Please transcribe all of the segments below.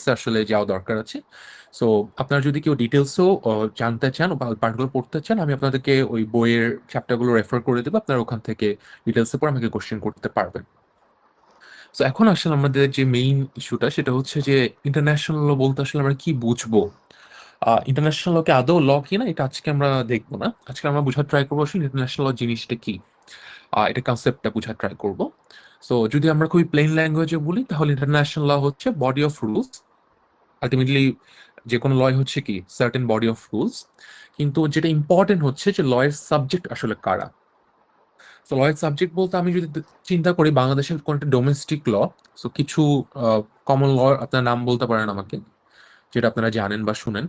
ডিটেলসে আসলে যাওয়া দরকার আছে। সো আপনারা যদি কেউ ডিটেলসও জানতে চান বা পার্টগুলো পড়তে চান, আমি আপনাদেরকে ওই বইয়ের চ্যাপ্টারগুলো রেফার করে দেবো, আপনারা ওখান থেকে ডিটেলসে পর আমাকে কোশ্চেন করতে পারবেন। তো এখন আসলে আমাদের যে মেইন ইস্যুটা সেটা হচ্ছে যে ইন্টারন্যাশনাল ল বলতে আসলে আমরা কি বুঝবো। ইন্টারন্যাশনাল লকে আদৌ ল কি না এটা আজকে আমরা দেখবো না, আজকে আমরা বোঝার ট্রাই করবো আসলে ইন্টারন্যাশনাল ল জিনিসটা কি, এটা কনসেপ্টটা বোঝার ট্রাই করবো। সো যদি আমরা খুবই প্লেন ল্যাঙ্গুয়েজে বলি তাহলে ইন্টারন্যাশনাল ল হচ্ছে বডি অফ রুলস। আলটিমেটলি যে কোনো লয় হচ্ছে কি সার্টেন বডি অফ রুলস, কিন্তু যেটা ইম্পর্টেন্ট হচ্ছে যে লয়ের সাবজেক্ট আসলে কারা। তো লয়ের সাবজেক্ট বলতে আমি যদি চিন্তা করি বাংলাদেশের কোন একটা ডোমেস্টিক ল, সো কিছু কমন ল আপনার নাম বলতে পারেন আমাকে, যেটা আপনারা জানেন বা শুনেন,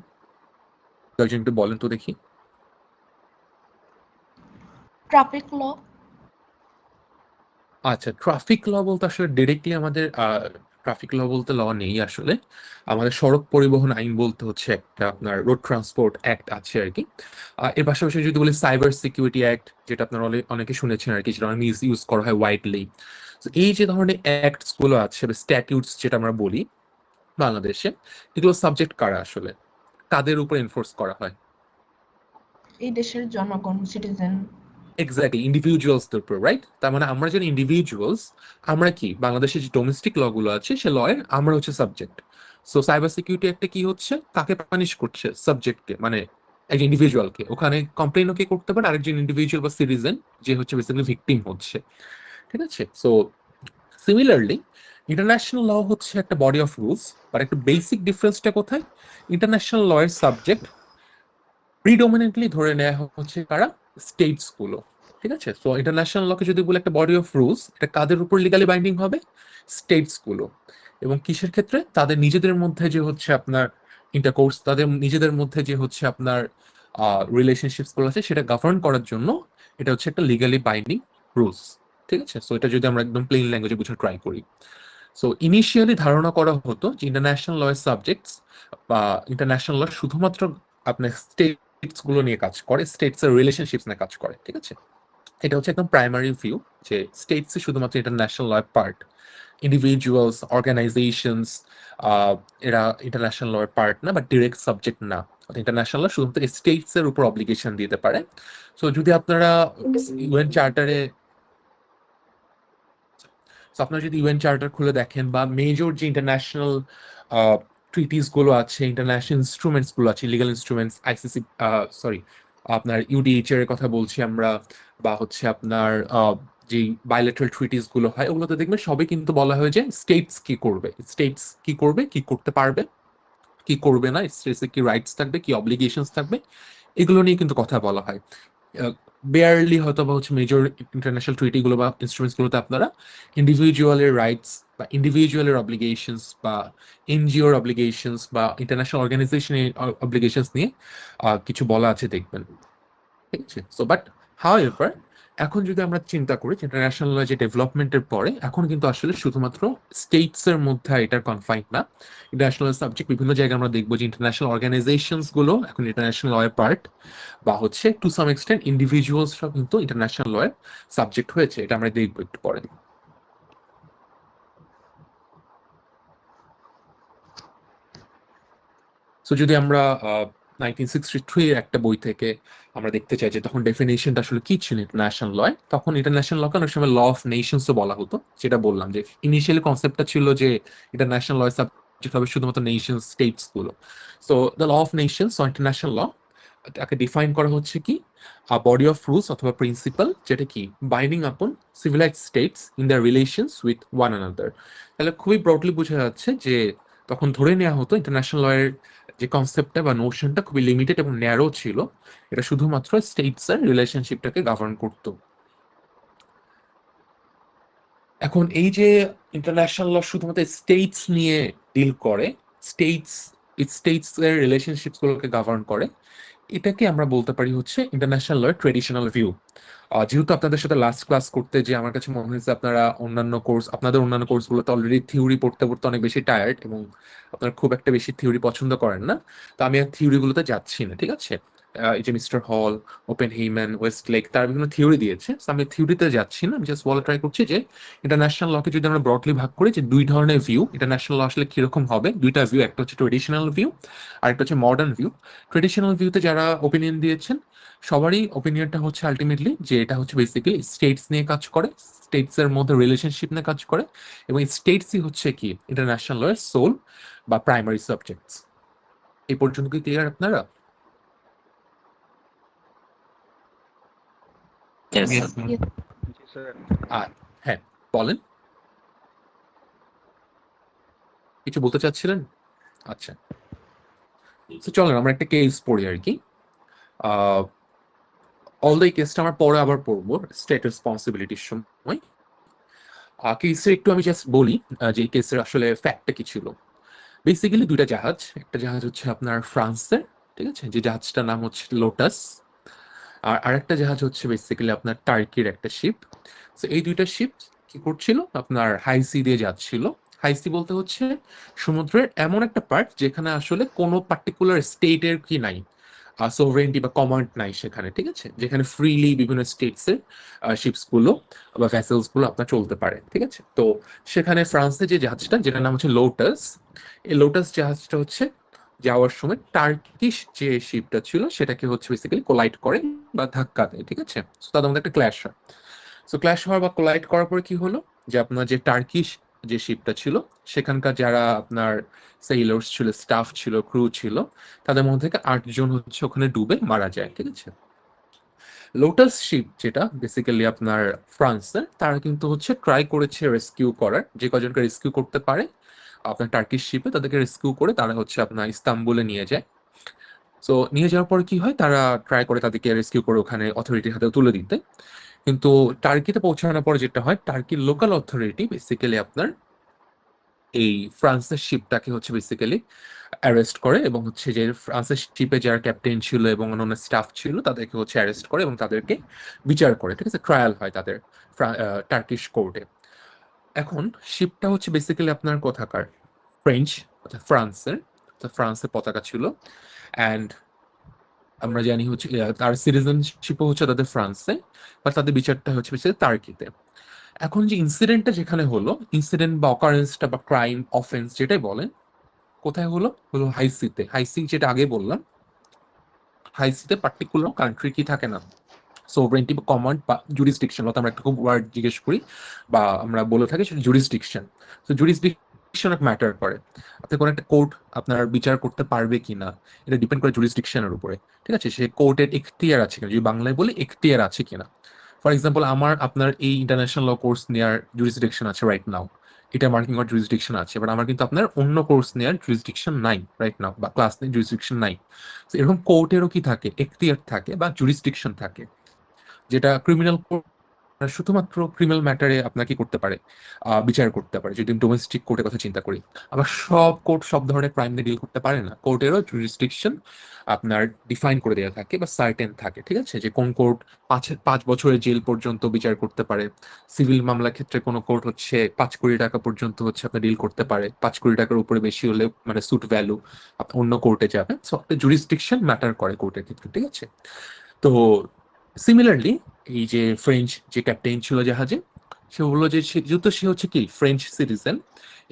কয়েকজন একটু বলেন তো দেখি। ট্রাফিক ল। আচ্ছা, ট্রাফিক ল বলতে আসলে ডিরেক্টলি আমাদের ট্রাফিক ল বলতে ল নেই আসলে। আমাদের সড়ক পরিবহন আইন বলতে হচ্ছে একটা আপনার রোড ট্রান্সপোর্ট অ্যাক্ট আছে আর কি। এর পাশাপাশি যদি বলি সাইবার সিকিউরিটি অ্যাক্ট, যেটা আপনারা অনেকে শুনেছেন আর কি, যেটা অনেক ইউজ করা হয় ওয়াইডলি। এই যে ধরনের অ্যাক্টস গুলো আছে বা স্ট্যাটিউটস যেটা আমরা বলি বাংলাদেশে, এগুলো সাবজেক্ট কারা আসলে, কাদের উপর এনফোর্স করা হয়? এই দেশের জনগণ, সিটিজেন। এক্স্যাক্টলি, ইন্ডিভিজুয়ালসদের উপর, রাইট? তার মানে আমরা যেন ইন্ডিভিজুয়ালস, আমরা কি বাংলাদেশের যে ডোমেস্টিক ল গুলো আছে সে লয়ের আমরা হচ্ছে সাবজেক্ট। সো সাইবার সিকিউরিটি একটা কি হচ্ছে, কাকে পানিশ করছে? সাবজেক্টকে, মানে একজন ইন্ডিভিজুয়ালকে। ওখানে কমপ্লেনও কে করতে পারে? আরেকজন ইন্ডিভিজুয়াল বা সিটিজেন, যে হচ্ছে বেসিক্যালি ভিকটিম হচ্ছে। ঠিক আছে? সো সিমিলারলি ইন্টারন্যাশনাল ল হচ্ছে একটা বডি অফ রুলস, বাট একটু বেসিক ডিফারেন্সটা কোথায়? ইন্টারন্যাশনাল ল এর সাবজেক্ট প্রিডোমিনেন্টলি ধরে নেওয়া হচ্ছে কারা? স্টেটস গুলো। ঠিক আছে? সো ইন্টারন্যাশনাল লকে যদি বলে একটা বডি অফ রুলস, এটা কাদের উপর লিগালি বাইন্ডিং হবে? স্টেটস গুলো। এবং কিসের ক্ষেত্রে? তাদের নিজেদের মধ্যে যে হচ্ছে আপনার ইন্টারকোর্স, তাদের নিজেদের মধ্যে যে হচ্ছে আপনার রিলেশনশিপস গুলো আছে সেটা গভর্ন করার জন্য এটা হচ্ছে একটা লিগালি বাইন্ডিং রুলস। ঠিক আছে? সো এটা যদি আমরা একদম প্লেন ল্যাঙ্গুয়েজে বোঝার ট্রাই করি, সো ইনিশিয়ালি ধারণা করা হতো যে ইন্টারন্যাশনাল ল এর সাবজেক্টস বা ইন্টারন্যাশনাল ল শুধুমাত্র আপনার স্টেটস গুলো নিয়ে কাজ করে, স্টেটস এর রিলেশনশিপস নিয়ে কাজ করে। ঠিক আছে? এটা হচ্ছে একদম প্রাইমারি ভিউ, যে স্টেটস শুধুমাত্র ইন্টারন্যাশনাল ল এর পার্ট, ইন্ডিভিজুয়ালস, অর্গানাইজেশনস এরা ইন্টারন্যাশনাল ল এর পার্ট না বা ডিরেক্ট সাবজেক্ট না। ইন্টারন্যাশনাল ল শুধুমাত্র স্টেটস এর উপর অব্লিগেশন দিতে পারে। সো যদি আপনারা ইউএন চার্টারে, সো আপনারা যদি ইউএন চার্টার খুলে দেখেন বা মেজর যে ইন্টারন্যাশনাল ট্রিটিস গুলো আছে, ইন্টারন্যাশনাল ইনস্ট্রুমেন্টস গুলো আছে, লিগাল ইনস্ট্রুমেন্টস, আইসিসি, সরি আপনার ইউডিএইচ এর কথা বলছি আমরা, বা হচ্ছে আপনার যে বাইলেটারাল ট্রিটিস গুলো হয় ওগুলোতে দেখবেন সবই কিন্তু বলা হয় যে স্টেটস কি করবে, স্টেটস কি করবে, কি করতে পারবে, কি করবে না, স্টেটসের কি রাইটস থাকবে, কি অব্লিগেশনস থাকবে, এগুলো নিয়ে কিন্তু কথা বলা হয়। বেয়ারলি হয়তো বা হচ্ছে মেজর ইন্টারন্যাশনাল ট্রিটি গুলো বা ইনস্ট্রুমেন্টস গুলোতে আপনারা ইন্ডিভিজুয়ালের রাইটস বা ইন্ডিভিজুয়ালের অব্লিগেশনস বা এনজিওর অব্লিগেশনস বা ইন্টারন্যাশনাল অর্গানাইজেশনের অব্লিগেশনস নিয়ে কিছু বলা আছে দেখবেন। ঠিক আছে? সো বাট হাউএভার, এখন যদি আমরা চিন্তা করি ইন্টারন্যাশনাল যে ডেভেলপমেন্টের পরে এখন কিন্তু আসলে শুধুমাত্র স্টেটস এর মধ্যে এটার কনফাইন্ড না। ইন্টারন্যাশনাল সাবজেক্ট বিভিন্ন জায়গায় আমরা দেখবো যে ইন্টারন্যাশনাল অর্গানাইজেশনস গুলো এখন ইন্টারন্যাশনাল লয়ের পার্ট, বা হচ্ছে টু সাম এক্সটেন্ট ইন্ডিভিজুয়ালসরাও কিন্তু ইন্টারন্যাশনাল লয়ের সাবজেক্ট হয়েছে, এটা আমরা দেখবো একটু পরে। সো যদি আমরা 1963 এর একটা বই থেকে আমরা দেখতে চাই যে তখন ডেফিনেশনটা আসলে কি ছিল ইন্টারন্যাশনাল লয়, তখন ইন্টারন্যাশনাল লকে অনেক সময় ল অফ নেশনসও বলা হতো। যেটা বললাম যে ইনিশিয়ালি কনসেপ্টটা ছিল যে ইন্টারন্যাশনাল লয় সাবজেক্ট হবে শুধুমাত্র নেশন স্টেটস গুলো। So the law of nations international law, তাকে ডিফাইন করা হচ্ছে কি বডি অফ রুলস অথবা প্রিন্সিপাল, যেটা কি binding upon civilised states in the relations with one another. তাহলে খুবই ব্রডলি বোঝা যাচ্ছে যে তখন ধরে নেওয়া হতো ইন্টারন্যাশনাল লয়ের যে কনসেপ্টটা বা নোশনটা খুবই লিমিটেড এবং ন্যারো ছিল, এটা শুধুমাত্র স্টেটস এর রিলেশনশিপটাকে গভর্ন করতো। এখন এই যে ইন্টারন্যাশনাল ল শুধুমাত্র স্টেটস নিয়ে ডিল করে, স্টেটস স্টেটস এর রিলেশনশিপস গুলোকে গভর্ন করে, এটাকে আমরা বলতে পারি হচ্ছে ইন্টারন্যাশনাল লয়ের ট্রেডিশনাল ভিউ। যেহেতু আপনাদের সাথে লাস্ট ক্লাস করতে যে আমার কাছে মনে হয়েছে আপনারা আপনাদের অন্যান্য কোর্সগুলোতে অলরেডি থিওরি পড়তে পড়তে অনেক বেশি টায়ার্ড এবং আপনারা খুব একটা বেশি থিওরি পছন্দ করেন না, তো আমি আর থিওরি গুলোতে যাচ্ছি না। ঠিক আছে? এই যে মিস্টার হল, ওপেন হেইম্যান, ওয়েস্ট লেক, তারা বিভিন্ন থিওরি দিয়েছে। So আমি থিওরিতে যাচ্ছি না, আমি জাস্ট বলা ট্রাই করছি যে ইন্টারন্যাশনাল লকে যদি আমরা ব্রডলি ভাগ করি যে দুই ধরনের ভিউ ইন্টারন্যাশনাল ল আসলে কিরকম হবে, দুইটা ভিউ, একটা হচ্ছে ট্রেডিশনাল ভিউ আর একটা হচ্ছে মডার্ন ভিউ। ট্রেডিশনাল ভিউতে যারা ওপিনিয়ন দিয়েছেন সবারই ওপিনিয়নটা হচ্ছে আলটিমেটলি যে এটা হচ্ছে বেসিক্যালি স্টেটস নিয়ে কাজ করে, স্টেটস এর মধ্যে রিলেশনশিপ নিয়ে কাজ করে, এবং স্টেটসই হচ্ছে কি ইন্টারন্যাশনাল ল এর সোল বা প্রাইমারি সাবজেক্টস। এই পর্যন্ত কি ক্লিয়ার আপনারা? Yes, Yes, sir. ma'am. Yes. আর হ্যাঁ, বলেন, কিছু বলতে চাচ্ছিলেন? আচ্ছা, তো চলেন আমরা একটা কেস পড়ি আর কি। অলদো এই কেসটা আমার পরে আবার পড়বো স্টেট রেসপন্সিবিলিটির সময়। কেসের একটু আমি জাস্ট বলি যে এই কেসের আসলে ফ্যাক্টটা কি ছিল। বেসিক্যালি দুইটা জাহাজ, একটা জাহাজ হচ্ছে আপনার ফ্রান্সের, ঠিক আছে, যে জাহাজটার নাম হচ্ছে লোটাস, আর আরেকটা জাহাজ হচ্ছে বেসিক্যালি আপনার টার্কির একটা শিপ। তো এই দুইটা শিপ কি করছিল, আপনার হাই সি দিয়ে যাচ্ছিল। হাই সি বলতে হচ্ছে সমুদ্রের এমন একটা পার্ট যেখানে আসলে কোনো পার্টিকুলার স্টেটের কি নাই, সোভরেন্টি বা কমান্ড নাই সেখানে, ঠিক আছে, যেখানে ফ্রিলি বিভিন্ন স্টেটস এর শিপস গুলো বা ভেসেলস গুলো আপনার চলতে পারে, ঠিক আছে। তো সেখানে ফ্রান্সে যে জাহাজটা যেটার নাম হচ্ছে লোটাস, এই লোটাস জাহাজটা হচ্ছে যাওয়ার সময় টার্কিশ যে শিপটা ছিল সেটাকে হচ্ছে বেসিক্যালি কোলাইড করে বা ধাক্কা দেয়, ঠিক আছে। তো তাদের মধ্যে একটা ক্ল্যাশ হয়। সো ক্ল্যাশ হওয়ার বা কোলাইড করার পরে কি হলো, যে আপনার যে টার্কিশ যে শিপটা ছিল সেখানকার যারা আপনার সেইলার্স ছিল, স্টাফ ছিল, ক্রু ছিল, তাদের মধ্যে থেকে 8 জন হচ্ছে ওখানে ডুবে মারা যায়, ঠিক আছে। লোটাস শিপ যেটা বেসিক্যালি আপনার ফ্রান্সের, তারা কিন্তু হচ্ছে ট্রাই করেছে রেস্কিউ করার, যে কজনকে রেস্কিউ করতে পারে আপনার টার্কিশ শিপে তাদেরকে রেস্কিউ করে তারা হচ্ছে আপনার ইস্তাম্বুলে নিয়ে যায়। সো নিয়ে যাওয়ার পর কি হয়, তারা ট্রাই করে তাদেরকে রেস্কিউ করে ওখানে অথরিটির হাতে তুলে দিতে। কিন্তু টার্কিতে পৌঁছানোর পর যেটা হয়, টার্কির লোকাল অথরিটি বেসিক্যালি আপনার এই ফ্রান্সের শিপটাকে হচ্ছে বেসিক্যালি অ্যারেস্ট করে, এবং হচ্ছে যে ফ্রান্সের শিপে যারা ক্যাপ্টেন ছিল এবং অন্যান্য স্টাফ ছিল তাদেরকে হচ্ছে অ্যারেস্ট করে এবং তাদেরকে বিচার করে, ঠিক আছে, ট্রায়াল হয় তাদের টার্কিশ কোর্টে। এখন শিপটা হচ্ছে বেসিক্যালি আপনার কোথাকার, ফ্রেঞ্চ, অর্থাৎ ফ্রান্সের, অর্থাৎ ফ্রান্সের পতাকা ছিল। অ্যান্ড আমরা জানি হচ্ছে তার সিটিজেনশিপও হচ্ছে তাদের ফ্রান্সে, বা তাদের বিচারটা হচ্ছে বেসিক্যালি টার্কিতে। এখন যে ইনসিডেন্টটা যেখানে হলো, ইনসিডেন্ট বা অকারেন্সটা বা ক্রাইম অফেন্স যেটাই বলেন, কোথায় হলো, হলো হাইসিতে। হাইসি যেটা আগে বললাম, হাইসিতে পার্টিকুলার কান্ট্রি কি থাকে না, সোভরেন্টি বা কমান্ড বা জুরিসডিকশন, অর্থাৎ আমরা একটা খুব ওয়ার্ড জিজ্ঞেস করি বা আমরা বলে থাকি সেটা জুরিসডিকশন। তো জুরিসডিকশন ম্যাটার করে, আপনি কোনো একটা কোর্ট আপনার বিচার করতে পারবে কিনা এটা ডিপেন্ড করে জুরিসডিকশনের উপরে, ঠিক আছে, সে কোর্টের এখতিয়ার আছে কিনা, যদি বাংলায় বলি এখতিয়ার আছে কিনা। ফর এক্সাম্পল আমার আপনার এই ইন্টারন্যাশনাল ল কোর্স নেওয়ার জুরিসডিকশন আছে রাইট নাও, এটা মার্কিং আউট জুরিসডিকশন আছে, বাট আমার কিন্তু আপনার অন্য কোর্স নেওয়ার জুরিসডিকশন নাই রাইট নাও, বা ক্লাস নেই জুরিসডিকশন নাই। তো এরকম কোর্টেরও কি থাকে, এখতিয়ার থাকে বা জুরিসডিকশন থাকে, যেটা ক্রিমিনাল শুধুমাত্র ক্রিমিনাল ম্যাটারে আপনাকে করতে পারে, বিচার করতে পারে, যদি ডোমেস্টিক কোর্টের কথা চিন্তা করি। আবার সব কোর্ট সব ধরনের ক্রাইম নিয়ে ডিল করতে পারে না, কোর্টেরও জুরিসডিকশন আপনার ডিফাইন করে দেওয়া থাকে বা সার্টেন থাকে, ঠিক আছে, যে কোন কোর্ট 5 বছরের জেল পর্যন্ত বিচার করতে পারে। সিভিল মামলার ক্ষেত্রে কোনো কোর্ট হচ্ছে 5 কোটি টাকা পর্যন্ত হচ্ছে আপনার ডিল করতে পারে, 5 কোটি টাকার উপরে বেশি হলে মানে সুট ভ্যালু অন্য কোর্টে যাবে। সো জুরিসডিকশন ম্যাটার করে কোর্টের ক্ষেত্রে, ঠিক আছে। তো সিমিলারলি এই যে ফ্রেঞ্চ যে ক্যাপ্টেন ছিল জাহাজে, সে বললো যে যেহেতু সে হচ্ছে কি ফ্রেঞ্চ সিটিজেন,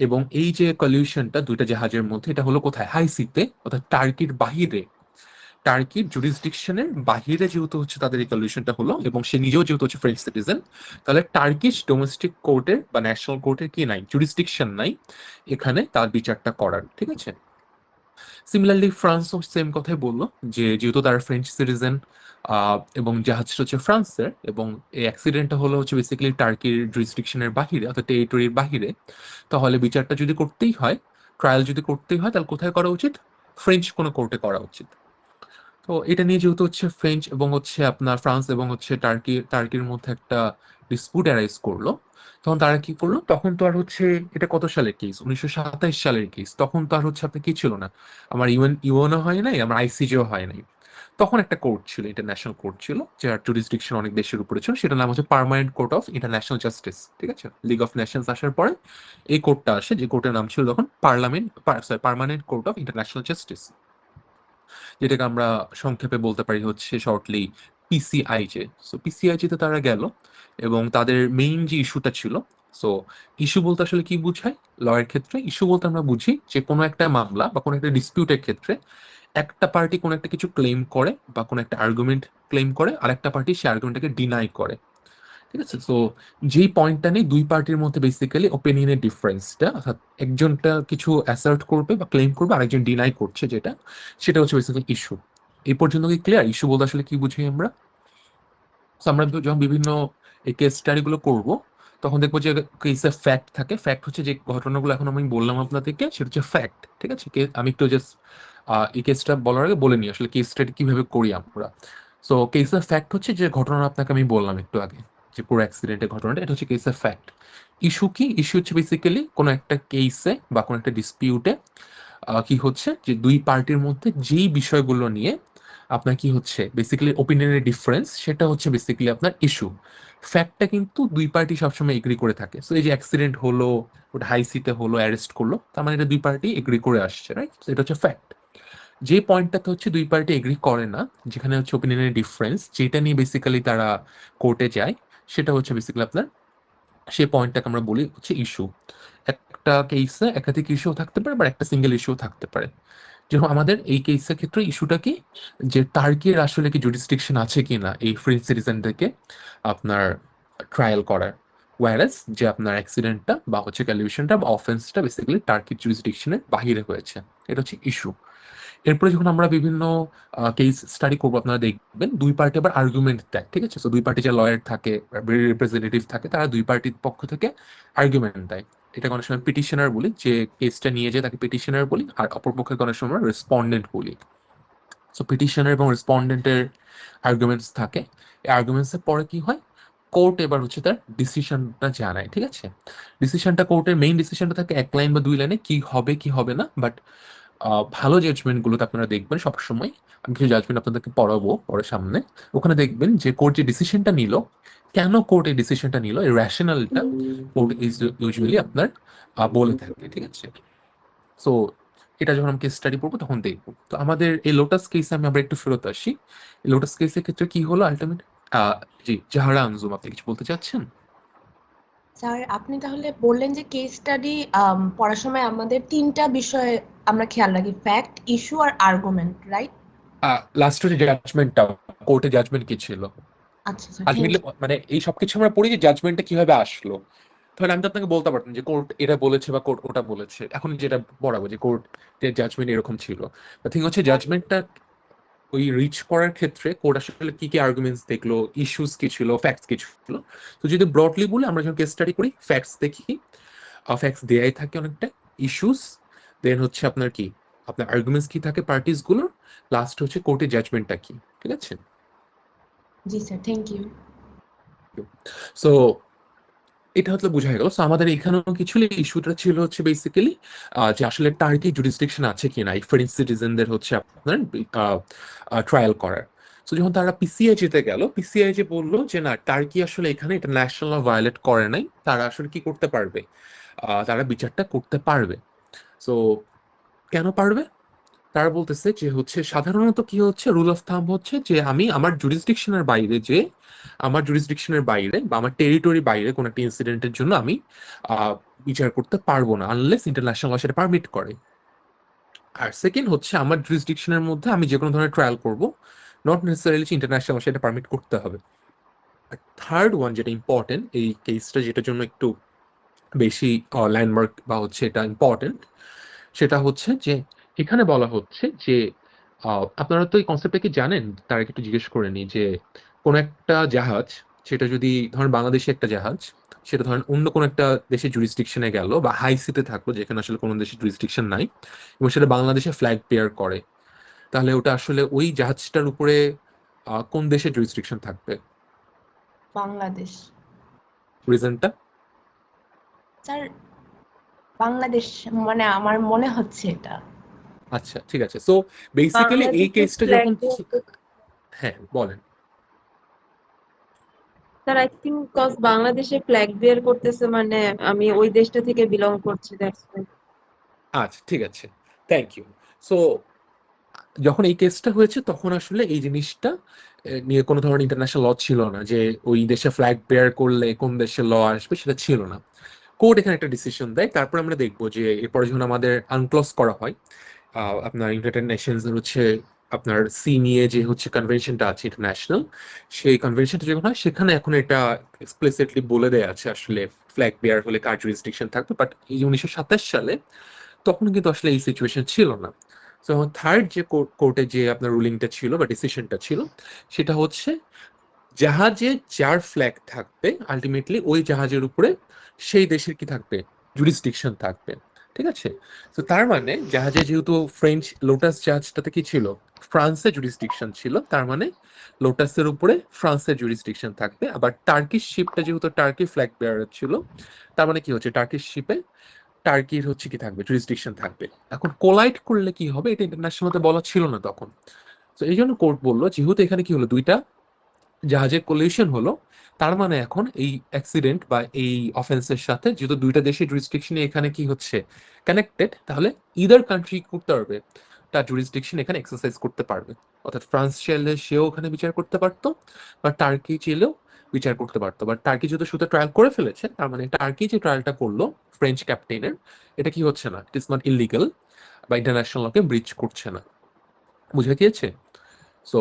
এবং এই যে কলিউশনটা দুইটা জাহাজের মধ্যে এটা হলো কোথায়, হাই সিতে, অর্থাৎ টার্কির বাহিরে, টার্কির জুরিসডিকশনের বাহিরে যেহেতু হচ্ছে তাদের এই কলিউশনটা হলো, এবং সে নিজেও যেহেতু হচ্ছে ফ্রেঞ্চ সিটিজেন, তাহলে টার্কিশ ডোমেস্টিক কোর্টের বা ন্যাশনাল কোর্টের কি নাই, জুরিসডিকশন নাই এখানে তার বিচারটা করার, ঠিক আছে। সিমিলারলি ফ্রান্সও সেম কথাই বললো, যে যেহেতু তারা ফ্রেঞ্চ সিটিজেন এবং জাহাজটা হচ্ছে ফ্রান্সের, এবং এই অ্যাক্সিডেন্টটা হলো হচ্ছে বেসিক্যালি টার্কির জুরিসডিকশনের বাহিরে, অর্থাৎ টেরিটরির বাহিরে, তাহলে বিচারটা যদি করতেই হয়, ট্রায়াল যদি করতেই হয়, তাহলে কোথায় করা উচিত, ফ্রেঞ্চ কোনো কোর্টে করা উচিত। তো এটা নিয়ে যেহেতু হচ্ছে ফ্রেঞ্চ এবং হচ্ছে আপনার ফ্রান্স এবং হচ্ছে টার্কির মধ্যে একটা ডিসপুট অ্যারাইজ করলো, তখন তারা কি করলো, তখন তো আর হচ্ছে এটা কত সালের কেস, 1927 সালের কেস, তখন তো আর হচ্ছে আপনি কি ছিল না, আমার ইউএনও হয় নাই, আমার আইসিজেও হয় নাই। তখন একটা কোর্ট ছিল, ইন্টারন্যাশনাল কোর্ট ছিল, যার জুরিসডিকশন অনেক দেশের উপরে ছিল, সেটার নাম হচ্ছে permanent court of international justice, ঠিক আছে। লিগ অফ নেশনস আসার পরে এই কোর্টটা আসে, যে কোর্টের নাম ছিল তখন permanent court of international justice. যেটাকে আমরা সংক্ষেপে বলতে পারি হচ্ছে শর্টলি পিসিআইজে। সো পিসিআইজে তে তারা গেল এবং তাদের মেইন যে ইস্যুটা ছিল, সো ইস্যু বলতে আসলে কি বুঝায় লয়ের ক্ষেত্রে? ইস্যু বলতে আমরা বুঝি যে কোনো একটা মামলা বা কোনো একটা ডিসপিউটের ক্ষেত্রে একটা পার্টি কোনো একটা কিছু ক্লেম করে বা কোনো একটা আর্গুমেন্ট ক্লেম করে, আর একটা পার্টি সেই আর্গুমেন্টটাকে ডিনাই করে। ঠিক আছে? সো যেই পয়েন্টটা নেই দুই পার্টির মধ্যে বেসিক্যালি ওপিনিয়নের ডিফারেন্সটা, অর্থাৎ একজনটা কিছু অ্যাসার্ট করবে বা ক্লেম করবে, আরেকজন ডিনাই করছে, যেটা সেটা হচ্ছে বেসিক্যালি ইস্যু। এই পর্যন্ত কি ক্লিয়ার? ইস্যু বলতে আসলে কি বুঝি আমরা? So আমরা যখন বিভিন্ন এই কেস স্টাডি গুলো করবো, তখন দেখবো যে কেসে ফ্যাক্ট থাকে। ফ্যাক্ট হচ্ছে যে ঘটনাগুলো এখন আমি বললাম আপনাদেরকে, সেটা হচ্ছে ফ্যাক্ট। ঠিক আছে? আমি একটু জাস্ট এই কেসটা বলার আগে বলে নিই আসলে কেস স্টাডি কিভাবে করি আমরা। সো কেসের ফ্যাক্ট হচ্ছে যে ঘটনা আপনাকে আমি বললাম একটু আগে, যে পুরো অ্যাক্সিডেন্টের ঘটনাটা, এটা হচ্ছে কেসের ফ্যাক্ট। ইস্যু কি? ইস্যু হচ্ছে বেসিক্যালি কোনো একটা কেসে বা কোনো একটা ডিসপিউটে কি হচ্ছে যে দুই পার্টির মধ্যে যেই বিষয়গুলো নিয়ে আপনার কি হচ্ছে বেসিক্যালি ওপিনিয়নের ডিফারেন্স, সেটা হচ্ছে বেসিক্যালি আপনার ইস্যু। ফ্যাক্টটা কিন্তু দুই পার্টি সবসময় এগ্রি করে থাকে। সো এই যে অ্যাক্সিডেন্ট হলো, ওটা হাই সিতে হলো, অ্যারেস্ট করলো, তার মানে এটা দুই পার্টি এগ্রি করে আসছে, রাইট? এটা হচ্ছে ফ্যাক্ট। যে পয়েন্টটাতে হচ্ছে দুই পার্টি এগ্রি করে না, যেখানে হচ্ছে ওপিনিয়নের ডিফারেন্স, যেটা নিয়ে বেসিক্যালি তারা কোর্টে যায়, সেটা হচ্ছে বেসিক্যালি আপনার সেই পয়েন্টটাকে আমরা বলি হচ্ছে ইস্যু। একটা কেসে একাধিক ইস্যু থাকতে পারে বা একটা সিঙ্গেল ইস্যু থাকতে পারে। যেরকম আমাদের এই কেসের ক্ষেত্রে ইস্যুটা কি, যে টার্কির আসলে কি জুরিসডিকশন আছে কিনা এই ফ্রেঞ্চ সিটিজেনদেরকে আপনার ট্রায়াল করার, ওয়ারাস যে আপনার অ্যাক্সিডেন্টটা বা হচ্ছে ক্যালিউশনটা বা অফেন্সটা বেসিক্যালি টার্কির জুরিসডিকশনের বাহিরে হয়েছে, এটা হচ্ছে ইস্যু। এরপরে যখন আমরা বিভিন্ন কেস স্টাডি করবো, আপনারা দেখবেন দুই পার্টি আবার আর্গুমেন্ট দেয়। ঠিক আছে? তো দুই পার্টি যে লয়ার থাকে, রিপ্রেজেন্টেটিভ থাকে, তারা দুই পার্টির পক্ষ থেকে আর্গুমেন্ট দেয়। এটাকে অনেক সময় পিটিশনার বলি, যে কেসটা নিয়ে যায় তাকে পিটিশনার বলি, আর অপর পক্ষে অনেক সময় রেসপন্ডেন্ট বলি। সো পিটিশনার এবং রেসপন্ডেন্টের আর্গুমেন্টস থাকে। এই আর্গুমেন্টস এর পরে কি হয়, কোর্ট এবার হচ্ছে তার ডিসিশনটা জানায়। ঠিক আছে? ডিসিশনটা, কোর্টের মেইন ডিসিশনটা থাকে এক লাইন বা দুই লাইনে, কি হবে কি হবে না। বাট ভালো জাজমেন্ট গুলোতে আপনারা দেখবেন সবসময়, আমি কিছু জাজমেন্ট আপনাদেরকে পড়াবো পরে সামনে, ওখানে দেখবেন যে কোর্ট যে ডিসিশনটা নিল, কেন কোর্ট এই ডিসিশনটা নিল, এই রেশনালটা কোর্ট ইজ ইউজুয়ালি আপনার বলে থাকে। ঠিক আছে? সো এটা যখন আমি কেস স্টাডি করবো তখন দেখবো। তো আমাদের এই লোটাস কেসে আমি আবার একটু ফেরত আসি। এই লোটাস কেসের ক্ষেত্রে কি হলো আলটিমেট, জি জাহারা আনজুম, আপনি কিছু বলতে চাচ্ছেন? স্যার আপনি তাহলে বললেন যে কেস স্টাডি পড়ার সময় আমাদের তিনটা বিষয় আমরা খেয়াল রাখি, ফ্যাক্ট, ইস্যু আর আর্গুমেন্ট, রাইট? লাস্টের যে জাজমেন্টটা, কোর্টে জাজমেন্ট কি ছিল আচ্ছা স্যার, থ্যাংক আলটিমেটলি, ইউ। মানে এই সবকিছু আমরা পড়ি যে জাজমেন্টটা কিভাবে আসলো। তাহলে আমি তো আপনাকে বলতে পারতাম যে কোর্ট এটা বলেছে বা কোর্ট ওটা বলেছে, এখন যেটা বরাবর যে কোর্ট জাজমেন্ট এরকম ছিল। ঠিক হচ্ছে জাজমেন্টটা ওই রিচ করার ক্ষেত্রে কোর্ট আসলে কি কি আর্গুমেন্টস দেখলো, ইস্যুস কি ছিল, ফ্যাক্টস কি ছিল। তো যদি ব্রডলি বলে, আমরা যখন কেস স্টাডি করি ফ্যাক্টস দেখি, ফ্যাক্টস দেয়াই থাকে অনেকটা, ইস্যুস, দেন হচ্ছে আপনার কি, আপনার আর্গুমেন্টস কি থাকে পার্টিস গুলোর, লাস্ট হচ্ছে কোর্টের জাজমেন্টটা কি। ঠিক আছে? জি স্যার, থ্যাংক ইউ। সো এটা হচ্ছে বোঝা গেল। সো আমাদের এখানেও কিছু ইস্যুটা ছিল হচ্ছে বেসিক্যালি যে আসলে টার্কি জুরিসডিকশন আছে কিনা এই ফরেন সিটিজেনদের হচ্ছে আপনার ট্রায়াল করার। তো যখন তারা পিসিআই যেতে গেল, পিসিআই যে বললো যে না, টার্কি আসলে এখানে ইন্টারন্যাশনাল ল ভায়োলেট করে নাই, তারা আসলে কি করতে পারবে, তারা বিচারটা করতে পারবে। সো কেন পারবে? তারা বলতেছে যে হচ্ছে সাধারণত কি হচ্ছে, রুল অফ থাম্ব হচ্ছে যে আমি আমার জুরিসডিকশনের বাইরে, যে আমার জুরিসডিকশনের বাইরে বা আমার টেরিটরি বাইরে কোনো একটা ইনসিডেন্টের জন্য আমি আহ, বিচার করতে পারবো না, আনলেস ইন্টারন্যাশনাল ল সেটা পারমিট করে। আর সেকেন্ড হচ্ছে আমার জুরিসডিকশনের মধ্যে আমি যে কোনো ধরনের ট্রায়াল করব, নট নেসেসারিলি ইন্টারন্যাশনাল সেটা পারমিট করতে হবে। আর থার্ড ওয়ান যেটা ইম্পর্টেন্ট এই কেসটা, যেটার জন্য একটু বেশি ল্যান্ডমার্ক বা হচ্ছে এটা ইম্পর্টেন্ট, সেটা হচ্ছে যে এখানে বলা হচ্ছে যে আপনারা তো এই কনসেপ্টটা কি জানেন, তার আগে একটু জিজ্ঞেস করে নি যে কোন একটা জাহাজ, সেটা যদি ধরেন বাংলাদেশে একটা জাহাজ, সেটা ধরেন অন্য কোন একটা দেশের জুরিসডিকশনে গেল বা হাই সিতে থাকলো যেখানে আসলে কোনো দেশের জুরিসডিকশন নাই, এবং সেটা বাংলাদেশে ফ্ল্যাগ বেয়ার করে, তাহলে ওটা আসলে ওই জাহাজটার উপরে কোন দেশের জুরিসডিকশন থাকবে? বাংলাদেশ। রিজনটা? স্যার বাংলাদেশ, মানে আমার মনে হচ্ছে এটা। আচ্ছা ঠিক আছে। সো বেসিক্যালি এই বাংলাদেশের কেসটা ফ্ল্যাগ যখন, বেয়ার হ্যাঁ বলেন। স্যার, আই থিঙ্ক কজ বাংলাদেশে ফ্ল্যাগ বেয়ার করতেছে, মানে আমি ওই দেশটা থেকে বিলং করছি, দ্যাটস ওয়াই। আচ্ছা ঠিক আছে, থ্যাংক ইউ। সো যখন এই কেসটা হয়েছে তখন আসলে এই জিনিসটা নিয়ে কোনো ধরনের ইন্টারন্যাশনাল ল ছিল না, যে ওই দেশে ফ্ল্যাগ বেয়ার করলে কোন দেশে ল আসবে সেটা ছিল না। কোর্ট এখানে একটা ডিসিশন দেয়, তারপর আমরা দেখবো যে এরপরে যখন আমাদের আনক্লস করা হয় আপনার ইউনাইটেড নেশনস এর হচ্ছে আপনার সি নিয়ে যে হচ্ছে কনভেনশনটা আছে ইন্টারন্যাশনাল, সেই কনভেনশনটা যখন হয় সেখানে এখন এটা এক্সপ্লিসিটলি বলে দেয়া আছে আসলে ফ্ল্যাগ বেয়ার হলে কার জুরিসডিকশন থাকবে। বাট এই 1927 সালে তখন কিন্তু আসলে এই সিচুয়েশন ছিল না। তো থার্ড যে কোর্টে যে আপনার রুলিংটা ছিল বা ডিসিশনটা ছিল সেটা হচ্ছে জাহাজে যার ফ্ল্যাগ থাকবে আলটিমেটলি ওই জাহাজের উপরে সেই দেশের কি থাকবে, জুরিসডিকশন থাকবে। ঠিক আছে, তো তার মানে জাহাজে যেহেতু ফ্রেঞ্চ লোটাস জাহাজটাতে কি ছিল, ফ্রান্সের জুরিসডিকশন ছিল, তার মানে লোটাসের উপরে ফ্রান্সের জুরিসডিকশন থাকবে। আবার টার্কিশ শিপটা যেহেতু টার্কি ফ্ল্যাগ বেয়ারার ছিল, তার মানে কি হচ্ছে টার্কিশ শিপে টার্কির হচ্ছে কি থাকবে, জুরিসডিকশন থাকবে। এখন কোলাইড করলে কি হবে এটা ইন্টারন্যাশনালতে বলা ছিল না তখন। তো এই জন্য কোর্ট বললো যেহেতু এখানে কি হলো, দুইটা জাহাজের কোলিশন হলো, তার মানে এখন এই অ্যাক্সিডেন্ট বা এই অফেন্সের সাথে যেহেতু দুইটা দেশের জুরিসডিকশন এখানে কি হচ্ছে কানেক্টেড, তাহলে ইদার কান্ট্রি করতে পারবে, তার জুরিসডিকশন এখানে এক্সারসাইজ করতে পারবে। অর্থাৎ ফ্রান্স চাইলে সেও ওখানে বিচার করতে পারতো, বা টার্কি চাইলেও বিচার করতে পারতো। বাট টার্কি যেহেতু শুধু ট্রায়াল করে ফেলেছে, তার মানে টার্কি যে ট্রায়ালটা করলো ফ্রেঞ্চ ক্যাপ্টেনের, এটা কি হচ্ছে না, ইট ইস নট ইলিগাল বা ইন্টারন্যাশনাল লকে ব্রিচ করছে না। বুঝে গিয়েছে? সো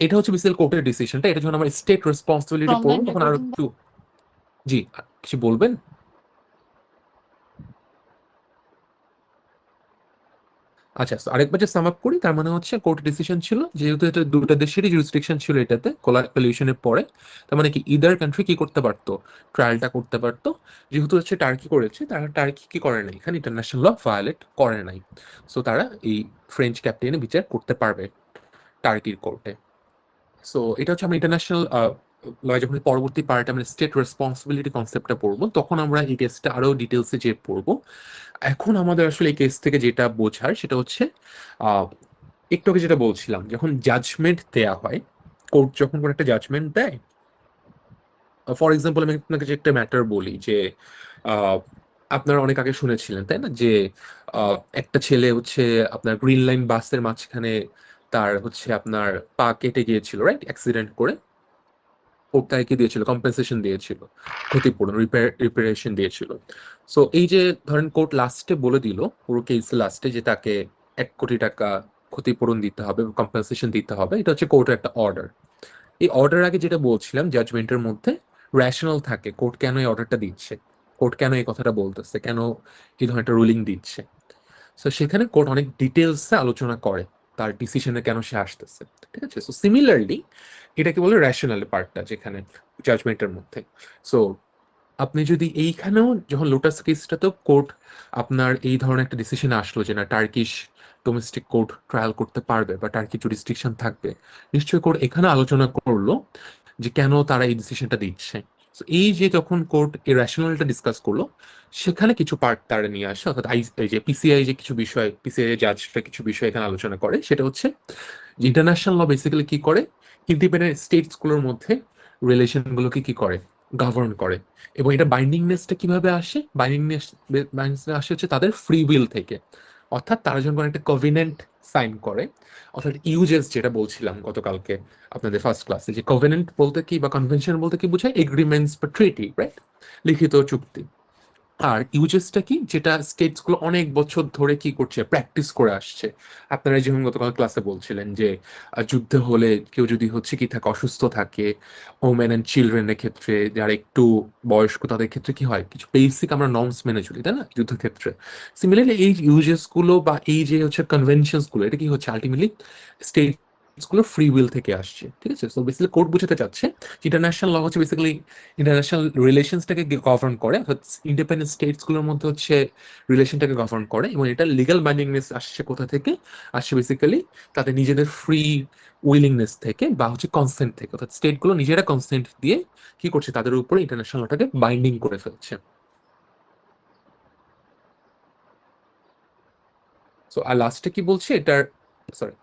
এটা হচ্ছে বেসিক্যালি কোর্টের ডিসিশনটা। এটা যখন আমরা স্টেট রেসপন্সিবিলিটি ফ্রম পড়বো লাইন তখন আরো রেকর্ডিং। একটু। জি, কিছু বলবেন? আচ্ছা, so আরেকবার যে সাম আপ করি, তার মানে হচ্ছে কোর্ট ডিসিশন ছিল যেহেতু এটা দুটো দেশেরই জুরিসডিকশন ছিল এটাতে কলিউশনের পরে, তার মানে কি ইদার কান্ট্রি কি করতে পারতো, ট্রায়ালটা করতে পারতো। যেহেতু হচ্ছে টার্কি করেছে, তারা টার্কি কি করে নাই, এখানে ইন্টারন্যাশনাল ল ভায়োলেট করে নাই, সো তারা এই ফ্রেঞ্চ ক্যাপ্টেনে বিচার করতে পারবে টার্কির কোর্টে। সো এটা হচ্ছে আমরা ইন্টারন্যাশনাল লয় যখন পরবর্তী পার্টে আমরা স্টেট রেসপন্সিবিলিটি কনসেপ্টটা পড়বো, তখন আমরা এই কেসটা আরো ডিটেলসে যে পড়বো। এখন আমাদের আসলে এই কেস থেকে যেটা বোঝার সেটা হচ্ছে আহ একটু আগে যেটা বলছিলাম, যখন জাজমেন্ট দেয়া হয়, কোর্ট যখন কোনো একটা জাজমেন্ট দেয়, ফর এক্সাম্পল আমি আপনাকে যে একটা ম্যাটার বলি যে আহ, আপনারা অনেক আগে শুনেছিলেন তাই না, যে একটা ছেলে হচ্ছে আপনার গ্রিন লাইন বাসের মাঝখানে তার হচ্ছে আপনার পা কেটে গিয়েছিল, রাইট, অ্যাক্সিডেন্ট করে। কোর্ট তাকে কি দিয়েছিল, কম্পেনসেশন দিয়েছিল, ক্ষতিপূরণ রিপারেশন দিয়েছিল। সো এই যে ধরেন কোর্ট লাস্টে বলে দিল পুরো কেস লাস্টে যে তাকে 1 কোটি টাকা ক্ষতিপূরণ দিতে হবে, কম্পেনসেশন দিতে হবে, এটা হচ্ছে কোর্টের একটা অর্ডার। এই অর্ডার আগে যেটা বলছিলাম জাজমেন্টের মধ্যে রেশনাল থাকে, কোর্ট কেন এই অর্ডারটা দিচ্ছে, কোর্ট কেন এই কথাটা বলতেছে, কেন এই ধরনের একটা রুলিং দিচ্ছে। সো সেখানে কোর্ট অনেক ডিটেলসে আলোচনা করে তার ডিসিশনে কেন সে আসতেছে। ঠিক আছে, সো সিমিলারলি এটাকে বলে রেশনাল পার্টটা যেখানে জাজমেন্টের মধ্যে। সো আপনি যদি এইখানেও যখন লোটাস কেসটাতেও কোর্ট আপনার এই ধরনের একটা ডিসিশন আসলো যে না টার্কিশ ডোমেস্টিক কোর্ট ট্রায়াল করতে পারবে বা টার্কি জুরিসডিকশন থাকবে, নিশ্চয়ই কোর্ট এখানে আলোচনা করলো যে কেন তারা এই ডিসিশনটা দিচ্ছে। So এই যে যখন কোর্ট এই রেশনালটা ডিসকাস করলো, সেখানে কিছু পার্ট তারা নিয়ে আসে, অর্থাৎ এই যে পিসিআই যে কিছু বিষয়, পিসিআই জাজরা কিছু বিষয় এখানে আলোচনা করে, সেটা হচ্ছে যে ইন্টারন্যাশনাল ল বেসিক্যালি কি করে, ইন্ডিপেন্ডেন্ট স্টেটস গুলোর মধ্যে রিলেশন গুলোকে কি করে, গভর্ন করে। এবং এটা বাইন্ডিংনেসটা কিভাবে আসে, বাইন্ডিংনেস আসে হচ্ছে তাদের ফ্রি উইল থেকে। অর্থাৎ তারা যখন কোনো একটা কভিনেন্ট সাইন করে, অর্থাৎ ইউজেস যেটা বলছিলাম গতকালকে আপনাদের ফার্স্ট ক্লাসে, যে কভেনেন্ট বলতে কি বা কনভেনশন বলতে কি বোঝায়, এগ্রিমেন্টস বা ট্রিটি, রাইট, লিখিত চুক্তি। আর ইউজেসটা কি, যেটা স্টেটস গুলো অনেক বছর ধরে কি করছে, প্র্যাকটিস করে আসছে। আপনারা যেমন গতকাল ক্লাসে বলছিলেন যে যুদ্ধ হলে কেউ যদি হচ্ছে কি থাকে, অসুস্থ থাকে, ওমেন অ্যান্ড চিলড্রেনের ক্ষেত্রে, যারা একটু বয়স্ক তাদের ক্ষেত্রে কি হয়, কিছু বেসিক আমরা নর্মস মেনে চলি তাই না যুদ্ধক্ষেত্রে। সিমিলারলি এই ইউজেস গুলো বা এই যে হচ্ছে কনভেনশনস গুলো, এটা কি হচ্ছে আলটিমেটলি স্টেটস গুলো ফ্রি উইল থেকে আসছে। ঠিক আছে, সো বেসিক্যালি কোর্ট বুঝাতে চাচ্ছে ইন্টারন্যাশনাল ল হচ্ছে বেসিক্যালি ইন্টারন্যাশনাল রিলেশনসটাকে গভর্ন করে, অর্থাৎ ইন্ডিপেন্ডেন্ট স্টেটস গুলোর মধ্যে হচ্ছে রিলেশনটাকে গভর্ন করে। এবং এটা লিগ্যাল বাইন্ডিংনেস আসছে কোথা থেকে, আসছে বেসিক্যালি তাদের নিজেদের ফ্রি উইলিংনেস থেকে বা হচ্ছে কনসেন্ট থেকে, অর্থাৎ স্টেট গুলো নিজেরা কনসেন্ট দিয়ে কি করছে, তাদের উপরে ইন্টারন্যাশনাল লটাকে বাইন্ডিং করে ফেলছে। সো আর লাস্টে কি বলছে এটার, সরি,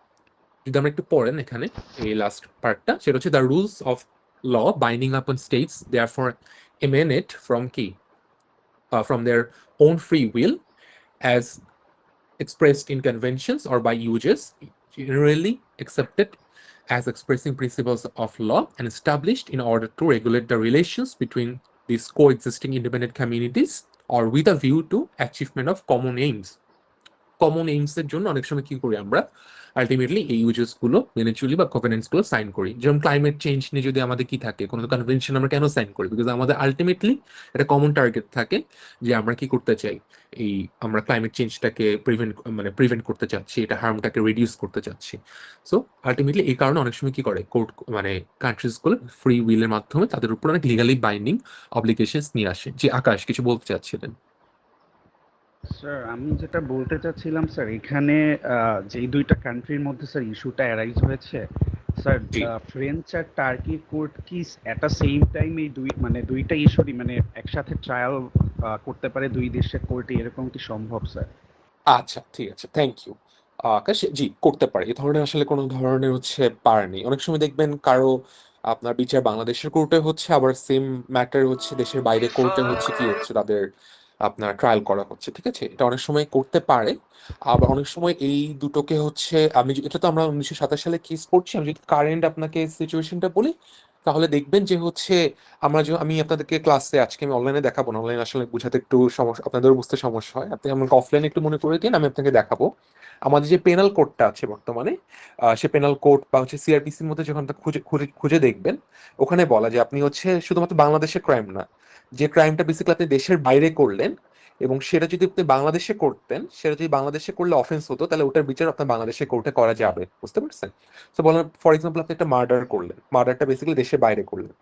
যদি আমরা একটু পড়েন এখানে এই লাস্ট পার্টটা, সেটা হচ্ছে the rules of law binding upon states therefore emanate from কি, from their own free will as expressed in conventions or by uses generally accepted as expressing principles of law and established in order to regulate the relations between these coexisting independent communities or with a view to achievement of common aims এর জন্য অনেক সময় কি করি আমরা ultimately এই uses গুলো মেনে চলি বা কভেনেন্টস গুলো সাইন করি। যেমন ক্লাইমেট চেঞ্জ নিয়ে যদি আমাদের কি থাকে কোনো কনভেনশন আমরা কেন সাইন করি, বিকজ আমাদের আলটিমেটলি একটা কমন টার্গেট থাকে যে আমরা কি করতে চাই, এই আমরা ক্লাইমেট চেঞ্জটাকে প্রিভেন্ট করতে চাচ্ছি, এটা হার্মটাকে রিডিউস করতে চাচ্ছি। সো আলটিমেটলি এই কারণে অনেক সময় কি করে কোর্ট কান্ট্রিজ গুলো ফ্রি উইলের মাধ্যমে তাদের উপর অনেক লিগালি বাইন্ডিং অব্লিগেশনস নিয়ে আসে। যে আকাশ কিছু বলতে চাচ্ছিলেন? স্যার আমি যেটা বলতে চাচ্ছিলাম স্যার, এখানে যেই দুইটা কান্ট্রির মধ্যে স্যার ইস্যুটা অ্যারাইজ হয়েছে স্যার, জি ফ্রেঞ্চ আর টার্কি কোর্ট কি অ্যাট দ্য সেম টাইম এই দুইটা ইস্যুরই একসাথে ট্রায়াল করতে পারে দুই দেশের কোর্টে, এরকম কি সম্ভব স্যার? আচ্ছা, ঠিক আছে, থ্যাংক ইউ আকাশ। জি করতে পারে, এই ধরনের আসলে কোনো ধরনের পার নেই। অনেক সময় দেখবেন কারো আপনার বিচার বাংলাদেশের কোর্টে হচ্ছে, আবার সেম ম্যাটার দেশের বাইরে কোর্টে কি তাদের আপনার ট্রায়াল করা হচ্ছে, ঠিক আছে, এটা অনেক সময় করতে পারে। আবার অনেক সময় এই দুটোকে এটা তো আমরা 1927 সালে কেস করছি, আমি যদি কারেন্ট আপনাকে সিচুয়েশনটা বলি তাহলে দেখবেন যে আমি আপনাদেরকে ক্লাসে আজকে আমি অনলাইনে দেখাবো না, অনলাইনে আসলে বুঝাতে একটু সমস্যা, আপনাদের বুঝতে সমস্যা হয়, আপনি আমাকে অফলাইনে একটু মনে করে দিন, আমি আপনাকে দেখাবো। আমাদের যে পেনাল কোডটা আছে বর্তমানে, সে পেনাল কোড বা সিআরপিসির মধ্যে যখন আপনি খুঁজে খুঁজে খুঁজে দেখবেন, ওখানে বলা যে আপনি শুধুমাত্র বাংলাদেশের ক্রাইম না, যে ক্রাইমটা বেসিক্যালি আপনি দেশের বাইরে করলেন এবং সেটা যদি আপনি বাংলাদেশে করতেন, সেটা যদি বাংলাদেশে করলে অফেন্স হতো, তাহলে ওটার বিচার আপনার বাংলাদেশের কোর্টে করা যাবে, বুঝতে পারছেন? তো বলেন ফর এক্সাম্পল আপনি একটা মার্ডার করলেন, মার্ডারটা বেসিক্যালি দেশের বাইরে করলেন,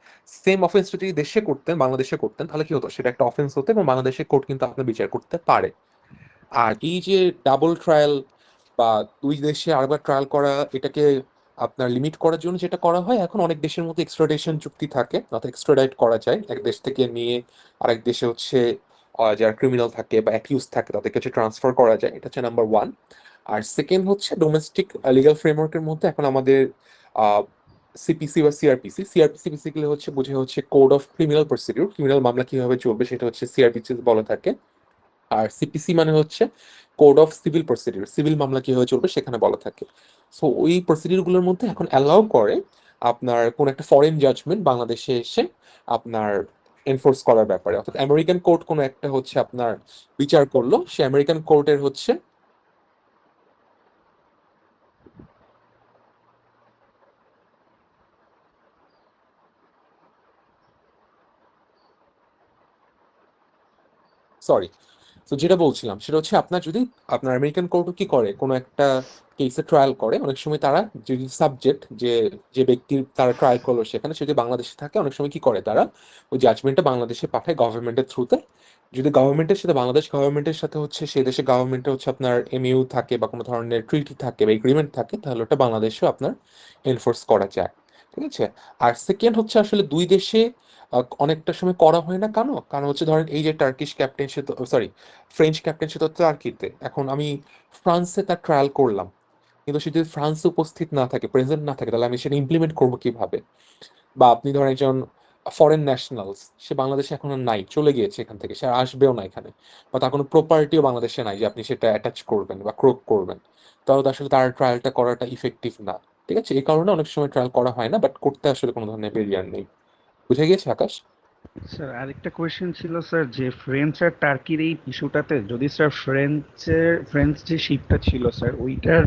সেম অফেন্সটা যদি দেশে করতেন, বাংলাদেশে করতেন, তাহলে কি হতো, সেটা একটা অফেন্স হতো এবং বাংলাদেশের কোর্ট কিন্তু আপনার বিচার করতে পারে। আর এই যে ডাবল ট্রায়াল বা দুই দেশে আরেকবার ট্রায়াল করা, এটাকে আপনার লিমিট করার জন্য যেটা করা হয়, এখন অনেক দেশের মধ্যে এক্সট্রাডিশন চুক্তি থাকে, অর্থাৎ এক্সট্রাডাইট করা যায় এক দেশ থেকে নিয়ে আরেক দেশে যারা ক্রিমিনাল থাকে বা অ্যাকিউজ থাকে তাদেরকে ট্রান্সফার করা যায়, এটা হচ্ছে নাম্বার ওয়ান। আর সেকেন্ড ডোমেস্টিক লিগাল ফ্রেমওয়ার্কের মধ্যে এখন আমাদের সিপিসি বা CrPC, CrPC basically code of criminal procedure, criminal মামলা কিভাবে চলবে সেটা সিআরপিসি বলে থাকে। আর সিপিসি মানে code of civil procedure, civil মামলা কিভাবে চলবে সেখানে বলা থাকে। সো ওই প্রসিডিউর গুলোর মধ্যে এখন অ্যালাউ করে আপনার কোন একটা ফরেন জাজমেন্ট বাংলাদেশে এসে আপনার এনফোর্স করার ব্যাপারে, অর্থাৎ আমেরিকান কোর্ট কোনো একটা আপনার বিচার করলো, সে আমেরিকান কোর্টের সরি, তো যেটা বলছিলাম সেটা আপনার যদি আপনার আমেরিকান কোর্টও কি করে কোনো একটা কেসে ট্রায়াল করে, অনেক সময় তারা যদি সাবজেক্ট যে যে ব্যক্তির তারা ট্রায়াল করলো সেখানে সে যদি বাংলাদেশে থাকে, অনেক সময় কি করে তারা ওই জাজমেন্টটা বাংলাদেশে পাঠায় গভর্নমেন্টের থ্রুতে। যদি গভর্নমেন্টের সাথে বাংলাদেশ গভর্নমেন্টের সাথে সেই দেশের গভর্নমেন্টে আপনার এমইউ থাকে বা কোনো ধরনের ট্রিটি থাকে বা এগ্রিমেন্ট থাকে, তাহলে ওটা বাংলাদেশেও আপনার এনফোর্স করা যায়, ঠিক আছে। আর সেকেন্ড আসলে দুই দেশে অনেকটা সময় করা হয় না, কেন কারণ ধরেন এই যে টার্কিশ ক্যাপ্টেন সে তো সরি ফ্রেঞ্চ ক্যাপ্টেন সে তো টার্কিতে, এখন আমি ফ্রান্সে তার ট্রায়াল করলাম, কিন্তু সে যদি ফ্রান্সে উপস্থিত না থাকে, প্রেজেন্ট না থাকে, তাহলে আমি সেটা ইমপ্লিমেন্ট করবো কিভাবে? বা আপনি ধরেন একজন ফরেন ন্যাশনালস, সে বাংলাদেশে এখন আর নাই, চলে গিয়েছে এখান থেকে, সে আর আসবেও না এখানে, বা তার কোনো প্রপার্টিও বাংলাদেশে নাই যে আপনি সেটা অ্যাটাচ করবেন বা ক্রোক করবেন, তাহলে তো আসলে তার ট্রায়ালটা করাটা ইফেক্টিভ না, ঠিক আছে। এই কারণে অনেক সময় ট্রায়াল করা হয় না, বাট করতে আসলে কোনো ধরনের ব্যারিয়ার নেই। বুঝে গিয়েছে আকাশ? স্যার আরেকটা কোয়েশ্চেন ছিল স্যার, যে ফ্রেঞ্চ আর টার্কির এই ইস্যুটাতে যদি স্যার ফ্রেঞ্চ যে শিপটা ছিল স্যার, ওইটার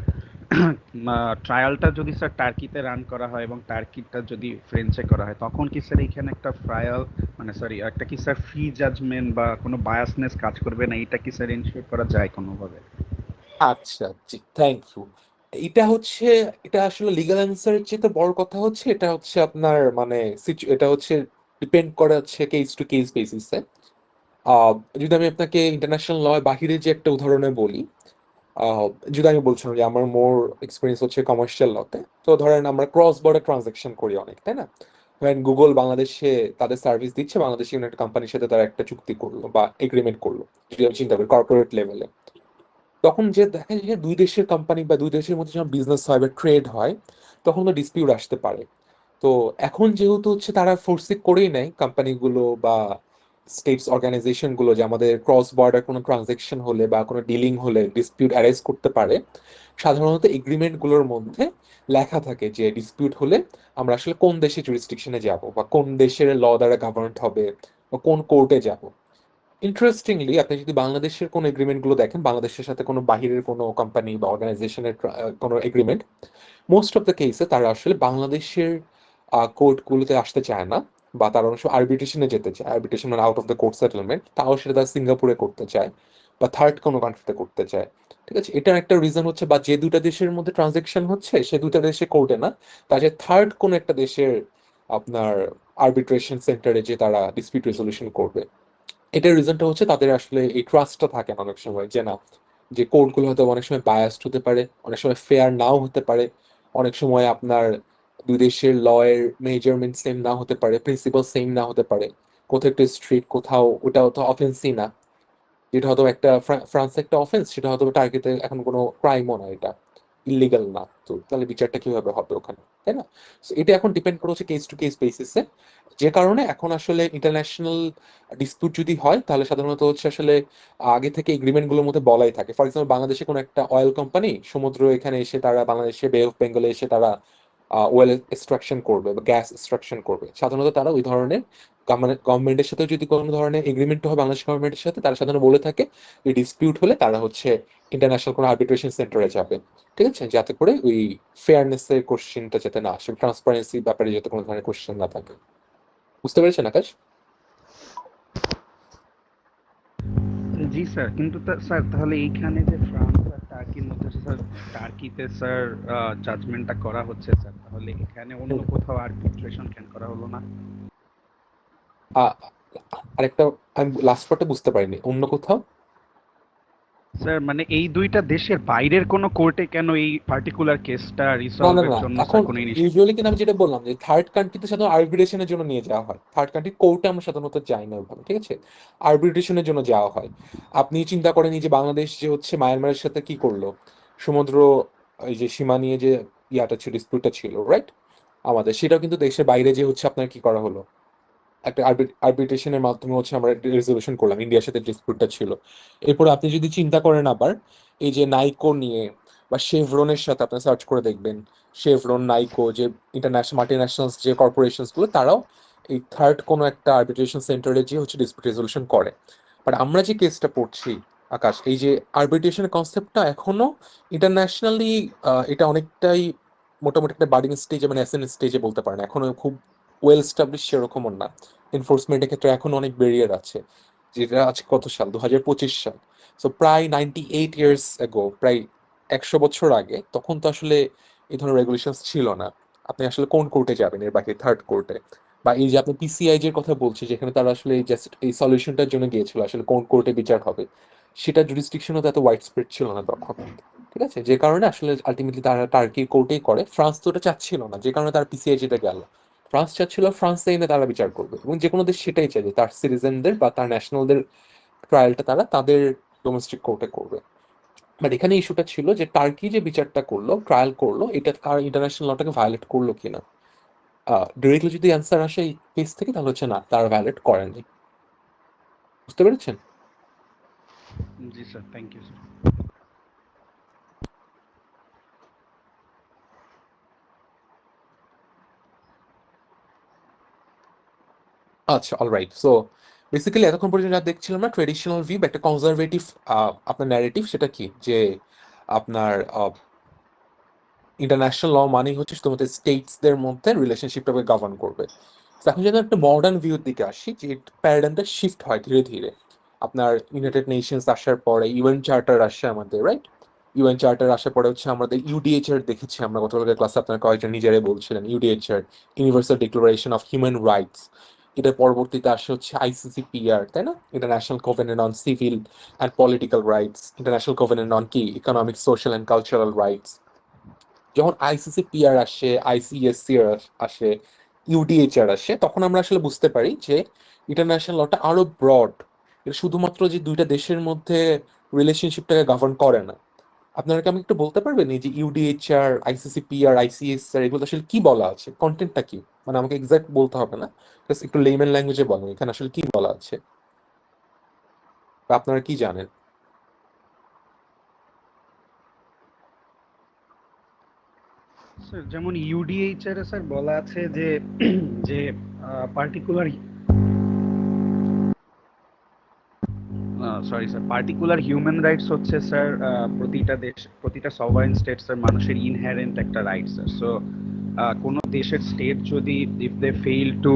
ট্রায়ালটা যদি স্যার টার্কিতে রান করা হয় এবং টার্কিটা যদি ফ্রেঞ্চে করা হয়, তখন কি স্যার এইখানে একটা ট্রায়াল একটা কি স্যার ফ্রি জাজমেন্ট বা কোনো বায়াসনেস কাজ করবে না, এটা কি স্যার এনশিওর করা যায় কোনোভাবে? আচ্ছা, জি, থ্যাংক ইউ। এটা এটা আসলে লিগ্যাল অ্যান্সারের চেয়ে তো বড় কথা এটা আপনার এটা ডিপেন্ড করে কেস টু কেস বেসিসে। যদি আমি আপনাকে ইন্টারন্যাশনাল ল বাহিরে যে একটা উদাহরণে বলি, আহ, যদি আমি বলছিলাম যে আমার মোর এক্সপিরিয়েন্স কমার্শিয়াল লতে, তো ধরেন আমরা ক্রস বর্ডার ট্রানজাকশন করি অনেক, তাই না? ধরেন গুগল বাংলাদেশে তাদের সার্ভিস দিচ্ছে, বাংলাদেশি কোনো একটা কোম্পানির সাথে তারা একটা চুক্তি করলো বা এগ্রিমেন্ট করলো, যদি আমি চিন্তা করি কর্পোরেট লেভেলে, তখন যে দেখা যায় যে দুই দেশের কোম্পানি বা দুই দেশের মধ্যে যখন বিজনেস হয় বা ট্রেড হয়, তখন তো ডিসপিউট আসতে পারে। তো এখন যেহেতু তারা ফোর্সিং করেই নেয় কোম্পানিগুলো বা স্টেটস অর্গানাইজেশন গুলো যে আমাদের ক্রস বর্ডার কোনো ট্রানজাকশন হলে বা কোনো ডিলিং হলে ডিসপিউট অ্যারাইজ করতে পারে, সাধারণত এগ্রিমেন্ট গুলোর মধ্যে লেখা থাকে যে ডিসপিউট হলে আমরা আসলে কোন দেশে জুরিসডিকশনে যাব বা কোন দেশের ল দ্বারা গভর্নড হবে বা কোন কোর্টে যাব। ইন্টারেস্টিংলি আপনি যদি বাংলাদেশের কোনো এগ্রিমেন্ট গুলো দেখেন, বাংলাদেশের সাথে কোনো বাহিরের কোনো কোম্পানি বা অর্গানাইজেশনের কোনো এগ্রিমেন্ট, মোস্ট অফ দ্য কেসে তারা আসলে বাংলাদেশের কোর্ট গুলোতে আসতে চায় না, বা তারা অনেক সময় আরবিট্রেশনে যেতে চায়, আরবিট্রেশন মানে out of the court settlement, তাও সেটা তারা সিঙ্গাপুরে করতে চায় বা থার্ড কোনো কান্ট্রিতে করতে চায়। ঠিক আছে, এটার একটা রিজন হচ্ছে বা যে দুটা দেশের মধ্যে ট্রানজাকশন হচ্ছে সে দুটা দেশে কোর্টে না, তার যে থার্ড কোনো একটা দেশের আপনার আরবিট্রেশন সেন্টারে যে তারা ডিসপিউট রেজলিউশন করবে। এটার রিজনটা হচ্ছে তাদের আসলে এই ট্রাস্টটা থাকে না অনেক সময়, যে না, যে কোর্টগুলো হয়তো অনেক সময় বায়াসড হতে পারে, অনেক সময় ফেয়ার নাও হতে পারে, অনেক সময় আপনার দুই দেশের ল এর মেজারমেন্ট সেম না হতে পারে, প্রিন্সিপাল সেম না হতে পারে, কোথাও একটু স্ট্রিক্ট, কোথাও ওটা তো অফেন্সই না, যেটা হয়তো একটা ফ্রান্সে একটা অফেন্স, সেটা হয়তো টার্কিতে এখন কোনো ক্রাইমও না, এটা ইলিগাল না, তো তাহলে বিচারটা কিভাবে হবে ওখানে, তাই না? So এটা এখন ডিপেন্ড করে হচ্ছে কেস টু কেস বেসিসে, যে কারণে এখন আসলে ইন্টারন্যাশনাল ডিসপিউট যদি হয় তাহলে সাধারণত হচ্ছে আসলে আগে থেকে এগ্রিমেন্ট গুলোর মধ্যে বলাই থাকে। ফর এক্সাম্পল বাংলাদেশে কোনো একটা অয়েল কোম্পানি সমুদ্র এখানে এসে তারা বাংলাদেশে বে অফ বেঙ্গলে এসে তারা ওয়েল এক্সট্রাকশন করবে বা গ্যাস এক্সট্রাকশন করবে, সাধারণত তারা ওই ধরনের গভর্নমেন্টের সাথে যদি কোনো ধরনের এগ্রিমেন্ট হয় বাংলাদেশ গভর্নমেন্টের সাথে, তারা সাধারণত বলে থাকে যে ডিসপিউট হলে তারা হচ্ছে ইন্টারন্যাশনাল কোনো আর্বিট্রেশন সেন্টারে যাবে। ঠিক আছে, যাতে করে ওই ফেয়ারনেস এর কোশ্চেনটা যাতে না আসে, ট্রান্সপারেন্সি ব্যাপারে যাতে কোনো ধরনের কোশ্চেন না থাকে। বুঝতে পেরেছেন আকাশ? জি স্যার, কিন্তু স্যার তাহলে এইখানে যে ফ্রান্স আর টার্কির মধ্যে স্যার, টার্কিতে স্যার জাজমেন্টটা করা হচ্ছে স্যার, তাহলে এখানে অন্য হুম। কোথাও আরবিট্রেশন কেন করা হলো না? আ- আরেকটা, আমি লাস্ট পার্টে বুঝতে পারিনি, অন্য কোথাও। স্যার মানে এই দুইটা দেশের বাইরের কোনো কোর্টে কেন এই পার্টিকুলার কেসটা না না রিসলভের না, জন্য এখন স্যার কোনো ইনিশিয়েটিভ? ইউজুয়ালি কিন্তু আমি যেটা বললাম যে থার্ড কান্ট্রিতে সাধারণত আরবিট্রেশনের জন্য নিয়ে যাওয়া হয়, থার্ড কান্ট্রি কোর্টে আমরা সাধারণত যাই না ওইভাবে। ঠিক আছে, আরবিট্রেশনের জন্য যাওয়া হয়। আপনি চিন্তা করেন এই যে বাংলাদেশ যে হচ্ছে মায়ানমারের সাথে কি করলো, সমুদ্র এই যে সীমা নিয়ে যে ইয়াটা ছিল, ডিসপিউটটা ছিল, রাইট, আমাদের সেটাও কিন্তু দেশের বাইরে যে হচ্ছে আপনার কি করা হলো, একটা আরবিট্রেশনের মাধ্যমে হচ্ছে আমরা রেজলিউশন করলাম, ইন্ডিয়ার সাথে ডিসপিউটটা ছিল। এরপর আপনি যদি চিন্তা করেন আবার এই যে নাইকো নিয়ে বা শেভরনের সাথে আপনি সার্চ করে দেখবেন, শেভরন, নাইকো, যে ইন্টারন্যাশনাল মাল্টিন্যাশনালস যে কর্পোরেশনস গুলো, তারাও এই থার্ড কোনো একটা আরবিট্রেশন সেন্টারে যে হচ্ছে ডিসপিউট রেজলিউশন করে। বাট আমরা যে কেসটা পড়ছি আকাশ, এই যে আরবিট্রেশনের কনসেপ্টটা এখনো ইন্টারন্যাশনালি এটা অনেকটাই মোটামুটি একটা বার্ডিং স্টেজে, মানে এসএন স্টেজে বলতে পারেন, এখনো খুব ওয়েল এস্টাবলিশ সেরকমও না। এনফোর্সমেন্টের ক্ষেত্রে এখন অনেক ব্যারিয়ার আছে, যেটা আজকে কত সাল, 2025 সাল, সো প্রায় 98 ইয়ার্স এগো, প্রায় 100 বছর আগে, তখন তো আসলে এই ধরনের রেগুলেশন ছিল না। আপনি আসলে কোন কোর্টে যাবেন এর বাকি, থার্ড কোর্টে? বা এই যে আপনি পিসিআই এর কথা বলছি, যেখানে তারা আসলে জাস্ট এই সলিউশনটার জন্য গিয়েছিল, আসলে কোন কোর্টে বিচার হবে, সেটা জুরিসডিকশনও তো এত ওয়াইড স্প্রেড ছিল না তখন। ঠিক আছে, যে কারণে আসলে আলটিমেটলি তারা টার্কির কোর্টেই করে, ফ্রান্স তো ওটা চাচ্ছিল না, যে কারণে তারা পিসিআই যেতে গেল। ফ্রান্স চাচ্ছিল ফ্রান্সে এনে তারা বিচার করবে, এবং যে কোনো দেশ সেটাই চাই যে তার সিটিজেনদের বা তার ন্যাশনালদের ট্রায়ালটা তারা তাদের ডোমেস্টিক কোর্টে করবে। বাট এখানে ইস্যুটা ছিল যে টার্কি যে বিচারটা করলো, ট্রায়াল করলো, এটা তার ইন্টারন্যাশনাল লটাকে ভায়োলেট করলো কিনা। ডিরেক্টলি যদি অ্যান্সার আসে এই কেস থেকে, তাহলে হচ্ছে না, তারা ভায়োলেট করেনি। বুঝতে পেরেছেন? জি স্যার, থ্যাংক ইউ স্যার। আচ্ছা, অলরাইট। সো বেসিক্যালি এতক্ষণ পর্যন্ত যা দেখছিলাম না, ট্রেডিশনাল ভিউ, একটা কনজারভেটিভ আপনার ন্যারেটিভ, সেটা কি যে আপনার ইন্টারন্যাশনাল ল মানেই হচ্ছে শুধুমাত্র স্টেটসদের মধ্যে রিলেশনশিপটাকে গভর্ন করবে। তো এখন যদি একটা মডার্ন ভিউর দিকে আসি, যে প্যারাডাইমটা শিফট হয় ধীরে ধীরে, আপনার ইউনাইটেড নেশনস আসার পরে ইউএন চার্টার আসে আমাদের, রাইট? ইউএন চার্টার আসার পরে হচ্ছে আমাদের ইউডিএইচআর দেখেছি আমরা গতকালকে ক্লাসে, আপনার কয়েকজন নিজেরাই বলছিলেন, UDHR, universal declaration of human rights. এটার পরবর্তীতে আসে হচ্ছে আইসিসিপিআর, তাই না, international covenant on civil and political rights, international covenant on কি economic, social and cultural rights. যখন আইসিসিপিআর আসে, আইসিএসসিআর আসে, ইউডিএইচআর আসে, তখন আমরা আসলে বুঝতে পারি যে ইন্টারন্যাশনাল লটা আরো ব্রড। এটা শুধুমাত্র যে দুইটা দেশের মধ্যে রিলেশনশিপটাকে গভর্ন করে না, আপনারা কি আমাকে একটু বলতে পারবেন এই যে ইউডিএইচআর, আইসিসিপিআর, আইসিএসআর এগুলো আসলে কি বলা আছে, কন্টেন্টটা কি? মানে আমাকে এক্সাক্ট বলতে হবে না, জাস্ট একটু লেম্যান ল্যাঙ্গুয়েজে বলেন এখানে আসলে কি বলা আছে বা আপনারা কি জানেন। স্যার যেমন ইউডিএইচআর এ স্যার বলা আছে যে যে particular sorry sir particular human rights হচ্ছে স্যার প্রতিটা সভারেন স্টেটস এর মানুষের ইনহেরেন্ট একটা রাইট স্যার। সো কোনো দেশের স্টেট যদি if they fail to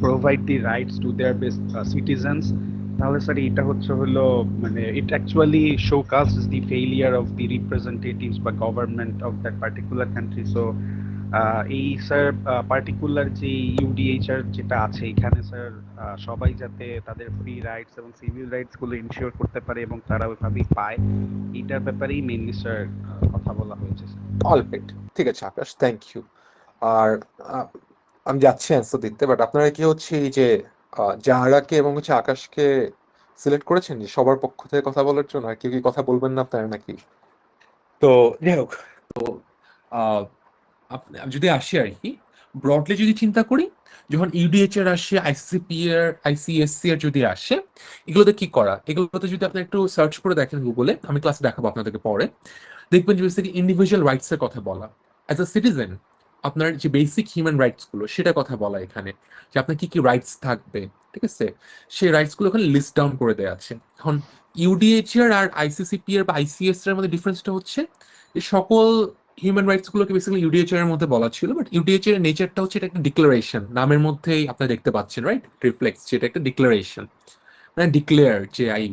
provide the rights to their citizens, তাহলে স্যার এটা হলো মানে it actually showcased the failure of the representatives বা government of that particular country. So এই স্যার পার্টিকুলার যে ইউডিএইচআর যেটা আছে এখানে স্যার সবাই যাতে তাদের ফ্রি রাইটস এবং সিভিল রাইটস গুলো ইনশিওর করতে পারে এবং তারা ওইভাবেই পায়, এইটার ব্যাপারেই মেইনলি স্যার কথা বলা হয়েছে স্যার। অলরাইট, ঠিক আছে আকাশ, থ্যাংক ইউ। আর আহ, আমি যাচ্ছি অ্যান্সার দিতে, বাট আপনারা কি হচ্ছে এই যে জাহারাকে এবং হচ্ছে আকাশকে সিলেক্ট করেছেন যে সবার পক্ষ থেকে কথা বলার জন্য, আর কেউ কি কথা বলবেন না আপনারা নাকি? তো যাই হোক, তো আহ, আমি যদি আসি আর কি, ব্রডলি যদি চিন্তা করি, যখন ইউডিএইচআর আসে, আইসিসিপিআর, আইসিএসসি এর যদি আসে, এগুলোতে কি করা, এগুলোতে যদি আপনি একটু সার্চ করে দেখেন গুগলে, আমি ক্লাসে দেখাবো আপনাদেরকে পরে, দেখবেন যে বেসিক্যালি ইন্ডিভিজুয়াল রাইটস এর কথা বলা। অ্যাজ আ সিটিজেন আপনার যে বেসিক হিউম্যান রাইটস গুলো সেটা কথা বলা এখানে, যে আপনার কি কি রাইটস থাকবে, ঠিক আছে, সেই রাইটস গুলো এখানে লিস্ট ডাউন করে দেওয়া আছে। এখন ইউডিএইচআর আর আইসিসিপিআর বা আইসিএস এর মধ্যে ডিফারেন্সটা হচ্ছে এই সকল হিউম্যান রাইটস গুলোকে বেসিক্যালি ইউডিএইচআর এর মধ্যে বলা ছিল, বাট ইউডিএইচআর এর নেচারটা হচ্ছে এটা একটা ডিক্লারেশন, নামের মধ্যেই আপনি দেখতে পাচ্ছেন রাইট, রিফ্লেক্স, যেটা একটা ডিক্লারেশন, মানে ডিক্লেয়ার যে আই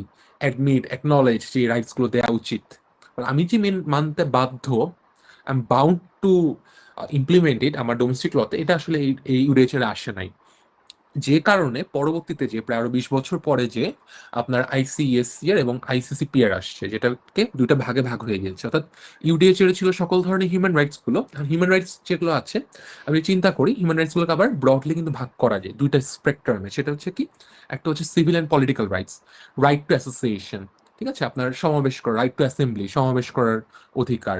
অ্যাডমিট অ্যাকনলেজ যে রাইটস গুলো দেওয়া উচিত, আমি যে মেন মানতে বাধ্য, I am bound to implement it আমার ডোমেস্টিক লতে, এটা আসলে এই ইউডিএইচআর আসে নাই। যে কারণে পরবর্তীতে যে প্রায় আরো 20 বছর পরে যে আপনার আইসিএসসিআর এবং আইসিসিপিআর আসছে, যেটাকে দুইটা ভাগে ভাগ হয়ে গেছে, অর্থাৎ ইউডিএইচআর ছিল সকল ধরনের হিউম্যান রাইটস গুলো, হিউম্যান রাইটস যেগুলো আছে আমি চিন্তা করি হিউম্যান রাইটস গুলোকে আবার ব্রডলি কিন্তু ভাগ করা যায় দুইটা স্পেকট্রামে, সেটা হচ্ছে কি, একটা হচ্ছে civil and political rights, right two association, ঠিক আছে, আপনার সমাবেশ করার রাইট টু অ্যাসেম্বলি, সমাবেশ করার অধিকার,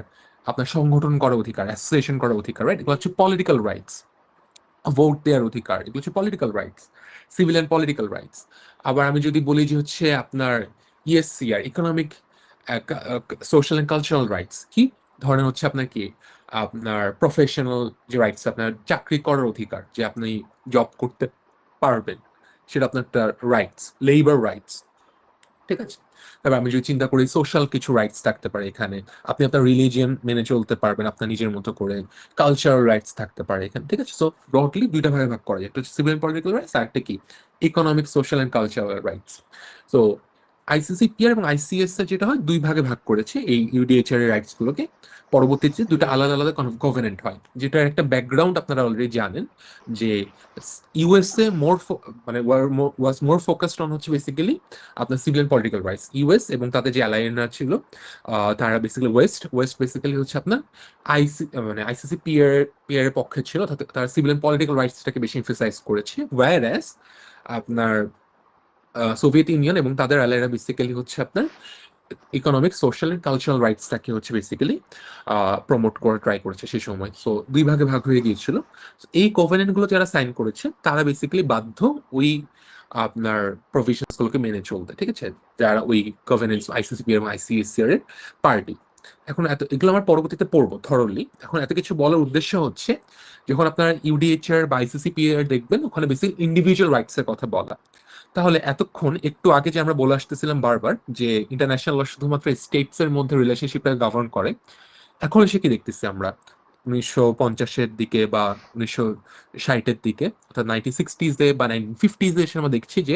আপনার সংগঠন করার অধিকার, অ্যাসোসিয়েশন করার অধিকার, রাইট, এগুলো হচ্ছে পলিটিক্যাল রাইটস, ভোট দেওয়ার অধিকার, এগুলো হচ্ছে political rights, civil and political rights. আবার আমি যদি বলি যে হচ্ছে আপনার ESCR, economic social and cultural rights, কি ধরেন হচ্ছে আপনার কি, আপনার প্রফেশনাল যে রাইটস, আপনার চাকরি করার অধিকার, যে আপনি জব করতে পারবেন, সেটা আপনার একটা রাইটস, লেবার রাইটস, ঠিক আছে। তবে আমি যদি চিন্তা করি সোশ্যাল কিছু রাইটস থাকতে পারে এখানে, আপনি আপনার রিলিজিয়ন মেনে চলতে পারবেন আপনার নিজের মতো করে, কালচারাল রাইটস থাকতে পারে এখানে, ঠিক আছে। সো ব্রডলি দুইটা ভাগে ভাগ করা যায়, একটা হচ্ছে সিভিল এন্ড পলিটিক্যাল রাইটস, আর একটা কি, economic social and cultural rights. So ICCPR এবং আইসিএস এর যেটা হয়, দুই ভাগে ভাগ করেছে এই ইউডিএইচআর এর রাইটস গুলোকে, পরবর্তীতে দুটো আলাদা আলাদা গভর্নমেন্ট হয়, যেটার একটা ব্যাকগ্রাউন্ড আপনারা অলরেডি জানেন, যে ইউএসএ মানে ওয়াজ মোর ফোকাসড অন হচ্ছে বেসিক্যালি আপনার civil and political rights, US এবং তাদের যে অ্যালায়েনরা ছিল, তারা বেসিক্যালি ওয়েস্ট বেসিক্যালি হচ্ছে আপনার মানে আইসিসি পিআর এর পক্ষে ছিল, তারা সিভিল এন্ড পলিটিক্যাল রাইটসটাকে বেশি এমফেসাইজ করেছে, ওয়্যারএস আপনার সোভিয়েত ইউনিয়ন এবং তাদের অ্যালায়েনরা বেসিক্যালি হচ্ছে আপনার ইকোনমিক সোশ্যাল এন্ড কালচারাল রাইটসটাকে হচ্ছে বেসিক্যালি প্রমোট করা ট্রাই করেছে সেই সময়। সো দুই ভাগে ভাগ হয়ে গিয়েছিল। এই কোভেনেন্ট গুলো যারা সাইন করেছে তারা বেসিক্যালি বাধ্য ওই আপনার প্রভিশনস গুলোকে মেনে চলতে, ঠিক আছে, যারা ওই গভর্নেন্স আইসিসিপি এবং আইসিএসসি এর পার্টি। এখন এগুলো আমার পরবর্তীতে পড়বো থরলি, এখন এত কিছু বলার উদ্দেশ্য হচ্ছে যখন আপনার ইউডিএইচআর বা আইসিসিপি এর দেখবেন ওখানে বেসিক ইন্ডিভিজুয়াল রাইটস এর কথা বলা, তাহলে এতক্ষণ একটু আগে যে আমরা বলে আসতেছিলাম বারবার যে ইন্টারন্যাশনাল ল শুধুমাত্র স্টেটস এর মধ্যে রিলেশনশিপটা গভর্ন করে, এখন এসে কি দেখতেছি আমরা 1950-এর দিকে বা 1960-এর দিকে, অর্থাৎ 1960s বা 1950s এসে আমরা দেখছি যে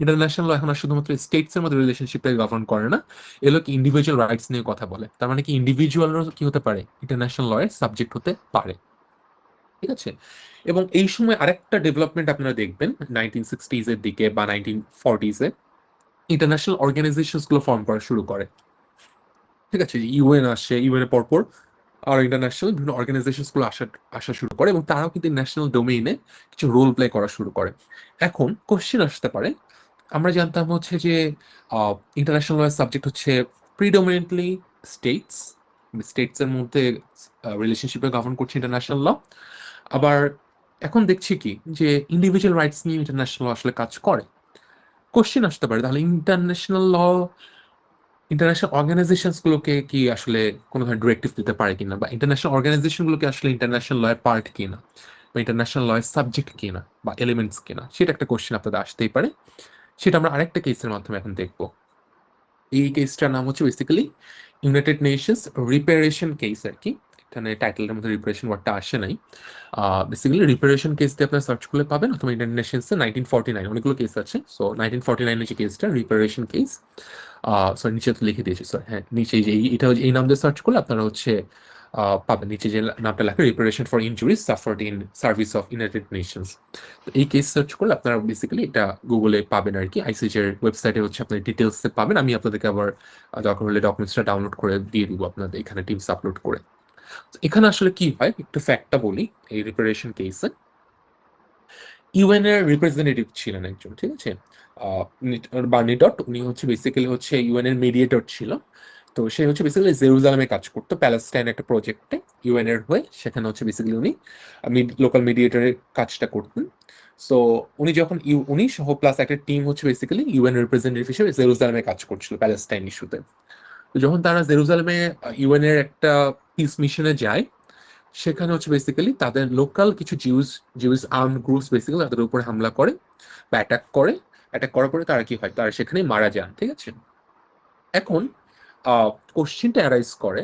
ইন্টারন্যাশনাল ল এখন আর শুধুমাত্র স্টেটস এর মধ্যে রিলেশনশিপটা গভর্ন করে না, এগুলো কি ইন্ডিভিজুয়াল রাইটস নিয়ে কথা বলে, তার মানে কি ইন্ডিভিজুয়ালরা কি হতে পারে, ইন্টারন্যাশনাল ল এর সাবজেক্ট হতে পারে, ঠিক আছে। এবং এই সময় আরেকটা ডেভেলপমেন্ট আপনারা দেখবেন 1960s এর দিকে বা 1940s এ ইন্টারন্যাশনাল অর্গানাইজেশনস গুলো ফর্ম করা শুরু করে, ঠিক আছে, ইউএন আসে, ইউএন এর পরপর আর ইন্টারন্যাশনাল বিভিন্ন অর্গানাইজেশনস গুলো আসা শুরু করে এবং তারাও কিন্তু ন্যাশনাল ডোমেইনে কিছু রোল প্লে করা শুরু করে। এখন কোশ্চেন আসতে পারে, আমরা জানতাম হচ্ছে যে ইন্টারন্যাশনাল ল সাবজেক্ট হচ্ছে প্রিডোমিনেন্টলি স্টেটস, স্টেটসের মধ্যে রিলেশনশিপে গভর্ন করছে ইন্টারন্যাশনাল ল। আবার এখন দেখছি কি যে ইন্ডিভিজুয়াল রাইটস নিয়ে ইন্টারন্যাশনাল আসলে কাজ করে। কোশ্চেন আসতে পারে তাহলে ইন্টারন্যাশনাল ল ইন্টারন্যাশনাল অর্গানাইজেশনস গুলোকে কি আসলে কোনো ধরনের ডিরেক্টিভ দিতে পারে কিনা, বা ইন্টারন্যাশনাল অর্গানাইজেশন গুলোকে আসলে ইন্টারন্যাশনাল লয়ের পার্ট কিনা, বা ইন্টারন্যাশনাল লয়ের সাবজেক্ট কিনা বা এলিমেন্টস কিনা, সেটা একটা কোশ্চেন আপনাদের আসতেই পারে। সেটা আমরা আরেকটা কেসের মাধ্যমে এখন দেখবো। এই কেসটার নাম হচ্ছে basically United Nations reparation case আর কি। এখানে টাইটেলের মধ্যে রিপারেশন ওয়ার্ডটা আসে নাই। বেসিক্যালি রিপারেশন কেস দিয়ে আপনারা সার্চ করলে পাবেন, অথবা ইউনাইটেড নেশনস 1949 অনেকগুলো কেস আছে। সো 1949 যে কেসটা রিপারেশন কেস, সরি নিচে তো লিখে দিয়েছি, সরি হ্যাঁ নিচে যে এটা এই নাম দিয়ে সার্চ করলে আপনারা হচ্ছে পাবেন নিচে যে নামটা লেখা, রিপারেশন for injuries suffered in service of United Nations. এই কেস সার্চ করলে আপনারা বেসিক্যালি এটা গুগলে পাবেন আর কি। আইসিজে এর ওয়েবসাইটে হচ্ছে আপনার ডিটেলস পাবেন। আমি আপনাদেরকে আবার দরকার হলে ডকুমেন্টসটা ডাউনলোড করে দিয়ে দিব আপনাদের এখানে টিমস আপলোড করে। তো এখানে আসলে কি হয় একটু ফ্যাক্টটা বলি। এই রিপারেশন কেসে ইউএন এর রিপ্রেজেন্টেটিভ ছিলেন একজন, ঠিক আছে, বার্নি ডট। উনি হচ্ছে বেসিক্যালি হচ্ছে ইউএন এর মিডিয়েটর ছিল। তো সে হচ্ছে বেসিক্যালি জেরুজালেমে কাজ করতো প্যালেস্টাইন একটা প্রজেক্টে ইউএন এর হয়ে। সেখানে হচ্ছে বেসিক্যালি উনি লোকাল মিডিয়েটরের কাজটা করতেন। সো উনি যখন উনি সহ প্লাস একটা টিম হচ্ছে বেসিক্যালি ইউএন রিপ্রেজেন্টেটিভ হিসেবে জেরুজালেমে কাজ করছিল প্যালেস্টাইন ইস্যুতে। তো যখন তারা জেরুজালেমে ইউএন এর একটা পিস মিশনে যায়, সেখানে হচ্ছে বেসিক্যালি তাদের লোকাল কিছু জিউস আর্মড গ্রুপস বেসিক্যালি তাদের উপরে হামলা করে বা অ্যাটাক করে। অ্যাটাক করার পরে তারা কি হয়, তারা সেখানে মারা যান, ঠিক আছে। এখন কোশ্চেনটা অ্যারাইজ করে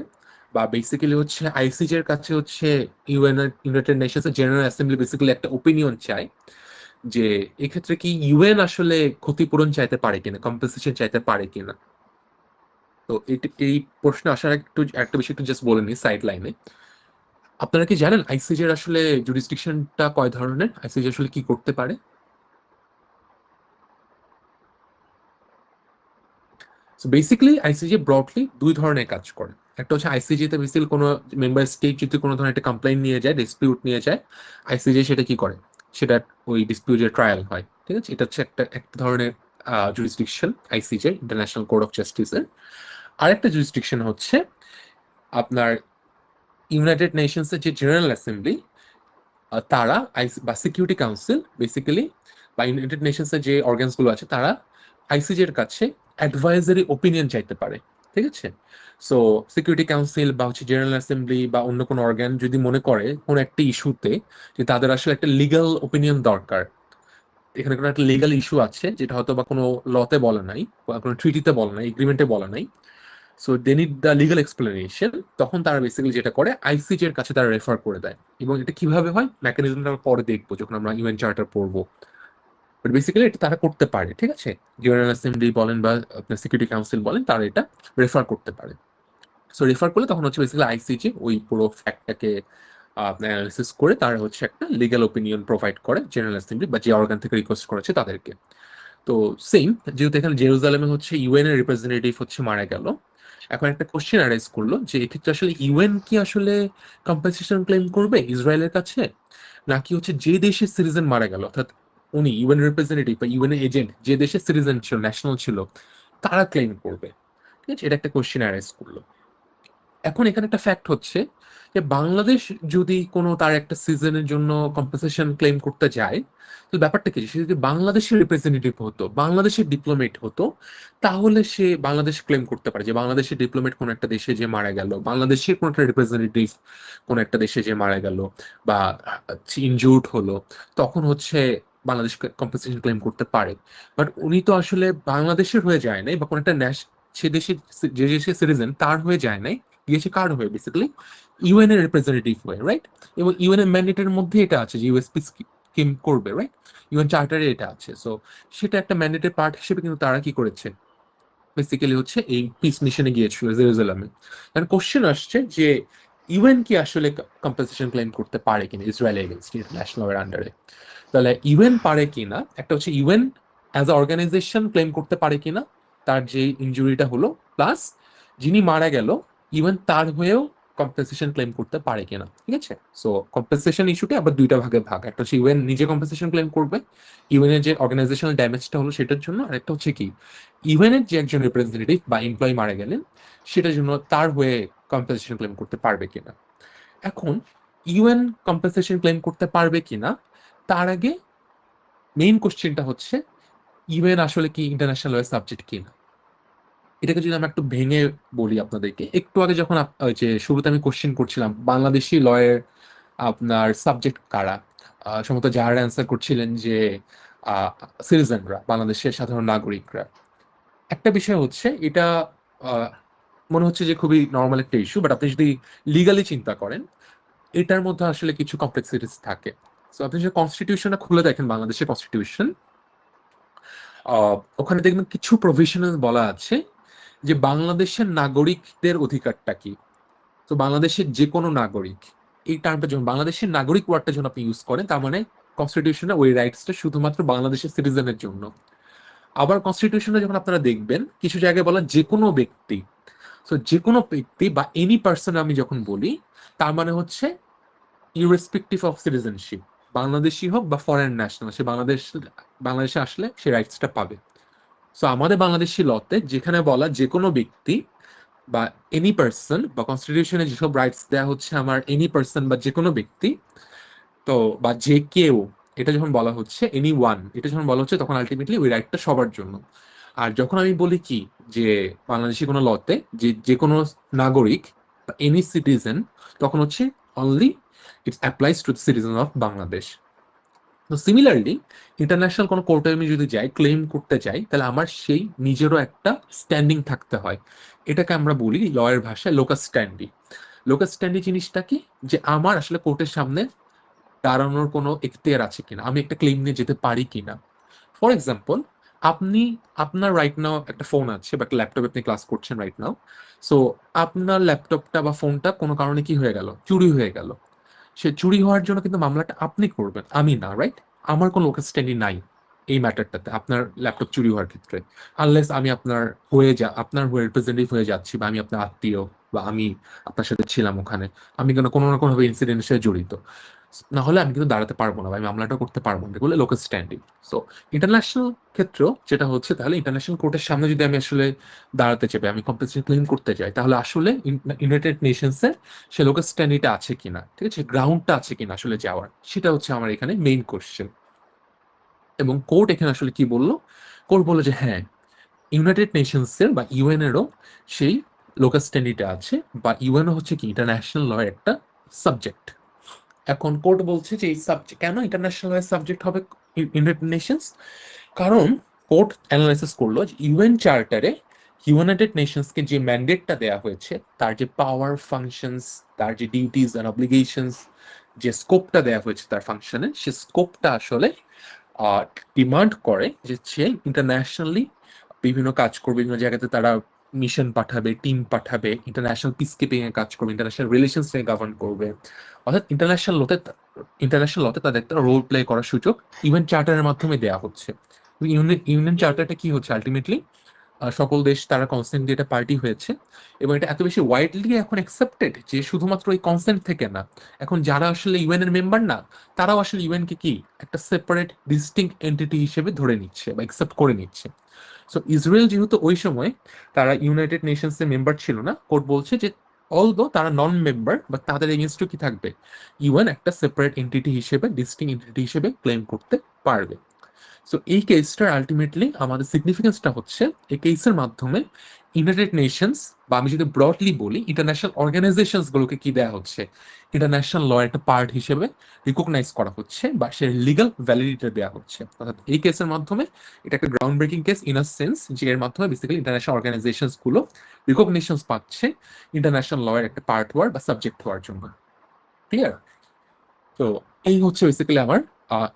বা বেসিক্যালি হচ্ছে আইসিজে এর কাছে হচ্ছে ইউনাইটেড নেশনস এর জেনারেল অ্যাসেম্বলি বেসিক্যালি একটা ওপিনিয়ন চায় যে এক্ষেত্রে কি ইউএন আসলে ক্ষতিপূরণ চাইতে পারে কিনা, কম্পেনসেশন চাইতে পারে কিনা। তো এই প্রশ্ন আসার একটু একটা বিষয় একটু জাস্ট বলে নিই সাইড লাইনে। আপনারা কি জানেন আইসিজে এর আসলে জুরিসডিকশনটা কয় ধরনের, আইসিজে আসলে কি করতে পারে? সো বেসিক্যালি আইসিজে ব্রডলি দুই ধরনের কাজ করে। একটা হচ্ছে আইসিজে তে বেসিক্যালি কোনো মেম্বার স্টেট যদি কোনো ধরনের একটা কমপ্লেইন নিয়ে যায়, ডিসপিউট নিয়ে যায়, আইসিজে সেটা কি করে, সেটা ওই ডিসপিউটের ট্রায়াল হয়, ঠিক আছে। এটা হচ্ছে একটা ধরনের jurisdiction ICJ, international court of জাস্টিসের। আরেকটা জুরিসডিকশন হচ্ছে আপনার ইউনাইটেড নেশনস এর যে জেনারেল অ্যাসেম্বলি, তারা বা সিকিউরিটি কাউন্সিল বেসিক্যালি, বা ইউনাইটেড নেশনস এর যে অর্গানস গুলো আছে তারা আইসিজে এর কাছে অ্যাডভাইজারি ওপিনিয়ন চাইতে পারে, ঠিক আছে। সো সিকিউরিটি কাউন্সিল বা হচ্ছে জেনারেল অ্যাসেম্বলি বা অন্য কোনো অর্গান যদি মনে করে কোনো একটা ইস্যুতে যে তাদের আসলে একটা লিগ্যাল ওপিনিয়ন দরকার, এখানে কোনো একটা লিগ্যাল ইস্যু আছে যেটা হয়তো বা কোনো লতে বলা নাই বা কোনো ট্রিটিতে বলা নাই, এগ্রিমেন্টে বলা নাই, so they need the legal explanation, তখন তারা বেসিক্যালি যেটা করে আইসিজে এর কাছে তারা রেফার করে দেয়। এবং এটা কিভাবে হয় মেকানিজমটা আমরা পরে দেখবো যখন আমরা ইউএন চার্টার পড়বো। বাট বেসিক্যালি এটা তারা করতে পারে, ঠিক আছে। জেনারেল অ্যাসেম্বলি বলেন বা আপনার সিকিউরিটি কাউন্সিল বলেন, তারা এটা রেফার করতে পারে। সো রেফার করলে তখন হচ্ছে বেসিক্যালি আইসিজে ওই পুরো ফ্যাক্টটাকে আপনার অ্যানালিসিস করে তারা হচ্ছে একটা লিগ্যাল ওপিনিয়ন প্রোভাইড করে জেনারেল অ্যাসেম্বলি বা যে অর্গান থেকে রিকোয়েস্ট করেছে তাদেরকে। তো সেম, যেহেতু এখানে জেরুজালেমে হচ্ছে ইউএন এর রিপ্রেজেন্টেটিভ হচ্ছে মারা গেল, এখন একটা কোশ্চেন অ্যারাইজ করলো যে এক্ষেত্রে আসলে ইউএন কি আসলে কম্পেনসেশন ক্লেম করবে ইসরায়েলের কাছে, নাকি হচ্ছে যে দেশের সিটিজেন মারা গেল, অর্থাৎ উনি ইউএন রিপ্রেজেন্টেটিভ বা ইউএন এজেন্ট যে দেশের সিটিজেন ছিল, ন্যাশনাল ছিল, তারা ক্লেম করবে, ঠিক আছে। এটা একটা কোশ্চেন অ্যারাইজ করলো। এখন এখানে একটা ফ্যাক্ট হচ্ছে যে বাংলাদেশ যদি কোনো তার একটা সিজনের জন্য কম্পেনসেশন ক্লেম করতে যায়, তো ব্যাপারটা কি, সে যদি বাংলাদেশের রিপ্রেজেন্টেটিভ হতো, বাংলাদেশের ডিপ্লোমেট হতো, তাহলে সে বাংলাদেশ ক্লেম করতে পারে যে বাংলাদেশের ডিপ্লোমেট কোন একটা দেশে যে মারা গেল, বাংলাদেশের কোন একটা রিপ্রেজেন্টেটিভ কোন একটা দেশে যে মারা গেল বা ইনজুর্ড হলো, তখন হচ্ছে বাংলাদেশ কম্পেনসেশন ক্লেম করতে পারে। বাট উনি তো আসলে বাংলাদেশের হয়ে যায় নাই, বা কোন একটা সে দেশের যে দেশের সিটিজেন তার হয়ে যায় নাই, গিয়েছে কার হয়ে, বেসিক্যালি ইউএন এর রিপ্রেজেন্টেটিভ হয়ে, রাইট। এবং ইউএন এর ম্যান্ডেটের মধ্যে এটা আছে যে ইউএসপি স্কিম করবে, রাইট, ইউএন চার্টারে এটা আছে। সো সেটা একটা ম্যান্ডেটের পার্ট হিসেবে কিন্তু তারা কি করেছে, বেসিক্যালি হচ্ছে এই পিস মিশনে গিয়েছিল জেরুজালেমে। এখন কোশ্চেন আসছে যে ইউএন কি আসলে কম্পেনসেশন ক্লেম করতে পারে কিনা ইসরায়েল এগেইনস্ট ইন্টারন্যাশনাল এর আন্ডারে। তাহলে ইউএন পারে কিনা, একটা হচ্ছে UN as a organisation claim করতে পারে কিনা তার যে ইনজুরিটা হলো, প্লাস যিনি মারা গেল ইউএন তার হয়েও কম্পেনসেশন ক্লেম করতে পারে কিনা, ঠিক আছে? সো কম্পেনসেশন ইস্যুটা আবার দুইটা ভাগে ভাগ, একটা হচ্ছে ইউএন নিজে কম্পেনসেশন ক্লেম করবে ইউএন এর যে অর্গানাইজেশনাল ড্যামেজটা হলো সেটার জন্য, আর একটা হচ্ছে কি ইউএন এর যে একজন রিপ্রেজেন্টেটিভ বা এমপ্লয়ি মারা গেলেন সেটার জন্য তার হয়ে কম্পেনসেশন ক্লেম করতে পারবে কিনা। এখন ইউএন কম্পেনসেশন ক্লেম করতে পারবে কিনা তার আগে মেইন কোশ্চেনটা হচ্ছে ইউএন আসলে কি ইন্টারন্যাশনাল লয়ের সাবজেক্ট কিনা। এটাকে যদি আমি একটু ভেঙে বলি আপনাদেরকে, একটু আগে যখন ওই যে শুরুতে আমি কোশ্চেন করছিলাম বাংলাদেশি লয়ের আপনার সাবজেক্ট কারা, সম্ভবত যারা অ্যান্সার করছিলেন যে সিটিজেনরা, বাংলাদেশের সাধারণ নাগরিকরা। একটা বিষয় হচ্ছে এটা আহ, মনে হচ্ছে যে খুবই নর্মাল একটা ইস্যু, বাট আপনি যদি লিগালি চিন্তা করেন এটার মধ্যে আসলে কিছু কমপ্লেক্সিটিস থাকে। সো আপনি যদি কনস্টিটিউশনটা খুলে দেখেন, বাংলাদেশের কনস্টিটিউশন, ওখানে দেখবেন কিছু প্রভিশনাল বলা আছে যে বাংলাদেশের নাগরিকদের অধিকারটা কি। তো বাংলাদেশের যে কোনো নাগরিক, এই টার্মটা যখন বাংলাদেশের নাগরিক ওয়ার্ডটা যখন আপনি ইউজ করেন তার মানে কনস্টিটিউশনে ওই রাইটসটা শুধুমাত্র বাংলাদেশের সিটিজেনের জন্য। আবার কনস্টিটিউশনে যখন আপনারা দেখবেন কিছু জায়গায় বলা যে কোনো ব্যক্তি, তো যে কোনো ব্যক্তি বা এনি পার্সন আমি যখন বলি তার মানে হচ্ছে ইউরেসপেক্টিভ অফ সিটিজেনশিপ, বাংলাদেশি হোক বা ফরেন ন্যাশনাল, সে বাংলাদেশে আসলে সে রাইটসটা পাবে। সো আমাদের বাংলাদেশি লতে যেখানে বলা যে কোনো ব্যক্তি বা এনি পার্সন, বা কনস্টিটিউশনে যেসব রাইটস দেওয়া হচ্ছে আমার এনি পার্সন বা যে কোনো ব্যক্তি, তো বা যে কেউ, এটা যখন বলা হচ্ছে এনি ওয়ান, এটা যখন বলা হচ্ছে তখন আলটিমেটলি ওই রাইটটা সবার জন্য। আর যখন আমি বলি কি যে বাংলাদেশি কোনো লতে যে যে কোনো নাগরিক বা এনি সিটিজেন, তখন হচ্ছে only it's applies to citizen of Bangladesh. তো সিমিলারলি ইন্টারন্যাশনাল কোনো কোর্টে আমি যদি যাই ক্লেম করতে চাই তাহলে আমার সেই নিজেরও একটা স্ট্যান্ডিং থাকতে হয়। এটাকে আমরা বলি লয়ের ভাষায় লোকাস স্ট্যান্ডি। লোকাস স্ট্যান্ডি জিনিসটা কি, যে আমার আসলে কোর্টের সামনে দাঁড়ানোর কোনো এখতিয়ার আছে কিনা, আমি একটা ক্লেম নিয়ে যেতে পারি কিনা। ফর এক্সাম্পল, আপনি আপনার রাইট নাও একটা ফোন আছে বা একটা ল্যাপটপে আপনি ক্লাস করছেন রাইট নাও। সো আপনার ল্যাপটপটা বা ফোনটা কোনো কারণে কি হয়ে গেল, চুরি হয়ে গেল। সে চুরি হওয়ার জন্য কিন্তু মামলাটা আপনি করবেন, আমি না, রাইট? আমার কোনো লোকাল স্ট্যান্ডিং নাই এই ম্যাটারটাতে আপনার ল্যাপটপ চুরি হওয়ার ক্ষেত্রে, আনলেস আমি আপনার হয়ে রিপ্রেজেন্টেটিভ হয়ে যাচ্ছি, বা আমি আপনার আত্মীয়, বা আমি আপনার সাথে ছিলাম ওখানে, আমি কোনো না কোনো ভাবে ইনসিডেন্টের সাথে জড়িত। না হলে আমি কিন্তু দাঁড়াতে পারবো না, বা আমি মামলাটা করতে পারবো না, এগুলো লোকাল স্ট্যান্ডিং। সো ইন্টারন্যাশনাল ক্ষেত্র যেটা হচ্ছে, তাহলে ইন্টারন্যাশনাল কোর্টের সামনে যদি আমি আসলে দাঁড়াতে চাই, আমি কম্পেনসেশন ক্লেম করতে চাই, তাহলে আসলে ইউনাইটেড নেশনস এর সে লোকাল স্ট্যান্ডিংটা আছে কিনা, ঠিক আছে, গ্রাউন্ডটা আছে কিনা আসলে যাওয়ার, সেটা হচ্ছে আমার এখানে মেইন কোশ্চেন। এবং কোর্ট এখানে আসলে কি বললো, কোর্ট বললো যে হ্যাঁ, ইউনাইটেড নেশনস এর বা ইউএন এরও সেই লোকাল স্ট্যান্ডিংটা আছে, বা ইউএনও হচ্ছে কি ইন্টারন্যাশনাল ল এর একটা সাবজেক্ট। এখন কোর্ট বলছে যে এই সাবজেক্ট কেন ইন্টারন্যাশনাল সাবজেক্ট হবে ইউনাইটেড নেশনস, কারণ কোর্ট অ্যানালাইসিস করলো যে ইউএন চার্টারে ইউনাইটেড নেশনসকে যে ম্যান্ডেটটা দেওয়া হয়েছে, তার যে পাওয়ার ফাংশনস, তার যে ডিউটিস অ্যান্ড অব্লিগেশনস, যে স্কোপটা দেওয়া হয়েছে তার ফাংশনে, সে স্কোপটা আসলে ডিমান্ড করে যে সে ইন্টারন্যাশনালি বিভিন্ন কাজ করবে, বিভিন্ন জায়গাতে তারা মিশন পাঠাবে, টিম পাঠাবে, ইন্টারন্যাশনাল পিস কিপিং এ কাজ করবে, ইন্টারন্যাশনাল রিলেশনস নিয়ে গভর্ন করবে। অর্থাৎ ইন্টারন্যাশনাল লতে তাদের একটা রোল প্লে করার সুযোগ ইউএন চার্টারের মাধ্যমে দেওয়া হচ্ছে। ইউনিয়ন চার্টারটা কি হচ্ছে আলটিমেটলি, সকল দেশ তারা কনসেন্ট দিয়ে এটা পার্টি হয়েছে, এবং এটা এত বেশি ওয়াইডলি এখন অ্যাকসেপ্টেড যে শুধুমাত্র এই কনসেন্ট থেকে না, এখন যারা আসলে ইউএন এর মেম্বার না তারাও আসলে ইউএন কে কি একটা সেপারেট ডিস্টিংক্ট এন্টিটি হিসেবে ধরে নিচ্ছে বা অ্যাকসেপ্ট করে নিচ্ছে। সো ইসরায়েল যেহেতু ওই সময় তারা ইউনাইটেড নেশনস এর মেম্বার ছিল না, কোর্ট বলছে যে অলদো তারা নন মেম্বার, বা তাদের এগেনস্টও কি থাকবে, ইউএন একটা সেপারেট এন্টিটি হিসেবে, ডিস্টিংক্ট এন্টিটি হিসেবে ক্লেম করতে পারবে। সো এই কেসটার আলটিমেটলি আমাদের সিগনিফিকেন্সটা হচ্ছে এই কেসের মাধ্যমে ইউনাইটেড নেশনস, বা আমি যদি ব্রডলি বলি ইন্টারন্যাশনাল অর্গানাইজেশনস গুলোকে কি দেওয়া হচ্ছে, ইন্টারন্যাশনাল ল একটা পার্ট হিসেবে রিকগনাইজ করা হচ্ছে, বা সে লিগাল ভ্যালিডিটি দেওয়া হচ্ছে। অর্থাৎ এই কেসের মাধ্যমে এটা একটা ground breaking case in a sense, যে এর মাধ্যমে বেসিক্যালি ইন্টারন্যাশনাল অর্গানাইজেশনস গুলো রিকগনিশনস পাচ্ছে ইন্টারন্যাশনাল ল এর একটা পার্ট হওয়ার বা সাবজেক্ট হওয়ার জন্য। ক্লিয়ার? তো এই হচ্ছে বেসিক্যালি আমার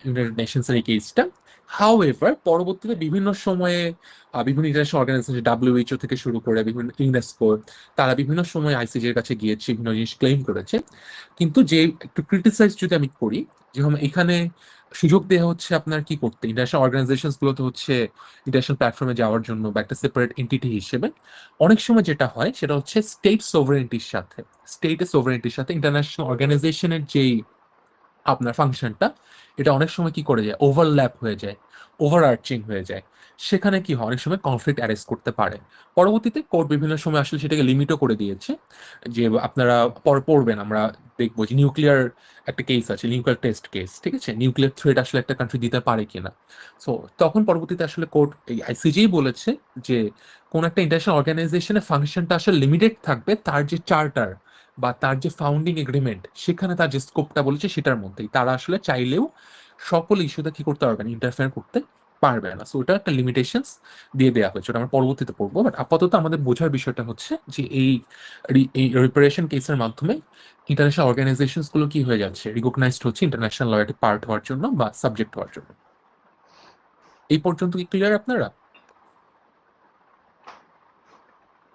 ইউনাইটেড নেশনস এর এই কেসটা। হাউএভার পরবর্তীতে বিভিন্ন সময়ে বিভিন্ন ইন্টারন্যাশনাল অর্গানাইজেশন ডাব্লিউএইচও থেকে শুরু করে বিভিন্ন ইউনেস্কো, তারা বিভিন্ন সময় আইসিজে এর কাছে গিয়েছে, বিভিন্ন জিনিস ক্লেম করেছে। কিন্তু যে একটু ক্রিটিসাইজ যদি আমি করি, যেমন এখানে সুযোগ দেওয়া হচ্ছে আপনার কি করতে, ইন্টারন্যাশনাল অর্গানাইজেশনস গুলোতে হচ্ছে ইন্টারন্যাশনাল প্ল্যাটফর্মে যাওয়ার জন্য বা একটা সেপারেট এন্টিটি হিসেবে। অনেক সময় যেটা হয় সেটা হচ্ছে স্টেটের সোভারেন্টির সাথে ইন্টারন্যাশনাল অর্গানাইজেশনের যেই আপনার ফাংশনটা, এটা অনেক সময় কি করে যায়, ওভারল্যাপ হয়ে যায়, ওভার আর্চিং হয়ে যায়। সেখানে কি হয়, অনেক সময় কনফ্লিক্ট অ্যারেস্ট করতে পারে। পরবর্তীতে কোর্ট বিভিন্ন সময় আসলে সেটাকে লিমিটও করে দিয়েছে, যে আপনারা পরে পড়বেন, আমরা দেখবো যে নিউক্লিয়ার একটা কেস আছে, নিউক্লিয়ার টেস্ট কেস, ঠিক আছে, নিউক্লিয়ার থ্রেট আসলে একটা কান্ট্রি দিতে পারে কিনা। সো তখন পরবর্তীতে আসলে কোর্ট, এই আইসিজে বলেছে যে কোন একটা ইন্টারন্যাশনাল অর্গানাইজেশনের ফাংশনটা আসলে লিমিটেড থাকবে তার যে চার্টার বা তার যে ফাউন্ডিং এগ্রিমেন্ট, সেখানে তার যে স্কোপটা বলেছে সেটার মধ্যেই তারা আসলে চাইলেও সকল ইস্যুতে কি করতে পারবে না, ইন্টারফেয়ার করতে পারবে না। সো ওটা একটা লিমিটেশনস দিয়ে দেওয়া হয়েছে, ওটা আমরা পরবর্তীতে পড়বো। বাট আপাতত আমাদের বোঝার বিষয়টা হচ্ছে যে এই রিপারেশন কেসের মাধ্যমে ইন্টারন্যাশনাল অর্গানাইজেশনস গুলো কি হয়ে যাচ্ছে, রিকগনাইজড হচ্ছে ইন্টারন্যাশনাল লয়ের পার্ট হওয়ার জন্য বা সাবজেক্ট হওয়ার জন্য। এই পর্যন্ত কি ক্লিয়ার আপনারা?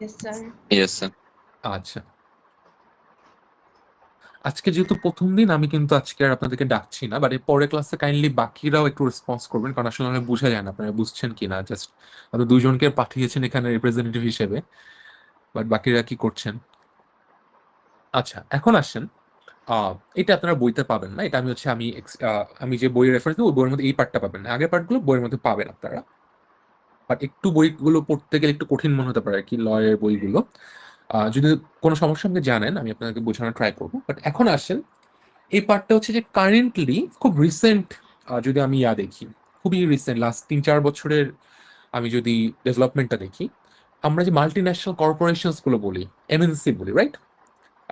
Yes, sir. Yes, sir. আচ্ছা, আজকে যেহেতু প্রথম দিন, আমি কিন্তু আজকে আর আপনাদেরকে ডাকছি না, বাট এর পরের ক্লাসে কাইন্ডলি বাকিরাও একটু রেসপন্স করবেন, কারণ আসলে অনেক বোঝা যায় না আপনারা বুঝছেন কিনা। জাস্ট আপনি দুজনকে পাঠিয়েছেন এখানে রিপ্রেজেন্টেটিভ হিসেবে, বাট বাকিরা কি করছেন। আচ্ছা, এখন আসেন, এটা আপনারা বইতে পাবেন না, এটা আমি যে বইয়ের রেফারেন্স দেবো ওই বইয়ের মধ্যে এই পার্টটা পাবেন না, আগের পার্টগুলো বইয়ের মধ্যে পাবেন আপনারা। বাট একটু বইগুলো পড়তে গেলে একটু কঠিন মনে হতে পারে আর কি, লয়ের বইগুলো। যদি কোনো সমস্যা আমাকে জানেন, আমি আপনাকে বোঝানোর ট্রাই করবো। বাট এখন আসেন, এই পার্টটা হচ্ছে যে কারেন্টলি খুব রিসেন্ট, যদি আমি দেখি, খুবই রিসেন্ট লাস্ট 3-4 বছরের আমি যদি ডেভেলপমেন্টটা দেখি, আমরা যে মাল্টি ন্যাশনাল কর্পোরেশনস গুলো বলি, এমএনসি বলি, রাইট?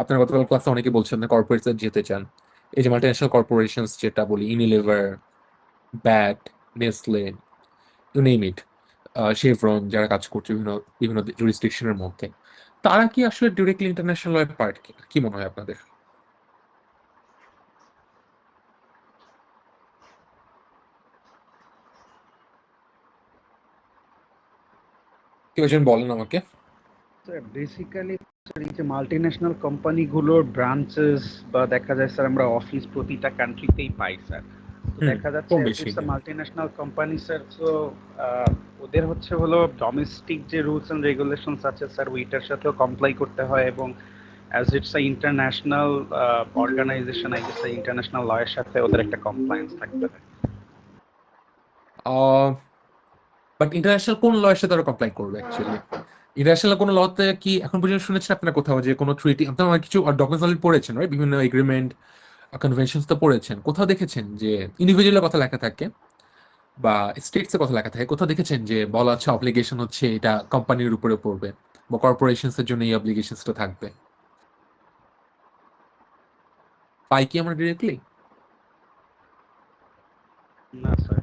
আপনার গতকাল ক্লাসে অনেকে বলছেন না কর্পোরেট যেতে চান। এই যে মাল্টি ন্যাশনাল কর্পোরেশনস যেটা বলি, Unilever, BAT, Nestle, you name it, Chevron, যারা কাজ করছে বিভিন্ন বিভিন্ন জুরিসডিকশনের মধ্যে, তারা কি আসলে ডিরেক্টলি ইন্টারন্যাশনাল লয়ের পার্ট? কি মনে হয় আপনাদের? কেউ একজন বলেন আমাকে। স্যার বেসিক্যালি এই যে মাল্টি ন্যাশনাল কোম্পানিগুলোর ব্রাঞ্চেস বা দেখা যায় স্যার আমরা অফিস প্রতিটা কান্ট্রিতেই পাই স্যার। তো দেখা যাচ্ছে কম বেশি। It's a multinational company sir, তো ওদের হলো ডোমেস্টিক যে রুলস এন্ড রেগুলেশনস আছে স্যার ওইটার সাথেও কমপ্লাই করতে হয়, এবং as it's a international organisation I guess international law এর সাথে ওদের একটা কমপ্লায়েন্স থাকতে হয়। বাট ইন্টারন্যাশনাল কোন লয়ের সাথে তারা কমপ্লাই করবে অ্যাকচুয়ালি? ইন্টারন্যাশনাল কোনো লতে কি এখন পর্যন্ত শুনেছেন আপনার কোথাও যে কোনো ট্রিটি, আপনারা অনেক কিছু ডকুমেন্টস অলরেডি পড়েছেন, রাইট? বিভিন্ন এগ্রিমেন্ট, কনভেনশনস তো পড়েছেন, কোথাও দেখেছেন যে ইন্ডিভিজুয়ালের কথা লেখা থাকে বা স্টেটস এর কথা লেখা থাকে? কোথাও দেখেছেন যে বলা আছে অব্লিগেশন হচ্ছে এটা কোম্পানির উপরে পড়বে বা কর্পোরেশনস এর জন্য এই অব্লিগেশনসটা থাকবে? পাই কি আমরা ডিরেক্টলি? না স্যার।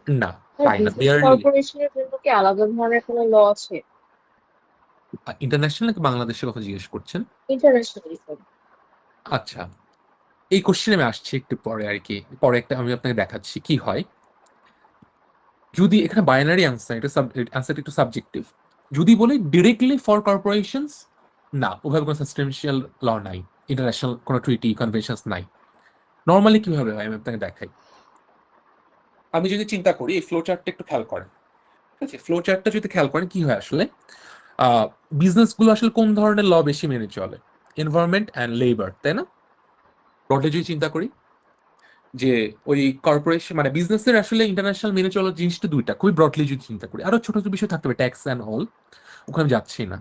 না, স্যার পাই না, বিজনেস বেয়ারলি। কর্পোরেশনের জন্য কি আলাদা ধরনের কোনো ল আছে? ইন্টারন্যাশনাল নাকি বাংলাদেশের কথা জিজ্ঞেস করছেন? Internationally sir. আচ্ছা, এই কোশ্চেনে আমি আসছি একটু পরে আর কি, পরে একটা আমি আপনাকে দেখাচ্ছি কি হয় যদি এখানে বাইনারি আনসার, এটা আনসারটা একটু সাবজেক্টিভ। যদি বলি ডিরেক্টলি ফর কর্পোরেশনস, না, ওভাবে কোনো সাবস্টেনশিয়াল ল নাই, ইন্টারন্যাশনাল কোনো ট্রিটি কনভেনশনস নাই। নর্মালি কিভাবে হয় আমি আপনাকে দেখাই। আমি যদি চিন্তা করি, এই ফ্লো চার্টটা একটু খেয়াল করেন, ঠিক আছে? ফ্লো চার্টটা যদি খেয়াল করেন কি হয় আসলে, বিজনেস গুলো আসলে কোন ধরনের ল বেশি মেনে চলে? এনভায়রনমেন্ট অ্যান্ড লেবার, তাই না? ব্রডলি যদি চিন্তা করি যে ওই কর্পোরেশন মানে বিজনেসের আসলে ইন্টারন্যাশনাল মেনে চলার জিনিসটা দুইটা, খুবই ব্রডলি যদি চিন্তা করি, আরো ছোট ছোট বিষয় থাকতে হবে, ট্যাক্স অ্যান্ড অল, ওখানে আমি যাচ্ছি না।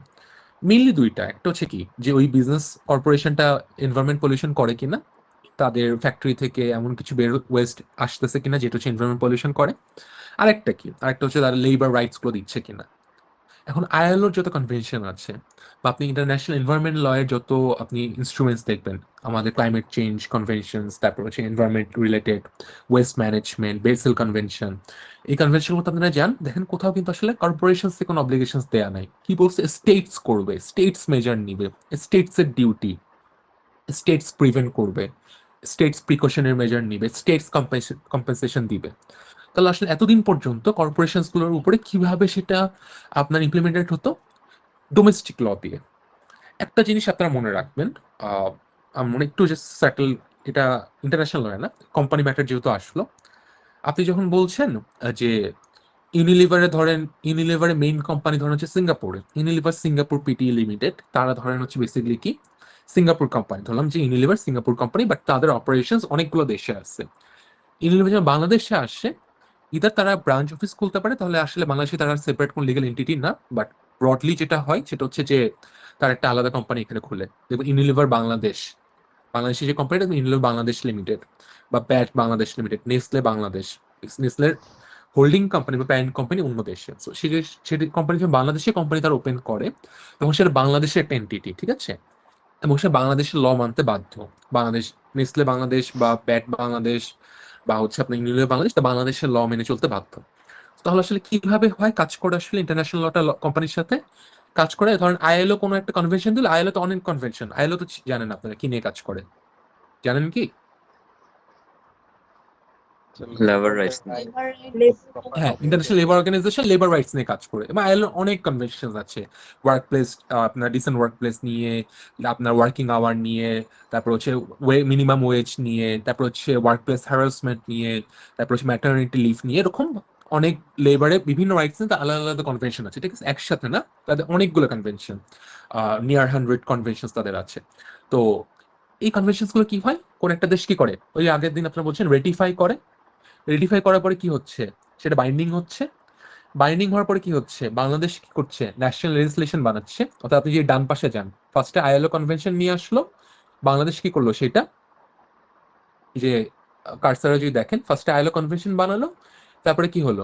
মেইনলি দুইটা, একটা হচ্ছে কি যে ওই বিজনেস কর্পোরেশনটা এনভায়রনমেন্ট পলিউশন করে কিনা, তাদের ফ্যাক্টরি থেকে এমন কিছু ওয়েস্ট আসতেছে কিনা যেটা হচ্ছে এনভায়রনমেন্ট পলিউশন করে। আরেকটা হচ্ছে তারা লেবার রাইটস গুলো দিচ্ছে কিনা। এখন আইএলওর যত কনভেনশন আছে বা আপনি ইন্টারন্যাশনাল এনভায়রনমেন্ট লয়ের যত আপনি ইনস্ট্রুমেন্টস দেখবেন, আমাদের ক্লাইমেট চেঞ্জ কনভেনশনস, তারপর হচ্ছে environment related, waste management, Bessel convention, এই কনভেনশন মতো আপনারা যান, দেখেন কোথাও কিন্তু আসলে কর্পোরেশনস থেকে কোনো অব্লিগেশনস দেয়া নাই। কি বলছে? স্টেটস করবে, স্টেটস মেজার নিবে, স্টেটস এর ডিউটি, স্টেটস প্রিভেন্ট করবে, স্টেটস প্রিকশনের মেজার নিবে, স্টেটস কম্পেনসেশন দিবে। তাহলে আসলে এতদিন পর্যন্ত কর্পোরেশনস গুলোর উপরে কিভাবে সেটা আপনার ইমপ্লিমেন্টেড হতো? ডোমেস্টিক ল দিয়ে। একটা জিনিস আপনারা মনে রাখবেন, মনে একটু যে সেটেল, এটা ইন্টারন্যাশনাল লয় না, কোম্পানি ম্যাটার যেহেতু আসলো, আপনি যখন বলছেন যে ইউনিলিভারের মেইন কোম্পানি ধরেন হচ্ছে সিঙ্গাপুরে, ইউনিলিভার সিঙ্গাপুর পিটি লিমিটেড, তারা ধরেন হচ্ছে বেসিক্যালি কি সিঙ্গাপুর কোম্পানি, ধরলাম যে ইউনিলিভার সিঙ্গাপুর কোম্পানি, বাট তাদের অপারেশন অনেকগুলো দেশে আছে। ইউনিলিভার যখন বাংলাদেশে আসে, ইদার তারা ব্রাঞ্চ অফিস খুলতে পারে, তাহলে আসলে বাংলাদেশে তারা সেপারেট কোন লিগ্যাল এন্টিটি না, বাট ব্রডলি যেটা হয় সেটা হচ্ছে যে তার একটা আলাদা কোম্পানি এখানে খুলে, দেখুন ইউনিলিভার বাংলাদেশ, বাংলাদেশে যে কোম্পানিটা ইউনিলিভার বাংলাদেশ লিমিটেড বা প্যাট বাংলাদেশ লিমিটেড, নেসলে বাংলাদেশ, নেসলের হোল্ডিং কোম্পানি বা প্যারেন্ট কোম্পানি অন্য দেশে। সো সেটি কোম্পানি যখন বাংলাদেশে কোম্পানি তার ওপেন করে, তখন সেটা বাংলাদেশের একটা এন্টিটি, ঠিক আছে, এবং সে বাংলাদেশের ল মানতে বাধ্য। বাংলাদেশ, নেসলে বাংলাদেশ বা প্যাট বাংলাদেশ বা হচ্ছে আপনার ইউনিলিভার বাংলাদেশ, তা বাংলাদেশের ল মেনে চলতে বাধ্য। তাহলে আসলে কিভাবে হয় কাজ করে আসলে ইন্টারন্যাশনাল লটা কোম্পানির সাথে কাজ করে? ধরেন আইএলও কোনো একটা কনভেনশন দিল, আইএলও তো অনেক কনভেনশন, আইএলও তো জানেন আপনারা কি নিয়ে কাজ করে, জানেন কি? লেবার রাইটস হ্যাঁ, international labour organisation labour rights নিয়ে কাজ করে, এবং আইএলও অনেক কনভেনশন আছে, ওয়ার্ক প্লেস, আপনার ডিসেন্ট ওয়ার্ক প্লেস নিয়ে, আপনার ওয়ার্কিং আওয়ার নিয়ে, তারপর হচ্ছে মিনিমাম ওয়েজ নিয়ে, তারপর হচ্ছে ওয়ার্ক প্লেস হ্যারাসমেন্ট নিয়ে, তারপর হচ্ছে ম্যাটারনিটি লিভ নিয়ে, এরকম অনেক লেবারে বিভিন্ন রাইটস নিয়ে আলাদা আলাদা কনভেনশন আছে, ঠিক আছে, একসাথে না, তাদের অনেকগুলো কনভেনশন, নিয়ার 100 কনভেনশন তাদের আছে। তো এই কনভেনশন গুলো কি হয়, কোন একটা দেশ কি করে, ওই আগের দিন আপনারা বলছেন রেটিফাই করে, রেটিফাই করার পরে কি হচ্ছে, সেটা বাইন্ডিং হচ্ছে, বাইন্ডিং হওয়ার পরে কি হচ্ছে, বাংলাদেশ কি করছে, ন্যাশনাল লেজিসলেশন বানাচ্ছে। অর্থাৎ আপনি যে ডান পাশে যান, ফার্স্টে আইএলও কনভেনশন নিয়ে আসলো, বাংলাদেশ কি করলো সেটা, যে কার্সারে যদি দেখেন ফার্স্টে আইএলও কনভেনশন বানালো, তারপরে কি হলো,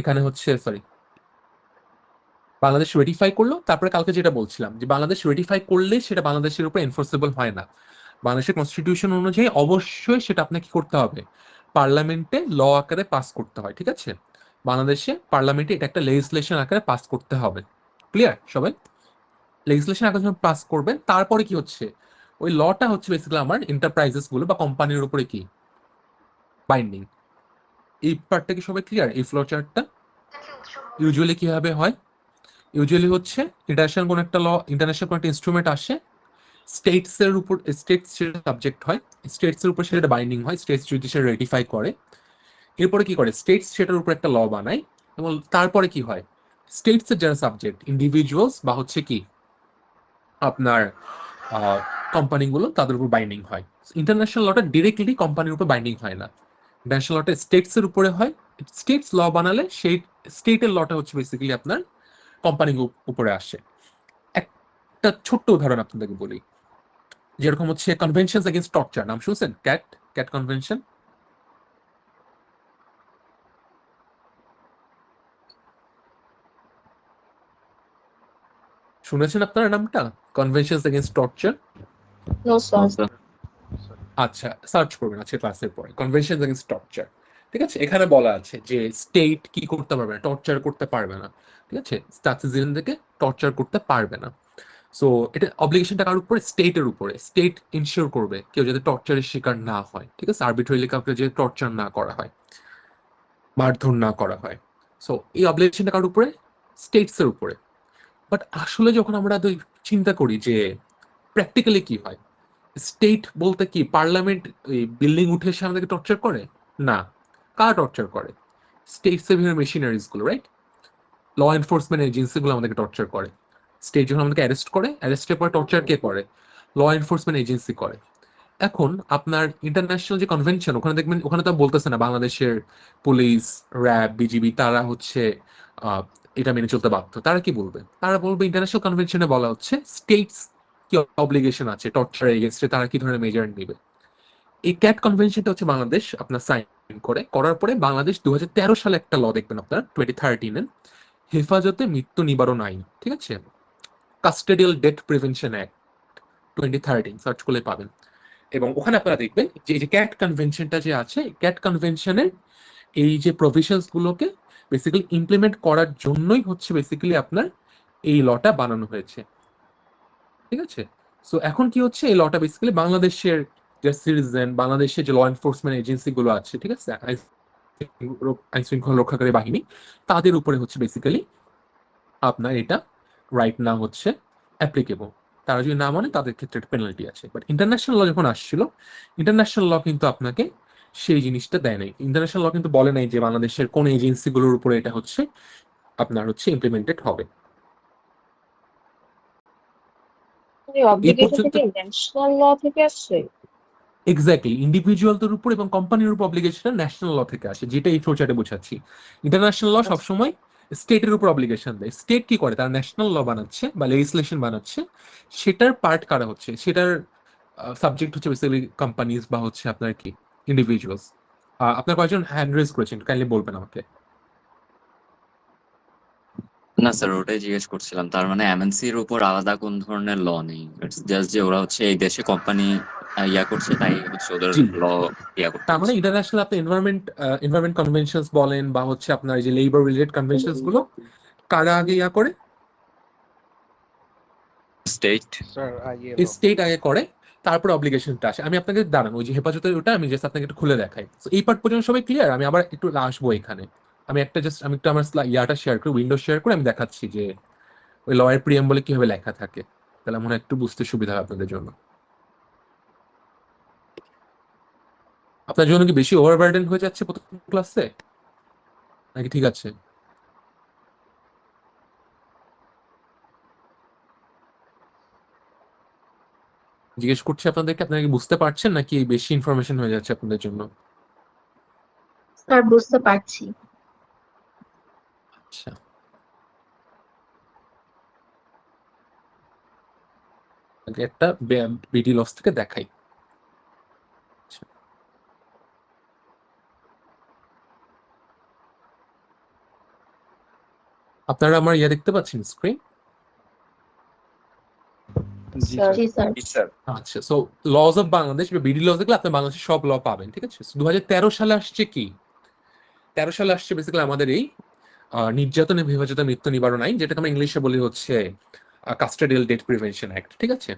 এখানে হচ্ছে সরি বাংলাদেশ রেটিফাই করলো, তারপরে কালকে যেটা বলছিলাম যে বাংলাদেশ রেটিফাই করলে সেটা বাংলাদেশের উপর এনফোর্সেবল হয় না, বাংলাদেশের কনস্টিটিউশন অনুযায়ী অবশ্যই সেটা আপনাকে কি করতে হবে, পার্লামেন্টে ল আকারে পাস করতে হয়, ঠিক আছে, বাংলাদেশে পার্লামেন্টে এটা একটা লেজিসলেশন আকারে পাস করতে হবে। ক্লিয়ার সবাই? লেজিসলেশন আকারে যখন পাস করবেন, তারপরে কি হচ্ছে, ওই লটা হচ্ছে বেসিক্যালি আমার এন্টারপ্রাইজেস গুলো বা কোম্পানির উপরে কি বাইন্ডিং। এই পার্টটা কি সবাই ক্লিয়ার? এই ফ্লো চার্টটা ইউজুয়ালি কিভাবে হয়, ইউজুয়ালি হচ্ছে ইন্টারন্যাশনাল কোন একটা ল, ইন্টারন্যাশনাল কোন একটা ইনস্ট্রুমেন্ট আসে, স্টেটস এর উপর, স্টেটস সেটা সাবজেক্ট হয়, স্টেটস এর উপর সেটা বাইন্ডিং হয়, স্টেটস যদি সেটা রেটিফাই করে, এরপরে কি করে স্টেটস সেটার উপর একটা ল বানায়, এবং তারপরে কি হয়, স্টেটস এর যারা সাবজেক্ট ইন্ডিভিজুয়ালস বা হচ্ছে কি আপনার কোম্পানিগুলো, তাদের উপর বাইন্ডিং হয়। ইন্টারন্যাশনাল লটা ডিরেক্টলি কোম্পানির উপর বাইন্ডিং হয় না, ইন্টারন্যাশনাল লটা স্টেটস এর উপরে হয়, স্টেটস ল বানালে সেই স্টেটের লটা হচ্ছে বেসিক্যালি আপনার কোম্পানির উপরে আসে। একটা ছোট্ট উদাহরণ আপনাদেরকে বলি, যেরকম হচ্ছে কনভেনশন এগেইনস্ট টর্চার, নাম শুনছেন? ক্যাট, ক্যাট কনভেনশন শুনেছেন আপনারা নামটা? Convention against torture. No sir. আচ্ছা, সার্চ করবেন আজকে ক্লাসের পরে, কনভেনশন এগেইনস্ট টর্চার, ঠিক আছে। এখানে বলা আছে যে স্টেট কি করতে পারবে না, টর্চার করতে পারবে না, ঠিক আছে, সিটিজেনদেরকে টর্চার করতে পারবে না। সো এটা অব্লিগেশনটা কার উপরে, স্টেটের উপরে, স্টেট ইনশিওর করবে কেউ যাতে টর্চারের শিকার না হয়, ঠিক আছে, আরবিট্রারিলি কাউকে যে টর্চার না করা হয়, মারধর না করা হয়। সো এই অব্লিগেশনটা কার উপরে, স্টেটস এর উপরে। বাট আসলে যখন আমরা চিন্তা করি যে প্র্যাকটিক্যালি কি হয়, স্টেট বলতে কি পার্লামেন্ট বিল্ডিং উঠে এসে আমাদেরকে টর্চার করে? না। কারা টর্চার করে? স্টেট বিভিন্ন মেশিনারিজ গুলো, রাইট, ল এনফোর্সমেন্ট এজেন্সি গুলো আমাদেরকে টর্চার করে। স্টেট যখন আমাদেরকে অ্যারেস্ট করে, অ্যারেস্টের পরে টর্চার কে করে? ল এনফোর্সমেন্ট এজেন্সি করে। এখন আপনার ইন্টারন্যাশনাল যে কনভেনশন, ওখানে দেখবেন ওখানে তো বলতেছে না বাংলাদেশের পুলিশ, র্যাব, বিজিবি তারা হচ্ছে আহ, এটা মেনে চলতে বাধ্য, তারা কি বলবে? তারা বলবে ইন্টারন্যাশনাল কনভেনশনে বলা হচ্ছে স্টেটস কি অব্লিগেশন আছে টর্চার এগেইনস্টে, তারা কি ধরনের মেজার নেবে। এই ক্যাট কনভেনশনটা হচ্ছে বাংলাদেশ আপনার সাইন করার পরে বাংলাদেশ 2013 সালে একটা ল দেখবেন আপনার 2013 হেফাজতে মৃত্যু নিবারণ আইন, ঠিক আছে, custodial death prevention act 2013 search করলে পাবেন। এবং ওখানে আপনারা দেখবেন যে এই যে ক্যাট কনভেনশনটা যে আছে, ক্যাট কনভেনশনের এই যে প্রভিশনস গুলোকে বেসিক্যালি ইমপ্লিমেন্ট করার জন্যই হচ্ছে বেসিক্যালি আপনার এই লটা বানানো হয়েছে, ঠিক আছে। সো এখন কি হচ্ছে, এই লটা বেসিক্যালি বাংলাদেশের যে সিটিজেন, বাংলাদেশের যে ল এনফোর্সমেন্ট এজেন্সি গুলো আছে, ঠিক আছে, আইন শৃঙ্খলা রক্ষাকারী বাহিনী, তাদের উপরে হচ্ছে বেসিক্যালি আপনার এটা রাইট না হচ্ছে অ্যাপ্লিকেবল। তারা যদি না মানে তাদের ক্ষেত্রে একটা পেনাল্টি আছে। বাট ইন্টারন্যাশনাল ল যখন আসছিল, ইন্টারন্যাশনাল ল কিন্তু আপনাকে সেই জিনিসটা দেয় নাই। ইন্টারন্যাশনাল ল কিন্তু বলে নাই যে বাংলাদেশের কোন এজেন্সিগুলোর উপরে এটা হচ্ছে আপনার হচ্ছে ইমপ্লিমেন্টেড হবে। এই এই অব্লিগেশন পর্যন্ত থেকে ন্যাশনাল ল থেকে আসছে? এক্স্যাক্টলি ইন্ডিভিজুয়ালদের উপর এবং কোম্পানির উপর অব্লিগেশন ন্যাশনাল ল থেকে আসে, যেটা এই ফ্লোচার্টে বোঝাচ্ছি। ইন্টারন্যাশনাল ল সবসময় স্টেটের উপর অব্লিগেশন দেয়। স্টেট কি করে, তারা ন্যাশনাল ল বানাচ্ছে বা লেজিসলেশন বানাচ্ছে, সেটার পার্ট কারা হচ্ছে, সেটার সাবজেক্ট হচ্ছে বেসিক্যালি কোম্পানিজ বা হচ্ছে আপনার কি ইন্ডিভিজুয়ালস। আপনার কয়েকজন হ্যান্ড রেজ করেছেন, কাইন্ডলি বলবেন আমাকে। না স্যার, ওটাই জিজ্ঞেস করছিলাম। তার মানে এমএনসির উপর আলাদা কোন ধরনের ল নেই, ইটস জাস্ট যে ওরা হচ্ছে এই দেশে কোম্পানি ইয়া করছে, তাই হচ্ছে ওদের জি, ল ইয়া করতে তার মানে হচ্ছে। ইন্টারন্যাশনাল আপনি এনভায়রনমেন্ট কনভেনশনস বলেন বা হচ্ছে আপনার এই যে লেবার রিলেটেড কনভেনশনস গুলো কারা আগে ইয়া করে, স্টেট। Sir ILO. স্টেট আগে করে, তারপর অব্লিগেশনটা আসে। আমি আপনাকে দাঁড়ান, ওই যে হেফাজতের ওটা আমি জাস্ট আপনাকে একটু খুলে দেখাই। So, এই পার্ট পর্যন্ত সবাই ক্লিয়ার। আমি আবার একটু আসবো এখানে। আমি একটু আমার ইয়াটা শেয়ার করি, উইন্ডো শেয়ার করে আমি দেখাচ্ছি যে ওই লয়ের প্রিয়াম্বলে কিভাবে লেখা থাকে। তাহলে মনে হয় একটু বুঝতে সুবিধা হয় আপনাদের জন্য। আপনার জন্য কি বেশি ওভারবার্ডেন হয়ে যাচ্ছে প্রথম ক্লাসে, নাকি ঠিক আছে? জিজ্ঞেস করছি আপনাদেরকে, আপনারা কি বুঝতে পারছেন নাকি বেশি ইনফরমেশন হয়ে যাচ্ছে আপনাদের জন্য? স্যার বুঝতে পারছি। আচ্ছা, আগে একটা বিডি লস থেকে দেখাই। আচ্ছা, আপনারা আমার ইয়া দেখতে পাচ্ছেন স্ক্রিন? জি স্যার স্যার। জি স্যার। আচ্ছা, সো লজ অফ বাংলাদেশ বা বিডি লজ দেখলে আপনি বাংলাদেশের সব ল পাবেন, ঠিক আছে? 2013 সালে আসছে কি, 13 সালে আসছে বেসিক্যালি আমাদের এই নির্যাতন এবং হেফাজতে মৃত্যু নিবারণ আইন, যেটাকে আমরা ইংলিশে বলি হচ্ছে কাস্টোডিয়াল ডেথ প্রিভেনশন অ্যাক্ট, ঠিক আছে?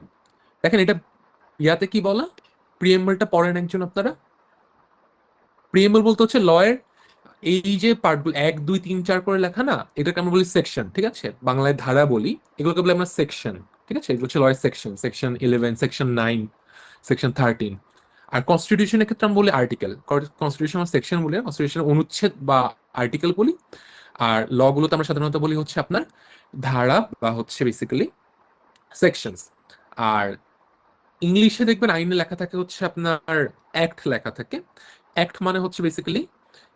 দেখেন এটা ইয়াতে কি বলা, প্রিএম্বলটা পড়েন একজন আপনারা। প্রিএম্বল বলতে হচ্ছে লয়ের এই যে পার্টগুলো 1 2 3 4 করে লেখা না, এটাকে আমরা বলি সেকশন, ঠিক আছে? বাংলায় ধারা বলি, এগুলোকে বলি আমরা সেকশন, ঠিক আছে? এগুলো হচ্ছে লয়ের সেকশন, সেকশন 11, সেকশন 9, সেকশন 13। আর কনস্টিটিউশনের ক্ষেত্রে আমরা বলি আর্টিকেল। কনস্টিটিউশন সেকশন বলি, কনস্টিটিউশন অনুচ্ছেদ বা আর্টিকেল বলি। আর ল গুলোতে আমরা সাধারণত বলি হচ্ছে আপনার ধারা বা হচ্ছে বেসিক্যালি সেকশনস। আর ইংলিশে দেখবেন আইনে লেখা থাকে হচ্ছে আপনার অ্যাক্ট লেখা থাকে। অ্যাক্ট মানে হচ্ছে বেসিক্যালি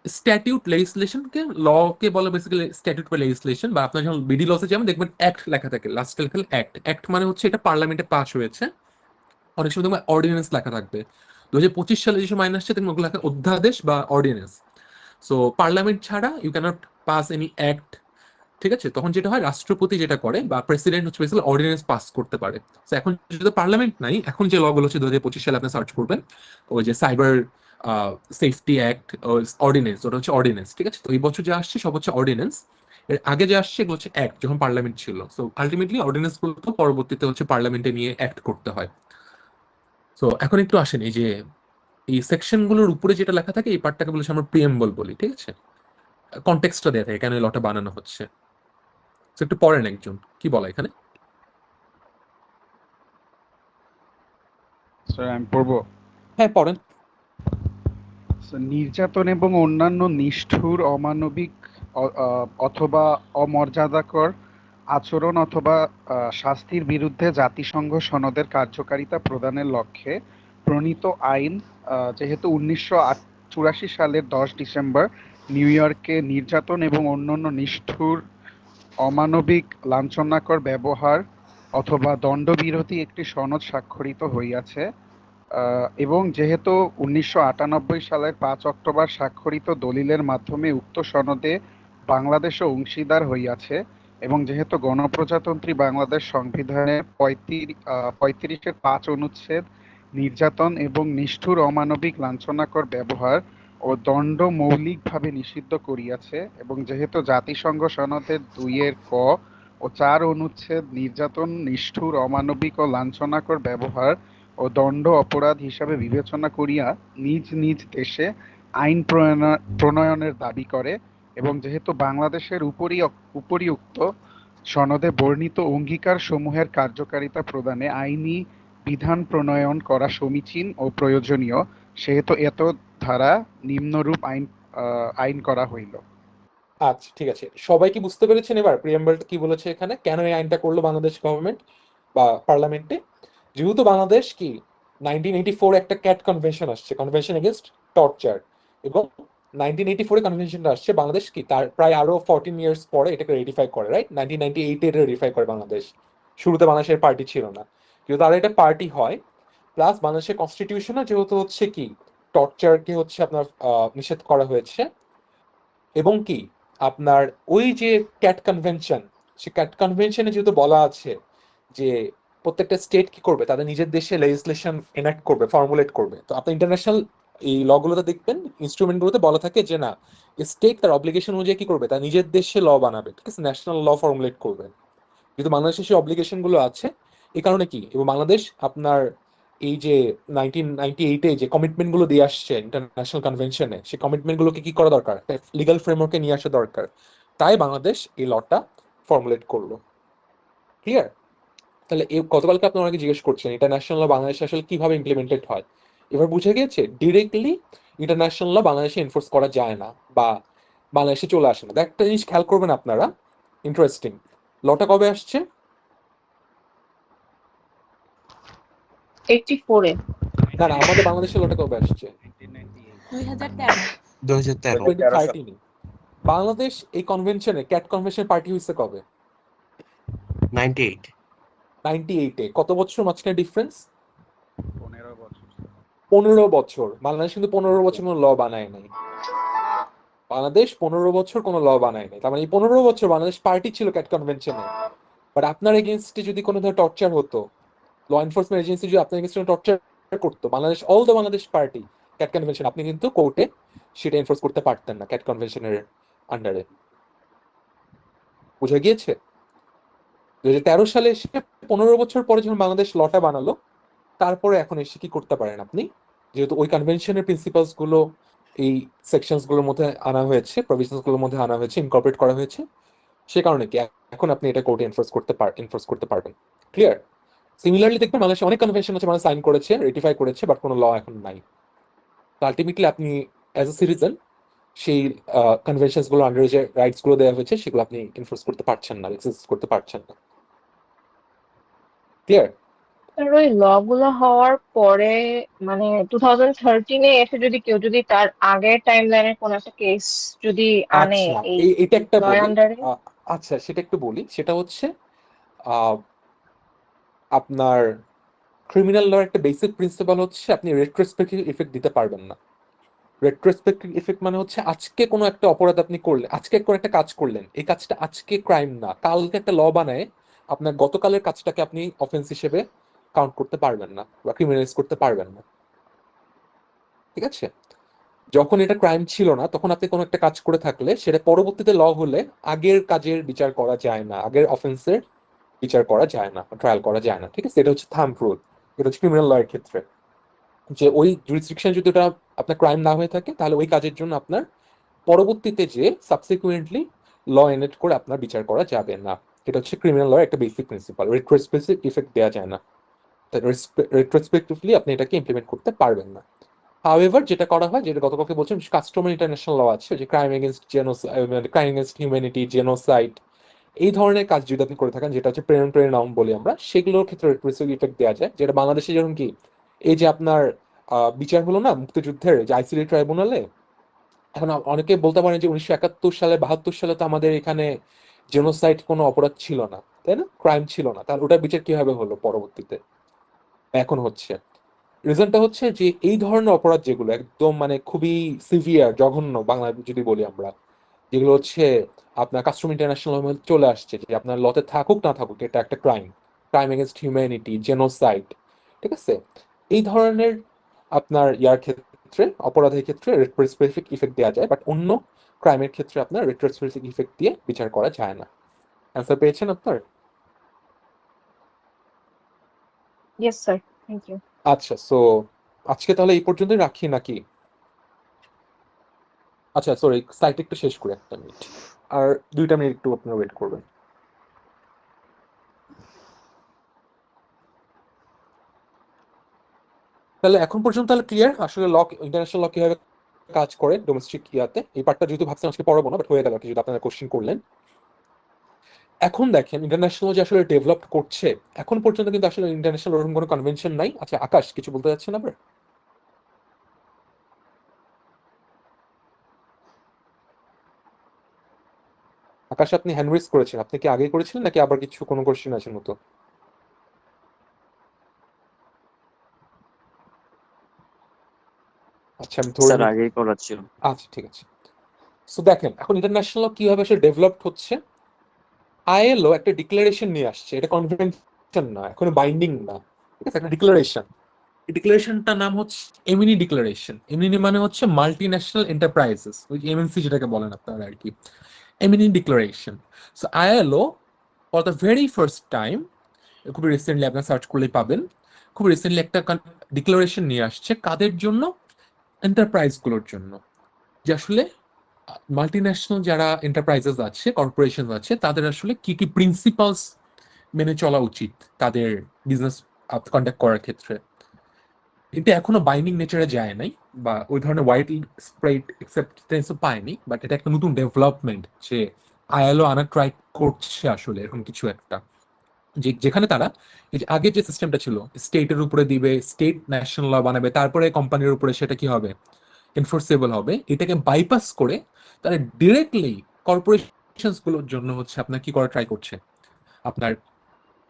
স্ট্যাটিউট, লেজিসলেশনকে ল কে বলে বেসিক্যালি স্ট্যাটিউট বা লেজিসলেশন। বা আপনার যখন বিডি লসে যেমন দেখবেন অ্যাক্ট লেখা থাকে, লাস্টে লেখা অ্যাক্ট। অ্যাক্ট মানে হচ্ছে এটা পার্লামেন্টে পাস হয়েছে। অনেক সময় দেখবেন অর্ডিন্যান্স লেখা থাকবে। 2025 সালে যেসব আইন আসছে দেখবেন ওগুলো লেখা অধ্যাদেশ বা অর্ডিন্যান্স। সো পার্লামেন্ট ছাড়া you cannot pass any act, ঠিক আছে? তখন যেটা হয়, রাষ্ট্রপতি যেটা করে বা প্রেসিডেন্ট হচ্ছে বেসিক্যালি অর্ডিন্যান্স পাস করতে পারে। তো এখন যেহেতু পার্লামেন্ট নাই, এখন যে লগুলো হচ্ছে 2025 সালে আপনি সার্চ করবেন, ওই যে সাইবার সেফটি অ্যাক্ট অর্ডিন্যান্স, ওটা হচ্ছে অর্ডিন্যান্স, ঠিক আছে? তো এই বছর যে আসছে সব হচ্ছে অর্ডিন্যান্স। এর আগে যে আসছে এগুলো হচ্ছে অ্যাক্ট, যখন পার্লামেন্ট ছিল। সো আলটিমেটলি অর্ডিন্যান্স গুলো তো পরবর্তীতে হচ্ছে পার্লামেন্টে নিয়ে অ্যাক্ট করতে হয়। তো এখন একটু আসেন, এই যে এই সেকশন গুলোর উপরে যেটা লেখা থাকে এই পার্টটাকে বলে আমরা প্রিএম্বল বলি, ঠিক আছে? কনটেক্সটটা দেয়া থাকে কেন এই লটা বানানো হচ্ছে। তো একটু পড়েন একজন কি বলা এখানে। স্যার আমি পড়বো। হ্যাঁ পড়েন। নির্যাতন এবং অন্যান্য নিষ্ঠুর, অমানবিক অথবা অমর্যাদাকর আচরণ অথবা শাস্তির বিরুদ্ধে জাতিসংঘ সনদের কার্যকারিতা প্রদানের লক্ষ্যে প্রণীত আইন, যেহেতু 1984 সালের 10 ডিসেম্বর নিউ ইয়র্কে নির্যাতন এবং অন্যান্য নিষ্ঠুর, অমানবিক, লাঞ্ছনাকর ব্যবহার অথবা দণ্ডবিরোধী একটি সনদ স্বাক্ষরিত হইয়াছে, এবং যেহেতু 1998 সালের 5 অক্টোবর স্বাক্ষরিত দলিলের মাধ্যমে উক্ত সনদে বাংলাদেশও অংশীদার হইয়াছে, এবং যেহেতু গণপ্রজাতন্ত্রী বাংলাদেশ সংবিধানের 35-এর 5 অনুচ্ছেদ নির্যাতন এবং নিষ্ঠুর, অমানবিক, লাঞ্ছনাকর ব্যবহার ও দণ্ড মৌলিকভাবে নিষিদ্ধ করিয়াছে, এবং যেহেতু জাতিসংঘ সনদের 2-এর ক ও 4 অনুচ্ছেদ নির্যাতন, নিষ্ঠুর, অমানবিক ও লাঞ্ছনাকর ব্যবহার ও দণ্ড অপরাধ হিসাবে বিবেচনা করিয়া নিজ নিজ দেশে আইন প্রণয়নের দাবি করে, এবং যেহেতু বাংলাদেশের উপরিউক্ত সনদে বর্ণিত অঙ্গীকার সমূহের কার্যকারিতা প্রদানে আইনি বিধান প্রণয়ন করা সমীচীন ও প্রয়োজনীয়, সেহেতু ধারা নিম্নরূপ আইন করা হইল। আচ্ছা ঠিক আছে, সবাই কি বুঝতে পেরেছেন এবার প্রিয়াম্বলটা কি বলেছে এখানে, কেন এই আইনটা করলো বাংলাদেশ গভর্নমেন্ট বা পার্লামেন্টে? যেহেতু বাংলাদেশ কি 1984 একটা ক্যাট কনভেনশন আসছে, কনভেনশন এগেনস্ট টর্চার, এবং 1984 কনভেনশনটা আসছে, বাংলাদেশ কি তার প্রায় আরো 14 ইয়ার্স পরে এটাকে রেটিফাই করে, রাইট? 1998 এটা রেটিফাই করে বাংলাদেশ। শুরুতে বাংলাদেশের পার্টি ছিল না, কিন্তু তারা এটা পার্টি হয়। প্লাস বাংলাদেশের কনস্টিটিউশনে যেহেতু হচ্ছে কি টর্চারকে হচ্ছে আপনার নিষেধ করা হয়েছে, এবং কি আপনার ওই যে ক্যাট কনভেনশন, সে ক্যাট কনভেনশনে যেহেতু বলা আছে যে প্রত্যেকটা স্টেট কি করবে, তাদের নিজের দেশে লেজিসলেশন এনাক্ট করবে, ফর্মুলেট করবে। তো আপনি ইন্টারন্যাশনাল এই লগুলোতে দেখবেন, ইনস্ট্রুমেন্টগুলোতে বলা থাকে যে না, স্টেট তার অব্লিগেশন অনুযায়ী কি করবে, তার নিজের দেশে ল বানাবে, ঠিক আছে, ন্যাশনাল ল ফর্মুলেট করবে। যেহেতু বাংলাদেশে সেই অব্লিগেশন গুলো আছে, এই কারণে কি, এবং বাংলাদেশ আপনার এই যে 1998-এ যে কমিটমেন্ট গুলো দিয়ে আসছে ইন্টারন্যাশনাল কনভেনশনে, সেই কমিটমেন্ট গুলোকে কি করা দরকার, লিগাল ফ্রেমওয়ার্কে নিয়ে আসা দরকার। তাই বাংলাদেশ এই লটা ফর্মুলেট করলো। ক্লিয়ার? তাহলে এই গতকালকে আপনি অনেকে জিজ্ঞেস করছেন ইন্টারন্যাশনাল ল বাংলাদেশে আসলে কিভাবে ইমপ্লিমেন্টেড হয়। এবার বুঝে গিয়েছে, ডিরেক্টলি ইন্টারন্যাশনাল ল বাংলাদেশে এনফোর্স করা যায় না, বা বাংলাদেশে চলে আসে না। একটা জিনিস খেয়াল করবেন আপনারা, ইন্টারেস্টিং, লটা কবে আসছে? 84-এ। না না, আমাদের বাংলাদেশের লটা কবে আসছে? 1998 2013 2013। বাংলাদেশ এই কনভেনশনে, ক্যাট কনভেনশন পার্টি হয়েছে কবে? 98-এ। কত বছর মাঝখানে ডিফারেন্স? 15 বছর। 15 বছর। বাংলাদেশ কিন্তু 15 বছর কোনো ল বানায় নাই। বাংলাদেশ 15 বছর কোনো ল বানায় নাই, তার মানে এই 15 বছর বাংলাদেশ পার্টি ছিল ক্যাট কনভেনশনে। বাট আপনার এগেনস্টে যদি কোনো ধর টর্চার হতো, ল এনফোর্সমেন্ট এজেন্সি যদি আপনার এগেনস্টে টর্চার করতো, Bangladesh all the Bangladesh party cat convention, আপনি কিন্তু কোর্টে সেটা এনফোর্স করতে পারতেন না ক্যাট কনভেনশনের আন্ডারে। বুঝা গিয়েছে? 2013 সালে এসে 15 বছর পরে যখন বাংলাদেশ লটা বানালো, তারপরে এখন এসে কি করতে পারেন আপনি, যেহেতু ওই কনভেনশনের প্রিন্সিপালস গুলো এই সেকশনস গুলোর মধ্যে আনা হয়েছে, প্রভিশনস গুলোর মধ্যে আনা হয়েছে, ইনকর্পোরেট করা হয়েছে, সে কারণে কি এখন আপনি এটা কোর্টে এনফোর্স করতে পারবেন। ক্লিয়ার? সিমিলারলি দেখবেন বাংলাদেশে অনেক কনভেনশন আছে, মানুষ সাইন করেছে, রেটিফাই করেছে, বাট কোনো ল এখন নাই। তো আলটিমেটলি আপনি অ্যাজ এ সিটিজেন সেই কনভেনশনস গুলো আন্ডারে যে রাইটস গুলো দেওয়া হয়েছে সেগুলো আপনি এনফোর্স করতে পারছেন না, এক্সারসাইজ করতে পারছেন না। ক্লিয়ার? আর ওই ল গুলো হওয়ার পরে মানে 2013-এ এসে যদি কেউ যদি তার আগের টাইম লাইনের কোন একটা কেস যদি আনে আচ্ছা, এই এটা একটা ল বলি। আন্ডারে, আচ্ছা, সেটা একটু বলি। সেটা হচ্ছে আহ, আপনার ক্রিমিনাল লর একটা বেসিক প্রিন্সিপাল হচ্ছে আপনি রেট্রোস্পেক্টিভ ইফেক্ট দিতে পারবেন না। রেট্রোস্পেক্টিভ ইফেক্ট মানে হচ্ছে আজকে কোনো একটা অপরাধ আপনি করলেন, আজকে কোনো একটা কাজ করলেন, এই কাজটা আজকে ক্রাইম না, কালকে একটা ল বানায় আপনার গতকালের কাজটাকে আপনি অফেন্স হিসেবে কাউন্ট করতে পারবেন না বা ক্রিমিনালাইজ করতে পারবেন না। ঠিক আছে? যখন এটা ক্রাইম ছিল না, তখন আপনি কোনো একটা কাজ করে থাকলে সেটা পরবর্তীতে ল হলে আগের কাজের বিচার করা যায় না, আগের অফেন্সের বিচার করা যায় না, ট্রায়াল করা যায় না। ঠিক আছে? এটা হচ্ছে থাম্ব রুল। এটা হচ্ছে ক্রিমিনাল লয়ের ক্ষেত্রে, যে ওই জুরিসডিকশন যদি ওটা আপনার ক্রাইম না হয়ে থাকে, তাহলে ওই কাজের জন্য আপনার পরবর্তীতে যে সাবসিকুয়েন্টলি ল এনেক্ট করে আপনার বিচার করা যাবে না। এটা হচ্ছে ক্রিমিনাল লয়ের একটা বেসিক প্রিন্সিপাল। রেট্রোস্পেক্টিভ ইফেক্ট দেওয়া যায় না, রেট্রোস্পেক্টিভলি আপনি এটাকে ইমপ্লিমেন্ট করতে পারবেন না। হাউএভার যেটা করা হয়, যেটা গতকালকে বলছেন, কাস্টমার ইন্টারন্যাশনাল ল আছে, যে crime against genocide, crime against humanity, genocide, এই ধরনের কাজ যদি আপনি করে থাকেন, যেটা হচ্ছে প্রেরণ নাম বলি আমরা, সেগুলোর ক্ষেত্রে রেট্রোস্পেক্টিভ ইফেক্ট দেওয়া যায়। যেটা বাংলাদেশে যেমন কি এই যে আপনার বিচার হলো না মুক্তিযুদ্ধের যে আইসিডি ট্রাইব্যুনালে, এখন অনেকে বলতে পারেন যে 1971 সালে 72 সালে তো আমাদের এখানে জেনোসাইড কোনো অপরাধ ছিল না, তাই না, ক্রাইম ছিল না, তাহলে ওটার বিচার কিভাবে হলো পরবর্তীতে, এখন হচ্ছে? রিজনটা হচ্ছে যে এই ধরনের অপরাধ যেগুলো একদম মানে খুবই সিভিয়ার, জঘন্য, বাংলা যদি বলি আমরা, যেগুলো হচ্ছে আপনার কাস্টম ইন্টারন্যাশনাল চলে আসছে, যে আপনার লতে থাকুক না থাকুক এটা একটা crime, crime against humanity, genocide. ঠিক আছে? এই ধরনের আপনার ইয়ার ক্ষেত্রে, অপরাধের ক্ষেত্রে রেট্রোস্পেসিফিক ইফেক্ট দেওয়া যায়, বাট অন্য ক্রাইমের ক্ষেত্রে আপনার রেট্রোস্পেসিফিক ইফেক্ট দিয়ে বিচার করা যায় না। অ্যান্সার পেয়েছেন আপনার? Yes sir, thank you. আচ্ছা, সো আজকে তাহলে এই পর্যন্তই রাখি নাকি? আচ্ছা সরি, সাইট একটু শেষ করে 1 মিনিট, আর 2টা মিনিট একটু আপনারা ওয়েট করবেন। তাহলে এখন পর্যন্ত তাহলে ক্লিয়ার আসলে ল, ইন্টারন্যাশনাল ল কিভাবে কাজ করে ডোমেস্টিক ইয়াতে, এই পার্টটা যেহেতু ভাবছেন আজকে পড়াবো না, বাট হয়ে গেল যদি আপনারা কোশ্চেন করলেন। এখন দেখেন ইন্টারন্যাশনাল যে আসলে ডেভেলপ করছে, এখন পর্যন্ত কিন্তু আসলে ইন্টারন্যাশনাল ওরকম কোনো কনভেনশন নাই। আচ্ছা আকাশ কিছু বলতে যাচ্ছেন আবার? আকাশ আপনি হ্যান্ড রেজ করেছেন, আপনি কি আগে করেছিলেন নাকি আবার কিছু কোনো কোশ্চেন আছে মতো? আচ্ছা আমি ধরে স্যার নিই। আগেই করার ছিল। আচ্ছা ঠিক আছে। সো দেখেন এখন ইন্টারন্যাশনাল কিভাবে আসলে ডেভেলপড হচ্ছে। আইএলও একটা ডিক্লারেশন নিয়ে আসছে, এটা কনভেনশন না, এখনো বাইন্ডিং না, ঠিক আছে, একটা ডিক্লারেশন। এই ডিক্লারেশনটার নাম হচ্ছে এমিনি ডিক্লারেশন। এমিনি মানে হচ্ছে মাল্টি ন্যাশনাল এন্টারপ্রাইজেস, ওই এমএনসি যেটাকে বলেন আপনারা আর কি, MNE declaration. So ILO for the very first time, খুবই রিসেন্টলি আপনারা সার্চ করলেই পাবেন, খুব রিসেন্টলি একটা ডিক্লারেশন নিয়ে আসছে কাদের জন্য, এন্টারপ্রাইজ গুলোর জন্য, যে আসলে মাল্টি ন্যাশনাল যারা এন্টারপ্রাইজেস আছে, কর্পোরেশন আছে, তাদের আসলে কি কি প্রিন্সিপালস মেনে চলা উচিত তাদের বিজনেস কন্ডাক্ট করার ক্ষেত্রে। কিন্তু এখনো বাইন্ডিং নেচারে যায় নাই, বা ওই ধরনের ওয়াইড স্প্রেড অ্যাকসেপ্টেন্সও পায়নি, বাট এটা একটা নতুন ডেভেলপমেন্ট যে আইএলও আনা ট্রাই করছে আসলে এরকম কিছু একটা, যেখানে তারা এই যে আগে যে সিস্টেমটা ছিল স্টেটের উপরে দিবে, স্টেট ন্যাশনাল ল বানাবে, তারপরে কোম্পানির উপরে সেটা কি হবে, এনফোর্সেবল হবে, এটাকে বাইপাস করে তারা ডিরেক্টলি কর্পোরেশনস গুলোর জন্য হচ্ছে আপনার কি করা ট্রাই করছে, আপনার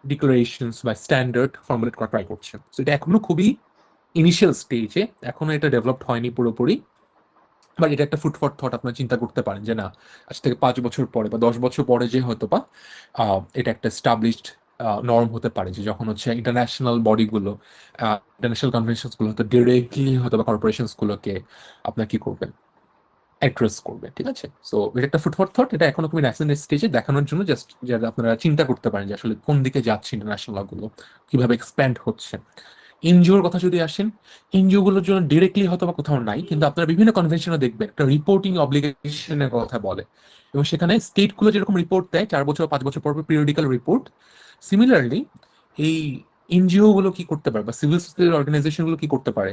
ডিক্লারেশনস বা স্ট্যান্ডার্ড ফর্মুলেট করা ট্রাই করছে। তো এটা এখনো খুবই ইনিশিয়াল স্টেজে, এখনো এটা ডেভেলপড হয়নি পুরোপুরি, বাট এটা একটা ফুড ফর থট আপনারা চিন্তা করতে পারেন যে না, আজ থেকে 5 বছর পরে বা 10 বছর পরে যে হয়তো বা এটা একটা স্টাবলিশড নর্ম হতে পারে, যে যখন হচ্ছে ইন্টারন্যাশনাল বডিগুলো, ইন্টারন্যাশনাল কনভেনশনস গুলো হয়তো ডিরেক্টলি হয়তো বা কর্পোরেশনস গুলোকে আপনার কি করবেন, অ্যাড্রেস করবে, ঠিক আছে। সো এটা একটা ফুড ফর থট, এটা এখনো খুবই ন্যাশনাল স্টেজে দেখানোর জন্য, জাস্ট যারা আপনারা চিন্তা করতে পারেন যে আসলে কোন দিকে যাচ্ছে ইন্টারন্যাশনাল গুলো, কিভাবে এক্সপ্যান্ড হচ্ছে। এনজিওর কথা যদি আসেন, এনজিও গুলোর জন্য ডিরেক্টলি হয়তো বা কোথাও নাই, কিন্তু আপনারা বিভিন্ন কনভেনশনে দেখবেন একটা রিপোর্টিং অব্লিগেশনের কথা বলে, এবং সেখানে স্টেট গুলো যেরকম রিপোর্ট দেয় 4 বছর 5 বছর পর পিরিয়ডিক্যাল রিপোর্ট, সিমিলারলি এই এনজিও গুলো কি করতে পারে বা সিভিল সোসাইটি অর্গানাইজেশন গুলো কি করতে পারে,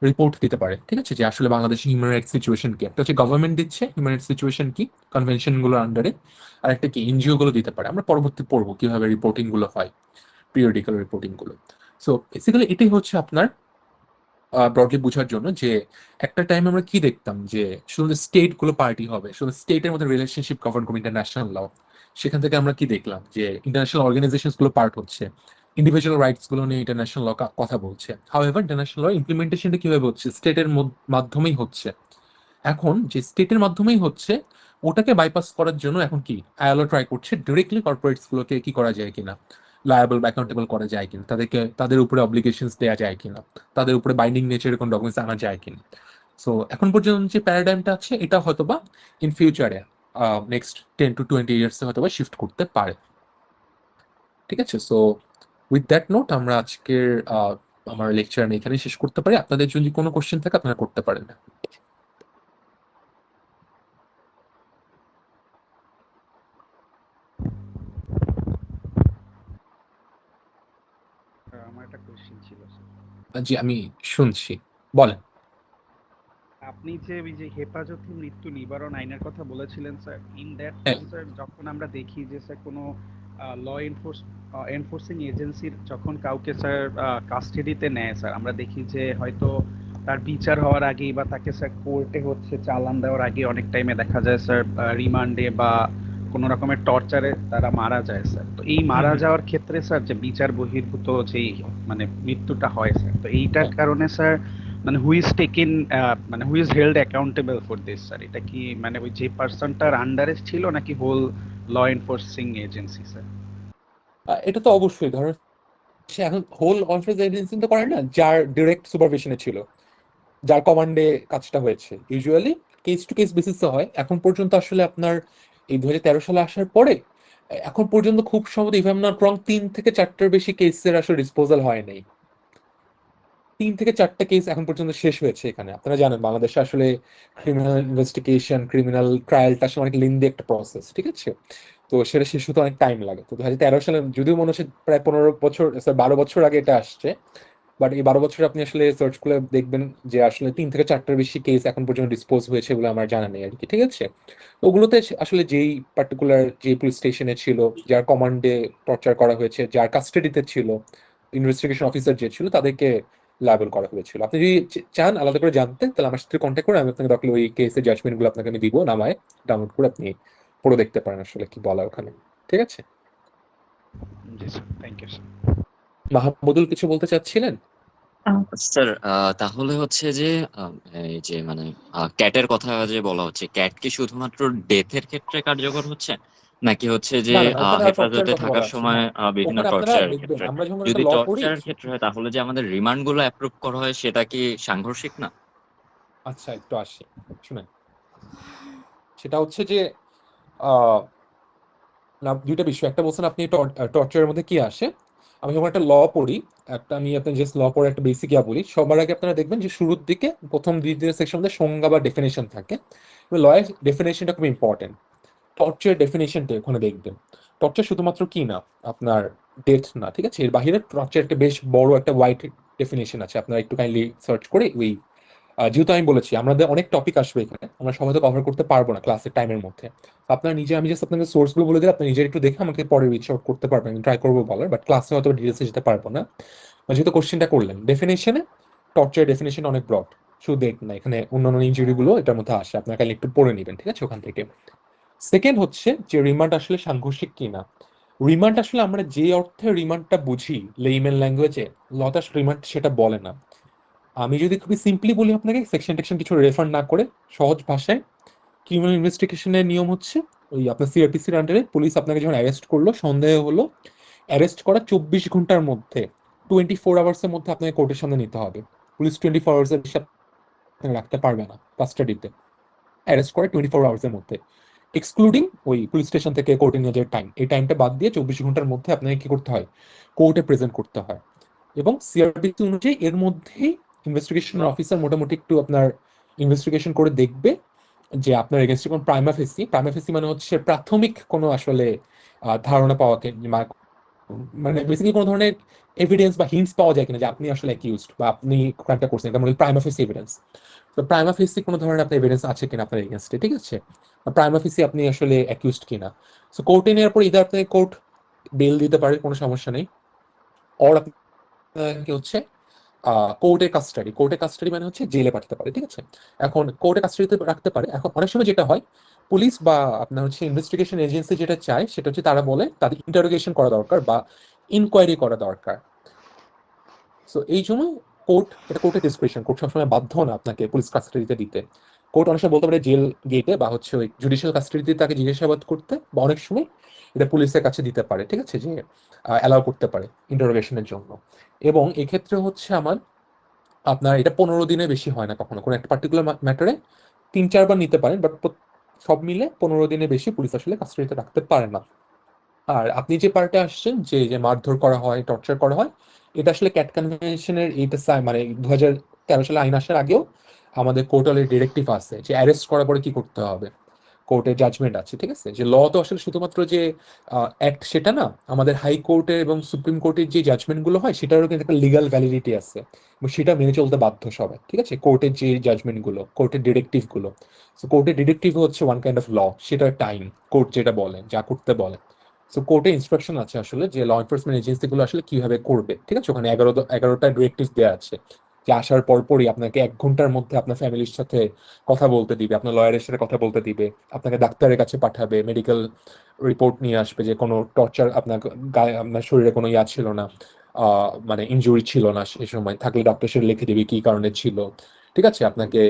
রিপোর্ট দিতে পারে, ঠিক আছে, যে আসলে বাংলাদেশের হিউম্যান রাইটস সিচুয়েশন কি। একটা হচ্ছে গভর্নমেন্ট দিচ্ছে হিউম্যান রাইটস সিচুয়েশন কি কনভেনশন গুলোর আন্ডারে, আর একটা কি এনজিও গুলো দিতে পারে। আমরা পরবর্তী পড়বো কিভাবে রিপোর্টিং গুলো হয়, পিরিয়ডিক্যাল রিপোর্টিং গুলো। সো বেসিক্যালি এটাই হচ্ছে আপনার ব্রডলি বোঝার জন্য যে একটা টাইম আমরা কি দেখতাম যে শুধু স্টেট গুলো পার্টি হবে, শুধু স্টেটের মধ্যে রিলেশনশিপ গভর্ন করবে ইন্টারন্যাশনাল ল, সেখান থেকে আমরা কি দেখলাম যে ইন্টারন্যাশনাল অর্গানাইজেশন গুলো পার্ট হচ্ছে, ইন্ডিভিজুয়াল রাইটস গুলো নিয়ে ইন্টারন্যাশনাল ল কথা বলছে। হাউএভার ইন্টারন্যাশনাল ল ইমপ্লিমেন্টেশনটা কিভাবে হচ্ছে, স্টেটের মাধ্যমেই হচ্ছে। এখন যে স্টেটের মাধ্যমেই হচ্ছে, ওটাকে বাইপাস করার জন্য এখন কি আইএলও ট্রাই করছে ডিরেক্টলি কর্পোরেটস গুলোকে কি করা যায় কিনা, লায়াবল বা অ্যাকাউন্টেবল করা যায় কিনা, তাদেরকে তাদের উপরে অব্লিগেশনস দেওয়া যায় কিনা, তাদের উপরে বাইন্ডিং নেচারের কোন ডকুমেন্টস আনা যায় কিনা। সো এখন পর্যন্ত যে প্যারাডাইমটা আছে এটা হয়তোবা ইন ফিউচারে নেক্সট 10 to 20 ইয়ার্স হয়তোবা শিফট করতে পারে, ঠিক আছে। সো উইথ দ্যাট নোট আমরা আজকের আমার লেকচার আমি এখানে শেষ করতে পারি। আপনাদের যদি কোনো কোশ্চেন থাকে আপনারা করতে পারেন। আমার একটা কোয়েশ্চেন ছিল স্যার। জি আমি শুনছি, বলেন। আপনি যে ওই যে হেফাজতি মৃত্যু নিবারণ আইনের কথা বলেছিলেন স্যার, ইন দ্যাট হ্যাঁ। স্যার যখন আমরা দেখি যে স্যার কোনো ল এনফোর্সিং এজেন্সির যখন কাউকে স্যার কাস্টাডিতে নেয় স্যার, আমরা দেখি যে হয়তো তার বিচার হওয়ার আগেই বা তাকে স্যার কোর্টে হচ্ছে চালান দেওয়ার আগে অনেক টাইমে দেখা যায় স্যার রিমান্ডে বা কোনো রকমের টর্চারে তারা মারা যায় স্যার। তো এই মারা যাওয়ার ক্ষেত্রে স্যার যে বিচার বহির্ভূত যেই মানে মৃত্যুটা হয় স্যার, তো এইটার হ্যাঁ। কারণে স্যার মানে হু ইজ টেকেন মানে who is held accountable for this sir, এটা কি মানে ওই যে পার্সনটার আন্ডারে ছিল নাকি whole law enforcing agency sir? এটা তো অবশ্যই ধরেন সে এখন হোল অনফেস এজেন্সি তো করে না, যার ডিরেক্ট সুপারভিশনে ছিল, যার কমান্ডে কাজটা হয়েছে, ইউজুয়ালি কেস টু কেস বেসিসে হয়। এখন পর্যন্ত আসলে আপনার এই 2013 সালে আসার পরে এখন পর্যন্ত খুব সম্ভবত if I am not wrong 3 থেকে 4টার বেশি কেসের আসলে ডিসপোজাল হয় নাই। 3 থেকে 4টা কেস এখন পর্যন্ত শেষ হয়েছে এখানে। আপনারা জানেন বাংলাদেশে আসলে ক্রিমিনাল ইনভেস্টিগেশন, ক্রিমিনাল ট্রায়ালটা আসলে অনেক লেন্দি একটা প্রসেস, ঠিক আছে। তো সেটা শেষ হতে অনেক টাইম লাগে। তো 2013 সালে যদিও মনে হচ্ছে প্রায় 15 বছর 12 বছর আগে এটা আসছে, বাট এই 12 বছরে আপনি আসলে সার্চ করে দেখবেন যে আসলে 3 থেকে 4টার বেশি কেস এখন পর্যন্ত ডিসপোজ হয়েছে বলে আমার জানা নেই আর কি, ঠিক আছে। তো ওগুলোতে আসলে যেই পার্টিকুলার যে পুলিশ স্টেশনে ছিল, যার কমান্ডে টর্চার করা হয়েছে, যার কাস্টাডিতে ছিল, ইনভেস্টিগেশন অফিসার যে ছিল, তাদেরকে লায়াবল করা হয়েছিল। আপনি যদি চান আলাদা করে জানতে, তাহলে আমার সাথে কন্ট্যাক্ট করে আমি আপনাকে দরকার ওই কেসের জাজমেন্ট গুলো আপনাকে আমি দিব নামায়, ডাউনলোড করে আপনি পড়ে দেখতে পারেন আসলে কি বলা ওখানে, ঠিক আছে। জি sir, thank you sir. Mahmudul কিছু বলতে চাচ্ছিলেন? স্যার তাহলে হচ্ছে যে এই যে মানে ক্যাটের কথা যে বলা হচ্ছে, ক্যাট কি শুধুমাত্র ডেথের ক্ষেত্রে কার্যকর হচ্ছে, নাকি হচ্ছে যে না না না, ওখানে টর্চারের হেফাজতে কথা বলা থাকার আছে, সময় হ্যাঁ। বিভিন্ন ওখানে আপনারা টর্চারের দেখবেন ক্ষেত্রে? আমরা যখন একটা যদি ল পড়ি, টর্চারের ক্ষেত্রে হয় তাহলে যে আমাদের রিমান্ড গুলো অ্যাপ্রুভ করা হয় সেটা কি সাংঘর্ষিক না? আচ্ছা একটু আসি, শুনেন। সেটা হচ্ছে যে আহ না, দুইটা বিষয়। একটা বলছেন আপনি টর্চারের মধ্যে কি আসে। আমি যখন একটা ল পড়ি, আমি আপনার জাস্ট ল পড়ে একটা বেসিক ইয়া বলি, সবার আগে আপনারা দেখবেন যে শুরুর দিকে প্রথম দ্বিতীয় সেকশন মধ্যে সংজ্ঞা বা ডেফিনেশন থাকে। লয়ের ডেফিনেশনটা খুব ইম্পর্টেন্ট। টর্চার ডেফিনেশনটা ওখানে দেখবেন। টর্চার শুধুমাত্র কি না, আপনার ডেথ না, ঠিক আছে। এর বাইরে টর্চার একটা বেশ বড় একটা ওয়াইড ডেফিনেশন আছে, আপনারা একটু কাইন্ডলি সার্চ করে ওই যেহেতু আমি বলেছি আমাদের অনেক টপিক আসবে এখানে, আমরা সবাই তো কভার করতে পারবো না ক্লাসের টাইমের মধ্যে। তো আপনার নিজে, আমি জাস্ট আপনাকে সোর্স গুলো বলে দিলে আপনি নিজের একটু দেখে আমাকে পরে রিচ আউট করতে পারবেন, ট্রাই করবো বলার, বাট ক্লাসে হয়তো ডিটেলসে যেতে পারবো না। যেহেতু কোশ্চেনটা করলেন ডেফিনেশনে, টর্চার ডেফিনেশন অনেক ব্রড, শুধু দেখ না, এখানে অন্যান্য ইনজুরি গুলো এটার মধ্যে আসে, আপনার কাইন্ডলি একটু পড়ে নেবেন, ঠিক আছে, ওখান থেকে। সেকেন্ড হচ্ছে যে রিমান্ড আসলে সাংঘর্ষিক কিনা। রিমান্ড আসলে আমরা যে অর্থে রিমান্ডটা বুঝি লেইম্যান ল্যাঙ্গুয়েজে, লতাস রিমান্ড সেটা বলে না। আমি যদি খুবই সিম্পলি বলি আপনাকে, সেকশন টেকশন কিছু রেফার না করে সহজ ভাষায়, ক্রিমিনাল ইনভেস্টিগেশনের নিয়ম হচ্ছে ওই আপনার সিআরপিসির আন্ডারে পুলিশ আপনাকে যখন অ্যারেস্ট করলো, সন্দেহ হলো, অ্যারেস্ট করা 24 ঘন্টার মধ্যে, 24 আওয়ার্স এর মধ্যে আপনাকে কোর্টের সামনে নিতে হবে। পুলিশ 24 আওয়ার্স এর বেশি আপনাকে রাখতে পারবে না কাস্টাডিতে। অ্যারেস্ট করে 24 আওয়ার্স এর মধ্যে, এক্সক্লুডিং ওই পুলিশ স্টেশন থেকে কোর্টে নিয়ে যাওয়ার টাইম, এই টাইমটা বাদ দিয়ে 24 ঘন্টার মধ্যে আপনাকে কি করতে হয়, কোর্টে প্রেজেন্ট করতে হয়। এবং সিআরপিসি অনুযায়ী এর মধ্যেই ইনভেস্টিগেশন অফিসার মোটামুটি একটু আপনার ইনভেস্টিগেশন করে দেখবে যে আপনার এগেনস্টে কোন প্রাইমা ফেসি মানে হচ্ছে প্রাথমিক কোনো আসলে ধারণা পাওয়াকে, মানে বেসিক্যালি কোনো ধরনের এভিডেন্স বা হিন্টস পাওয়া যায় কিনা যে আপনি আসলে অ্যাকিউজড বা আপনি ক্রাইমটা করছেন, এটা মানে প্রাইমা ফেসি এভিডেন্স। তো প্রাইমা ফেসি কোনো ধরনের আপনার এভিডেন্স আছে কিনা আপনার এগেনস্টে, ঠিক আছে, প্রাইমা ফেসি আপনি আসলে অ্যাকিউজড কিনা। সো কোর্টে নেওয়ার পর ইদার আপনাকে কোর্ট বেল দিতে পারে, কোনো সমস্যা নেই, অর আপনাকে হচ্ছে কোর্টে কাস্টাডি মানে হচ্ছে জেলে পাঠাতে পারে, ঠিক আছে। এখন কোর্টে কাস্টাডিতে রাখতে পারে। এখন অনেক সময় যেটা হয়, পুলিশ বা আপনার হচ্ছে ইনভেস্টিগেশন এজেন্সি যেটা চায় সেটা হচ্ছে তারা বলে তাদের ইন্টারোগেশন করা দরকার বা ইনকোয়ারি করা দরকার। সো এই জন্য এটা কোর্টের ডিসক্রিপশন, কোর্ট সবসময় বাধ্য না আপনাকে পুলিশ কাস্টাডিতে দিতে। কোর্ট অনেক সময় বলতে পারে জেল গেটে বা হচ্ছে ওই জুডিশিয়াল কাস্টাডিতে তাকে জিজ্ঞাসাবাদ করতে, বা অনেক সময় এটা পুলিশের কাছে দিতে পারে, ঠিক আছে, যে অ্যালাউ করতে পারে ইন্টারোগেশনের জন্য। এবং এক্ষেত্রে হচ্ছে আপনার এটা 15 দিনের বেশি হয় না কখনো, কোনো একটা পার্টিকুলার ম্যাটারে 3-4 বার নিতে পারেন, বাট সব মিলে 15 দিনের বেশি পুলিশ আসলে কাস্টাডিতে রাখতে পারে না। আর আপনি যে পার্টে আসছেন, যে যে মারধর করা হয়, টর্চার করা হয়, এটা আসলে ক্যাট কনভেনশনের এইটা মানে 2013 সালে আইন আসার আগেও আমাদের কোর্ট অলরেডি ডিরেক্টিভ আছে যে অ্যারেস্ট করার পরে কি করতে হবে, কোর্টের জাজমেন্ট আছে, ঠিক আছে। যে ল তো আসলে শুধুমাত্র যে অ্যাক্ট সেটা না, আমাদের হাই কোর্টের এবং সুপ্রিম কোর্টের যে জাজমেন্ট গুলো হয় সেটারও কিন্তু একটা লিগাল ভ্যালিডিটি আছে, এবং সেটা মেনে চলতে বাধ্য সবাই, ঠিক আছে। কোর্টের যে জাজমেন্ট গুলো, কোর্টের ডিরেক্টিভ গুলো, কোর্টের ডিরেক্টিভ হচ্ছে ওয়ান কাইন্ড অফ ল, সেটা টাইম কোর্ট যেটা বলেন, যা করতে বলেন। সো কোর্টে ইনস্ট্রাকশন আছে আসলে যে ল এনফোর্সমেন্ট এজেন্সি গুলো আসলে কিভাবে করবে, ঠিক আছে। ওখানে 11টা ডিরেক্টিভ দেওয়া আছে যে আসার পরপরই আপনাকে 1 ঘন্টার মধ্যে আপনার ফ্যামিলির সাথে কথা বলতে দিবে, আপনার লয়ারের সাথে কথা বলতে দিবে, আপনাকে ডাক্তারের কাছে পাঠাবে, মেডিকেল রিপোর্ট নিয়ে আসবে যে কোনো টর্চার আপনার গায়ে, আপনার শরীরে কোনো ইয়া ছিল না, মানে ইনজুরি ছিল না সে সময়, থাকলে ডক্টর সে লিখে দিবে কি কারণে ছিল, ঠিক আছে। আপনাকে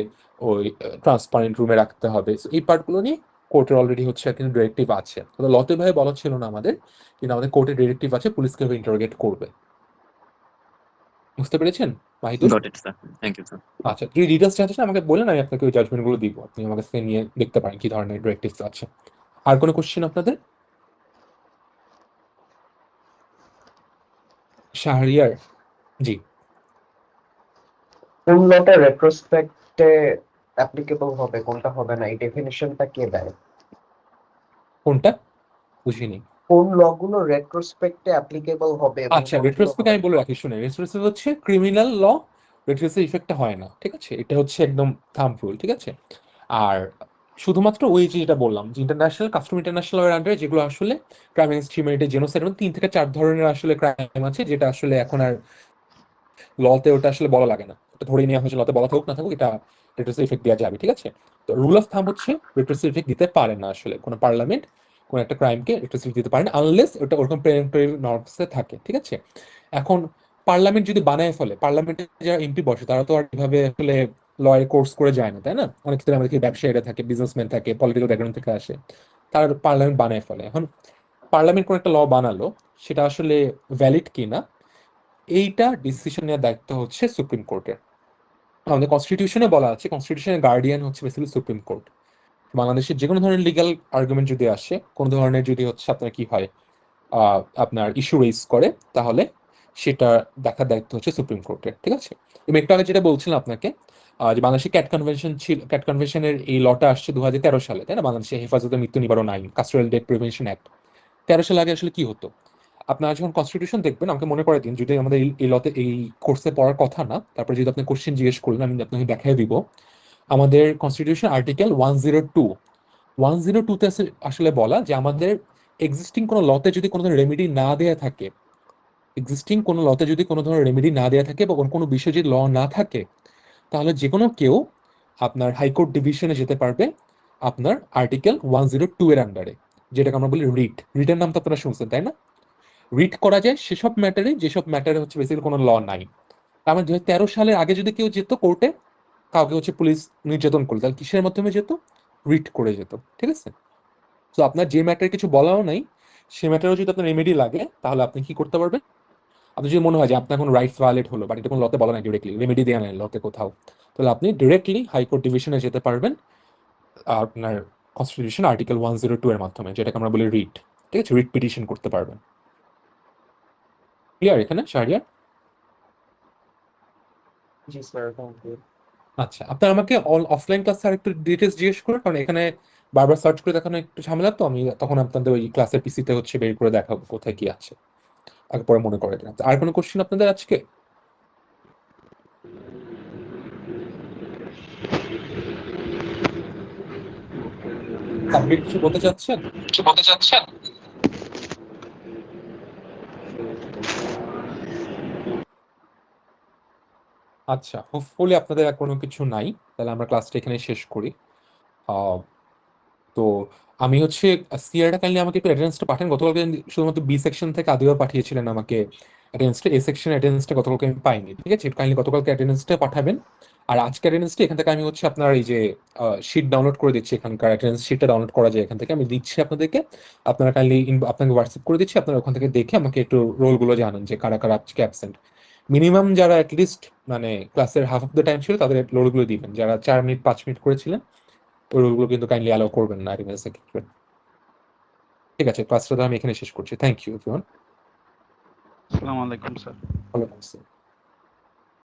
ওই ট্রান্সপারেন্ট রুমে রাখতে হবে। So, এই পার্টগুলো নিয়ে কোর্টের অলরেডি হচ্ছে কিন্তু ডিরেক্টিভ আছে, লতে ভাবে বলা ছিল না আমাদের, কিন্তু আমাদের কোর্টের ডিরেক্টিভ আছে পুলিশকে ইন্টারোগেট করবে। বুঝতে পেরেছেন Mahidul? Got it sir, thank you sir. আচ্ছা, যদি ডিটেলস জানতে চান আমাকে বলেন, আমি আপনাকে ওই জাজমেন্ট গুলো দিব, আপনি আমার কাছে নিয়ে দেখতে পারেন কি ধরনের ডিরেক্টিভস আছে। আর কোনো কোশ্চেন আপনাদের? শাহরিয়ার, জি। কোন লটা রেট্রোস্পেক্টে অ্যাপ্লিকেবল হবে, কোনটা হবে না, এই ডেফিনিশনটা কে দেয়? কোনটা বুঝিনি? কোন লগুলো রেট্রোস্পেক্টে অ্যাপ্লিকেবল হবে এবং আচ্ছা, কোনগুলো রেট্রোস্পেক্ট হবে আমি বলে রাখি, শুনে, রেট্রোস্পেক্ট হচ্ছে ক্রিমিনাল ল, রেট্রোস্পেক্ট ইফেক্টটা হয় না, ঠিক আছে? এটা হচ্ছে একদম থাম্ব রুল, ঠিক আছে? আর শুধুমাত্র ওই যে যেটা বললাম যে ইন্টারন্যাশনাল কাস্টম ইন্টারন্যাশনাল এর আন্ডারে যেগুলো আসলে ক্রাইম এগেইনস্ট হিউম্যানিটি, জেনোসাইড, 3 থেকে 4 ধরনের আসলে ক্রাইম আছে যেটা আসলে এখন আর লতে ওটা আসলে বলা লাগে না, ওটা ধরে নেওয়া হয়েছে, লতে বলা থাকুক না থাকুক এটা রেট্রোস্পেক্ট ইফেক্ট দেওয়া যাবে, ঠিক আছে? তো রুল অফ থাম্ব হচ্ছে রেট্রোস্পেক্ট ইফেক্ট দিতে পারে না আসলে কোনো পার্লামেন্ট কোনো একটা ক্রাইমকে রেট্রোস্পেক্ট দিতে পারে না, আনলেস ওটা ওরকম প্রেভেন্টরি নর্মসে থাকে, ঠিক আছে? এখন পার্লামেন্ট যদি বানায় ফেলে, পার্লামেন্টে যারা এমপি বসে তারা তো আর এভাবে আসলে লয়ের কোর্স করে যায় না, তাই না? অনেক ক্ষেত্রে আমাদের ব্যবসায়ীরা থাকে, বিজনেসম্যান থাকে, পলিটিক্যাল ব্যাকগ্রাউন্ড থেকে আসে, তারা পার্লামেন্ট বানায় ফেলে। এখন পার্লামেন্ট কোন একটা ল বানালো, সেটা আসলে ভ্যালিড কিনা এইটা ডিসিশন নেওয়ার দায়িত্ব হচ্ছে সুপ্রিম কোর্টের। আমাদের কনস্টিটিউশনে বলা আছে কনস্টিটিউশনের গার্ডিয়ান হচ্ছে বেসিক্যালি সুপ্রিম কোর্ট। বাংলাদেশের যে কোনো ধরনের লিগ্যাল আর্গুমেন্ট যদি আসে, কোনো ধরনের যদি হচ্ছে আপনার কি হয় আপনার ইস্যু রেজ করে, তাহলে সেটা দেখার দায়িত্ব হচ্ছে সুপ্রিম কোর্টের, ঠিক আছে? এবং একটু আগে যেটা বলছিলাম আপনাকে যে বাংলাদেশে ক্যাট কনভেনশন ছিল, ক্যাট কনভেনশনের এই লটা আসছে 2013 সালে, তাই না? বাংলাদেশে হেফাজতে মৃত্যু নিবারণ আইন, কাস্টোরাল ডেথ প্রিভেনশন অ্যাক্ট। 13 সাল আগে আসলে কি হতো? আপনারা যখন কনস্টিটিউশন দেখবেন আমাকে মনে করে দিন, যদি আমাদের এই লতে এই কোর্সে পড়ার কথা না, তারপরে যদি আপনি কোশ্চেন জিজ্ঞেস করলেন আমি আপনাকে দেখাই দিব। আমাদের কনস্টিটিউশন আর্টিকেল 102তে আসলে বলা যে আমাদের এক্সিস্টিং কোনো লতে যদি কোনো ধরনের রেমেডি না দেয়া থাকে, এক্সিস্টিং কোনো লতে যদি কোনো ধরনের রেমেডি না দেয়া থাকে বা কোনো বিষয়ে যদি ল না থাকে, তাহলে যে কোনো কেউ আপনার হাইকোর্ট ডিভিশনে যেতে পারবে আপনার আর্টিকেল 102 এর আন্ডারে, যেটাকে আমরা বলি রিট। রিটের নাম তো আপনারা শুনছেন, তাই না? রিট করা যায় সেসব ম্যাটারে যেসব ম্যাটারে হচ্ছে বেসিক্যালি কোনো ল নাই। তার মানে 2013 সালের আগে যদি কেউ যেত কোর্টে, কাউকে হচ্ছে পুলিশ নির্যাতন করলো, তাহলে কিসের মাধ্যমে যেত? রিট করে যেত, ঠিক আছে? তো আপনার যে ম্যাটারে কিছু বলাও নাই, সে ম্যাটারেও যদি আপনার রেমেডি লাগে, তাহলে আপনি কি করতে পারবেন? আপনি যদি মনে হয় যে আপনার কোনো রাইটস ভায়োলেট হলো, বাট এটা কোনো লতে বলা নাই ডিরেক্টলি, রেমেডি দেওয়া নাই লতে কোথাও, তাহলে আপনি ডিরেক্টলি হাইকোর্ট ডিভিশনে যেতে পারবেন আপনার কনস্টিটিউশন আর্টিকেল 102 এর মাধ্যমে, যেটাকে আমরা বলি রিট, ঠিক আছে? রিট পিটিশন করতে পারবেন। ক্লিয়ার এখানে শাহরিয়ার? জি স্যার, থ্যাংক ইউ। আচ্ছা, আপনার আমাকে অফলাইন ক্লাসে আর একটু ডিটেলস জিজ্ঞেস করুন, কারণ এখানে বারবার সার্চ করে দেখানো একটু ঝামেলা, তো আমি তখন আপনাদের ওই ক্লাসের পিসিতে হচ্ছে বের করে দেখাবো কোথায় কি আছে, আগে পরে মনে করে দেন। আর কোনো কোশ্চেন আপনাদের আজকে? সাবমিট কিছু বলতে চাচ্ছেন? আচ্ছা, হোপফুলি আপনাদের আর কোনো কিছু নাই, তাহলে আমরা ক্লাসটা এখানে শেষ করি। আহ, তো আমি হচ্ছে সিআরটা কাইন্ডলি আমাকে একটু অ্যাটেন্ডেন্সটা পাঠান। গতকালকে শুধুমাত্র বি সেকশন থেকে আদিবা পাঠিয়েছিলেন আমাকে অ্যাটেন্ডেন্সটা, এ সেকশন অ্যাটেন্ডেন্সটা গতকালকে আমি পাইনি, ঠিক আছে? কাইন্ডলি গতকালকে অ্যাটেন্ডেন্সটা পাঠাবেন। আর আজকে অ্যাটেন্ডেন্সটা এখান থেকে আমি হচ্ছে আপনার এই যে শিট ডাউনলোড করে দিচ্ছি, এখানকার অ্যাটেন্ডেন্স শিটটা ডাউনলোড করা যায় এখান থেকে, আমি দিচ্ছি আপনাদেরকে। আপনারা কাইন্ডলি আপনাকে হোয়াটসঅ্যাপ করে দিচ্ছি, আপনারা ওখান থেকে দেখে আমাকে একটু রোলগুলো জানান যে কারা কারা আজকে অ্যাবসেন্ট। মিনিমাম যারা অ্যাটলিস্ট মানে ক্লাসের হাফ অফ দ্য টাইম ছিল তাদের রোলগুলো দিবেন, যারা 4 মিনিট 5 মিনিট করেছিলেন ওই রোলগুলো কিন্তু কাইন্ডলি অ্যালাউ করবেন না অ্যাটেন্ডেন্সের ক্ষেত্রে। ঠিক আছে, ক্লাসটা আমি এখানে শেষ করছি। Thank you everyone. আসসালামু আলাইকুম স্যার। ভালো থাকবেন।